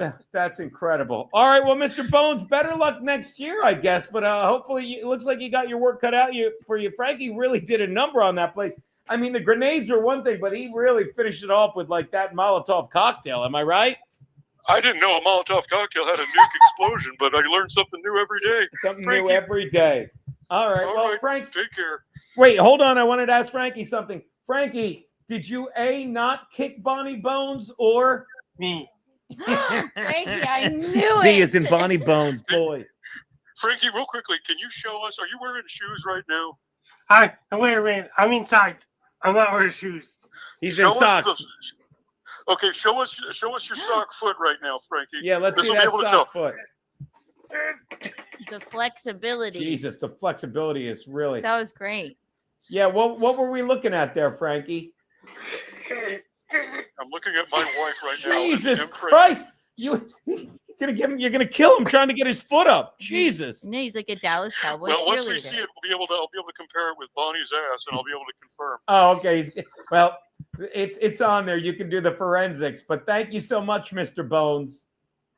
Shane. That's incredible. All right, well, Mr. Bones, better luck next year, I guess. But hopefully, it looks like you got your work cut out for you. Frankie really did a number on that place. I mean, the grenades were one thing, but he really finished it off with like that Molotov cocktail. Am I right? I didn't know a Molotov cocktail had a nuke explosion, but I learned something new every day. Something Frankie. new every day. All right. Well, Frank. Take care. Wait, hold on. I wanted to ask Frankie something. Frankie, did you not kick Bonnie Bones or me? Frankie, I knew it. B is in Bonnie Bones, boy. Frankie, real quickly, can you show us? Are you wearing shoes right now? I'm inside. I'm not wearing shoes. He's in socks. Okay, show us your sock foot right now, Frankie. Yeah, let's see that sock foot. The flexibility. Jesus, the flexibility is really. That was great. Yeah, what were we looking at there, Frankie? I'm looking at my wife right now. Jesus Christ! You're gonna kill him trying to get his foot up. Jesus. No, he's like a Dallas Cowboys Well, once we cheerleader. see it, I'll be able to compare it with Bonnie's ass, and I'll be able to confirm. Oh, okay. Well, it's on there. You can do the forensics. But thank you so much, Mr. Bones.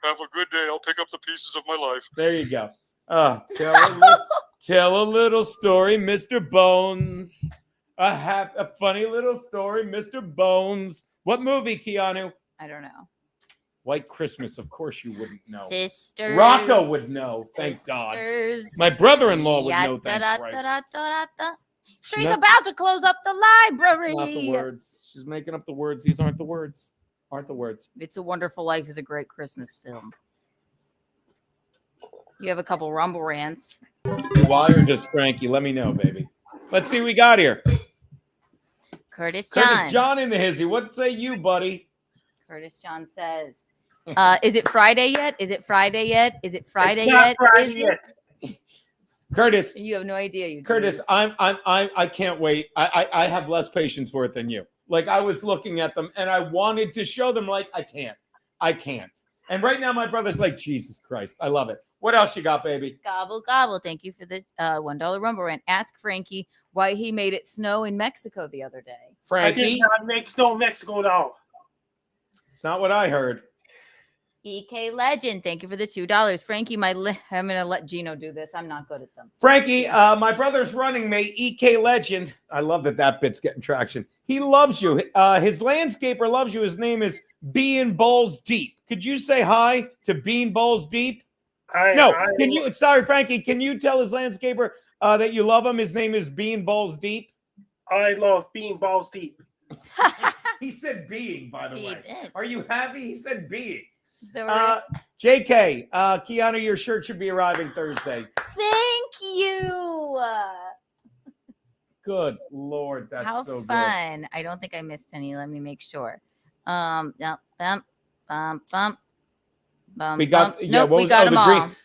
Have a good day. I'll pick up the pieces of my life. There you go. Oh, tell a little story, Mr. Bones. A funny little story, Mr. Bones. What movie, Keanu? I don't know. White Christmas. Of course you wouldn't know. Sisters. Rocco would know. Thank God. My brother-in-law would know. Thank Christ. She's about to close up the library. It's not the words. She's making up the words. These aren't the words. It's a Wonderful Life is a great Christmas film. You have a couple rumble rants. Why or just Frankie? Let me know, baby. Let's see what we got here. Curtis John. Curtis John in the hizzy. What say you, buddy? Curtis John says, is it Friday yet? Is it Friday yet? Is it Friday It's not yet? Friday Is yet. it? Curtis. You have no idea. Curtis, I can't wait. I have less patience for it than you. Like I was looking at them and I wanted to show them like I can't. And right now my brother's like, Jesus Christ. I love it. What else you got, baby? Gobble, gobble. Thank you for the $1 rumble rant. Ask Frankie why he made it snow in Mexico the other day. I did Frankie? not make snow in Mexico at all. It's not what I heard. EK Legend, thank you for the $2. Frankie, I'm gonna let Gino do this. I'm not good at them. Frankie, my brother's running mate, EK Legend. I love that bit's getting traction. He loves you. His landscaper loves you. His name is Bean Bowls Deep. Could you say hi to Bean Bowls Deep? Can you? Sorry, Frankie. Can you tell his landscaper that you love him? His name is Bean Bowls Deep. I love Bean Balls Deep. He said being, by the He way. did. Are you happy? He said being. The JK, Kiana, your shirt should be arriving Thursday. Thank you. Good Lord, that's How so fun. I don't think I missed any. Let me make sure. No, bump. We got, yeah, nope, what we was, got oh, them the all. green.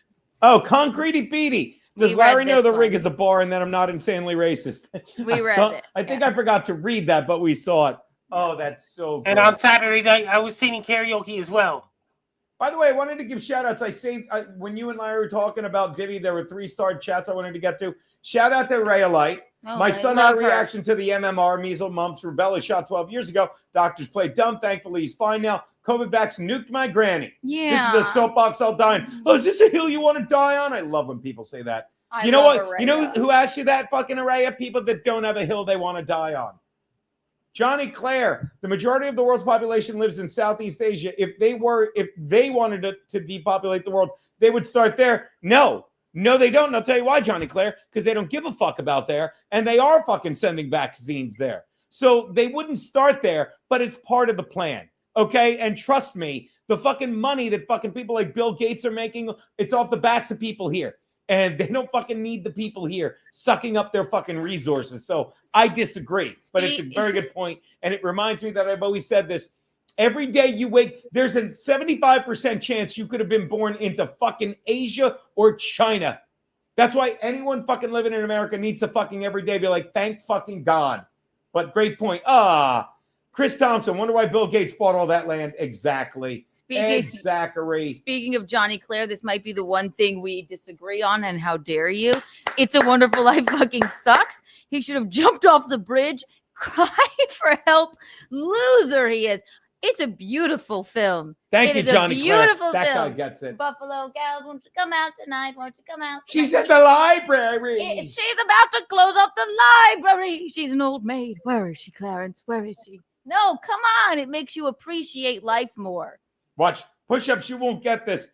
Oh, Concretey Beatty. Does We read Larry know this the rig one. is a bar and that I'm not insanely racist? We read it. I think I forgot to read that, but we saw it. Oh, that's so good. And on Saturday night, I was singing karaoke as well. By the way, I wanted to give shout outs. I saved when you and Larry were talking about Diddy, there were 3-star chats I wanted to get to. Shout out to Rayalite. Oh, My I son love had a her. reaction to the MMR, measles, mumps, rubella shot 12 years ago. Doctors played dumb. Thankfully, he's fine now. COVID vaccine nuked my granny. Yeah. This is a soapbox I'll die on. Oh, is this a hill you want to die on? I love when people say that. I You know love what? Araya. You know who asked you that, fucking Araya? People that don't have a hill they want to die on. Johnny Clare, the majority of the world's population lives in Southeast Asia. If they wanted to depopulate the world, they would start there. No, they don't. And I'll tell you why, Johnny Clare, because they don't give a fuck about there, and they are fucking sending vaccines there. So they wouldn't start there, but it's part of the plan. Okay? And trust me, the fucking money that fucking people like Bill Gates are making, it's off the backs of people here. And they don't fucking need the people here sucking up their fucking resources. So I disagree, but it's a very good point. And it reminds me that I've always said this. Every day you wake, there's a 75% chance you could have been born into fucking Asia or China. That's why anyone fucking living in America needs to fucking every day be like, thank fucking God. But great point. Chris Thompson, wonder why Bill Gates bought all that land. Exactly. Speaking of Johnny Clare, this might be the one thing we disagree on, and how dare you? It's a Wonderful Life fucking sucks. He should have jumped off the bridge, cried for help. Loser he is. It's a beautiful film. Thank you, Johnny Clare. Beautiful That guy film. gets it. Buffalo Gals, won't you come out tonight? Won't you come out? She's tonight? at the library. She's about to close up the library. She's an old maid. Where is she, Clarence? Where is she? No, come on. It makes you appreciate life more. Watch push-ups. You won't get this.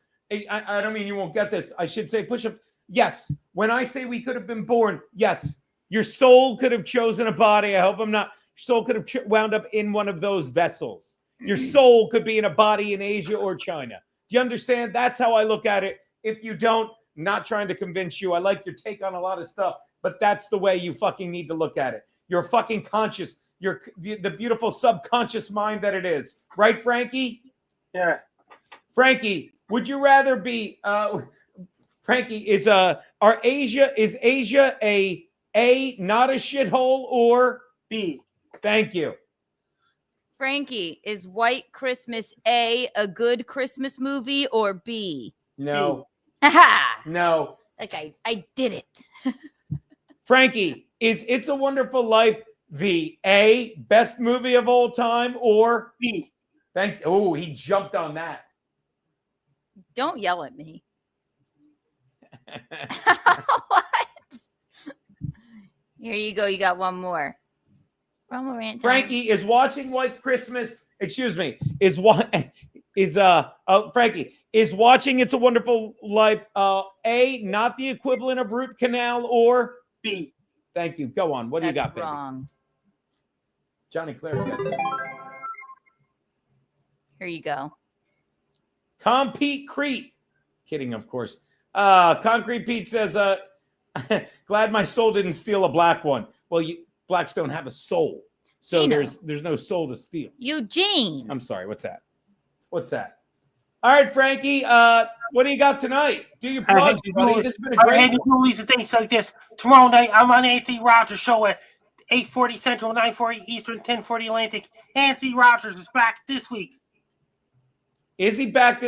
I don't mean you won't get this. I should say push-up. Yes. When I say we could have been born, yes. Your soul could have chosen a body. I hope I'm not. Your soul could have wound up in one of those vessels. Your soul could be in a body in Asia or China. Do you understand? That's how I look at it. If you don't, not trying to convince you. I like your take on a lot of stuff, but that's the way you fucking need to look at it. You're fucking conscious. You're the beautiful subconscious mind that it is. Right, Frankie? Yeah. Frankie, would you rather be Frankie, is Asia a not a shithole, or B? Thank you. Frankie, is White Christmas a good Christmas movie, or B? No. Haha. No. Okay, I did it. Frankie, is It's a Wonderful Life the A, best movie of all time, or B? Thank you. Oh, he jumped on that. Don't yell at me. What? Here you go. You got one more. One more rant time. Frankie, is watching White Christmas, excuse me, Frankie, is watching It's a Wonderful Life A, not the equivalent of root canal, or B? Thank you. Go on. What do you got, baby? Wrong. Johnny Clare gets it. Here you go. Compete Crete. Kidding, of course. Concrete Pete says, glad my soul didn't steal a black one. Well, blacks don't have a soul. So Gino. there's no soul to steal. Eugene. I'm sorry. What's that? All right, Frankie. What do you got tonight? Do your plug, buddy. This has been a I great had to do these things like this. Tomorrow night, I'm on Anthony Rogers' show at 8:40 Central, 9:40 Eastern, 10:40 Atlantic. Anthony Rogers is back this week. Is he back?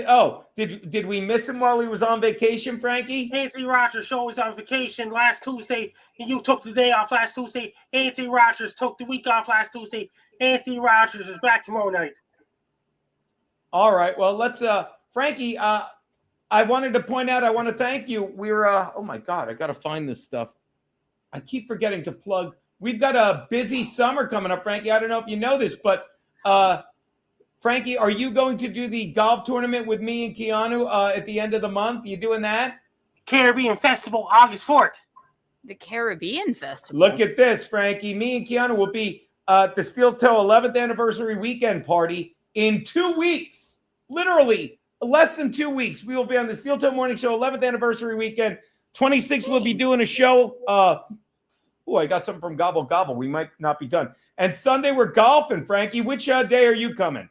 Did we miss him while he was on vacation, Frankie? Anthony Rogers' show was on vacation last Tuesday, and you took the day off last Tuesday. Anthony Rogers took the week off last Tuesday. Anthony Rogers is back tomorrow night. All right. Well, let's Frankie, I wanted to point out, I want to thank you. We're, oh my God, I got to find this stuff. I keep forgetting to plug. We've got a busy summer coming up, Frankie. I don't know if you know this, but Frankie, are you going to do the golf tournament with me and Keanu at the end of the month? You doing that? Caribbean Festival, August 4th. The Caribbean Festival. Look at this, Frankie. Me and Keanu will be at the Steel Toe 11th anniversary weekend party in 2 weeks. Literally less than 2 weeks. We will be on the Steel Toe Morning Show 11th anniversary weekend. 26th, we'll be doing a show. Oh, I got something from Gobble Gobble. We might not be done. And Sunday, we're golfing, Frankie. Which day are you coming?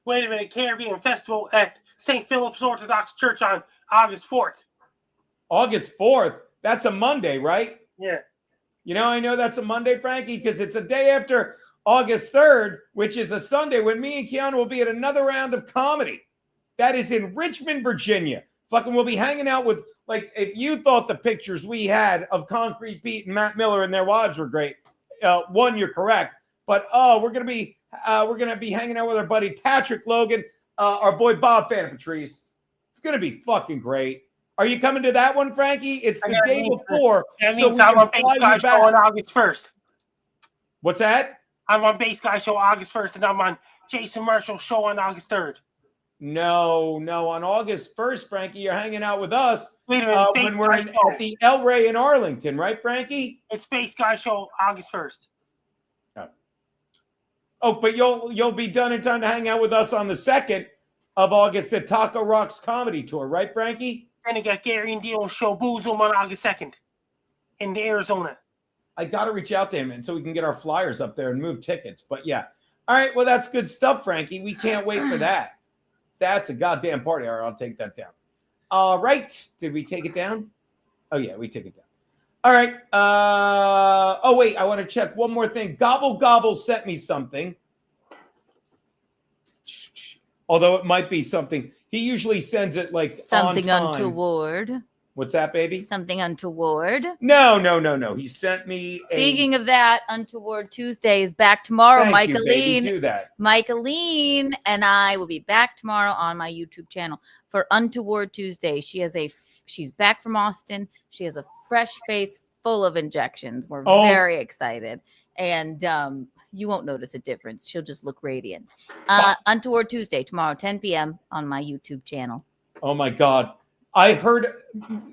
Wait a minute. Caribbean Festival at St. Philip's Orthodox Church on August 4th. August 4th? That's a Monday, right? Yeah. You know, I know that's a Monday, Frankie, because it's a day after August 3rd, which is a Sunday, when me and Keanu will be at another round of comedy. That is in Richmond, Virginia. Fucking we'll be hanging out with, like, if you thought the pictures we had of Concrete Pete and Matt Miller and their wives were great, one, you're correct. But we're gonna be hanging out with our buddy Patrick Logan, our boy Bob Fan Patrice. It's gonna be fucking great. Are you coming to that one, Frankie? It's the day before. That means I'm on Base Guy Show on August 1st. What's that? I'm on Base Guy Show August 1st, and I'm on Jason Marshall Show on August 3rd. No. On August 1st, Frankie, you're hanging out with us. Wait a minute. When we're at the El Rey in Arlington, right, Frankie? It's Base Guy Show August 1st. Oh, but you'll be done in time to hang out with us on the 2nd of August at Taco Rock's comedy tour, right, Frankie? And I got Gary and Dio Show Boo Zoom on August 2nd in Arizona. I got to reach out to him, and so we can get our flyers up there and move tickets. But yeah. All right, well, that's good stuff, Frankie. We can't wait for that. That's a goddamn party. All right, I'll take that down. All right. Did we take it down? Oh, yeah, we took it down. All right. Oh, wait, I want to check one more thing. Gobble Gobble sent me something. Although it might be something. He usually sends it like something on time. untoward. What's that, baby? Something untoward. No. He sent me. Speaking of that, Untoward Tuesday is back tomorrow. Thank you, baby. Do that. Michaeline and I will be back tomorrow on my YouTube channel for Untoward Tuesday. She's back from Austin. She has a fresh face full of injections. We're very excited. And you won't notice a difference. She'll just look radiant. Untoward Tuesday, tomorrow, 10 p.m. on my YouTube channel. Oh, my God.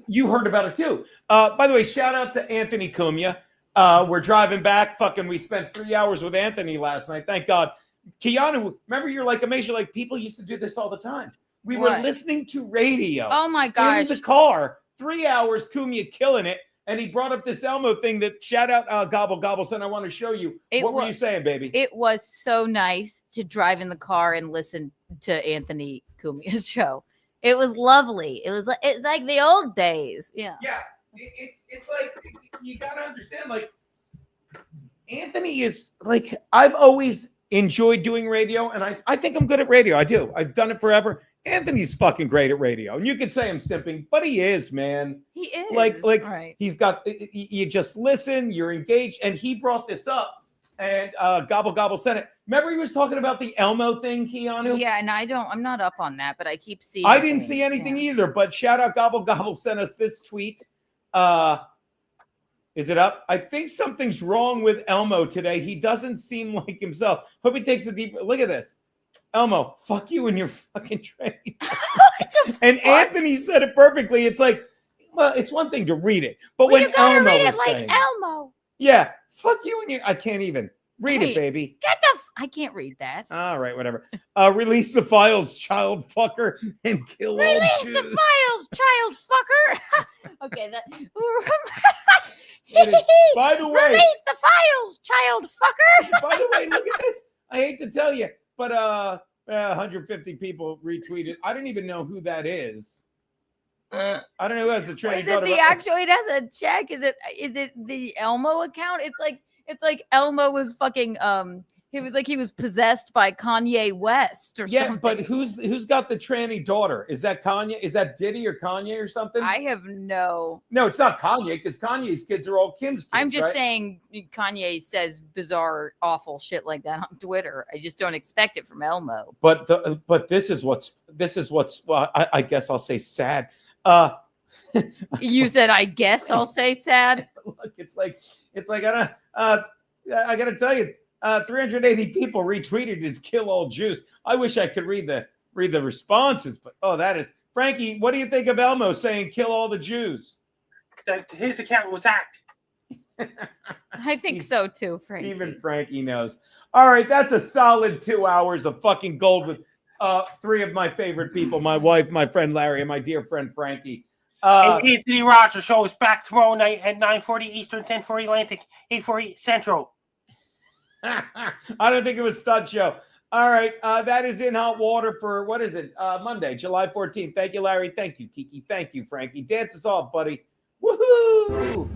You heard about it, too. By the way, shout out to Anthony Cumia. We're driving back. We spent 3 hours with Anthony last night. Thank God. Keanu, remember, you're like amazed. You're like, people used to do this all the time. We were listening to radio. Oh, my gosh. In the car. 3 hours, Cumia killing it. And he brought up this Elmo thing that shout out Gobble Gobble son. I want to show you. What were you saying, baby? It was so nice to drive in the car and listen to Anthony Cumia's show. It was lovely. It's like the old days. Yeah. Yeah. It's like, you got to understand, like, Anthony is like, I've always enjoyed doing radio, and I think I'm good at radio. I do. I've done it forever. Anthony's fucking great at radio. And you could say I'm stimping, but he is, man. He is. Like right. He's got, you just listen, you're engaged. And he brought this up, and Gobble Gobble said it. Remember he was talking about the Elmo thing, Keanu? Yeah, and I'm not up on that, but I keep seeing I didn't see anything either, but shout out Gobble Gobble sent us this tweet. Is it up? I think something's wrong with Elmo today. He doesn't seem like himself. Hope he takes a deep look at this. Elmo, fuck you and your fucking trade. And Anthony said it perfectly. It's like, well, it's one thing to read it, but when Elmo read was it like saying, Elmo. Yeah, fuck you and your. I can't even read it, baby. I can't read that. All right, whatever. Release the files, child fucker, and kill all Release Jews. the files, child fucker. Okay, that. By the way, release the files, child fucker. By the way, look at this. I hate to tell you, but 150 people retweeted. I don't even know who that is. I don't know who has the training. Is it the actual? It has a check. Is it the Elmo account? It's like Elmo was fucking He was like he was possessed by Kanye West or Yeah, something. but who's got the tranny daughter? Is that Kanye? Is that Diddy or Kanye or something? I have no. No, it's not Kanye because Kanye's kids are all Kim's kids. I'm just right? saying Kanye says bizarre, awful shit like that on Twitter. I just don't expect it from Elmo. But this is what's well, I guess I'll say sad. You said, I guess I'll say sad. Look, it's like I gotta tell you, 380 people retweeted his "kill all Jews." I wish I could read the responses, but that is Frankie. What do you think of Elmo saying "kill all the Jews"? That his account was hacked. I think so too, Frankie. Even Frankie knows. All right, that's a solid 2 hours of fucking gold with three of my favorite people: my wife, my friend Larry, and my dear friend Frankie. And Anthony Rogers show is back tomorrow night at 9:40 Eastern, 10:40 Atlantic, 8:40 Central. I don't think it was stud show. All right, that is in hot water for what is it? Monday, July 14th. Thank you, Larry. Thank you, Kiki. Thank you, Frankie. Dance us off, buddy. Woohoo!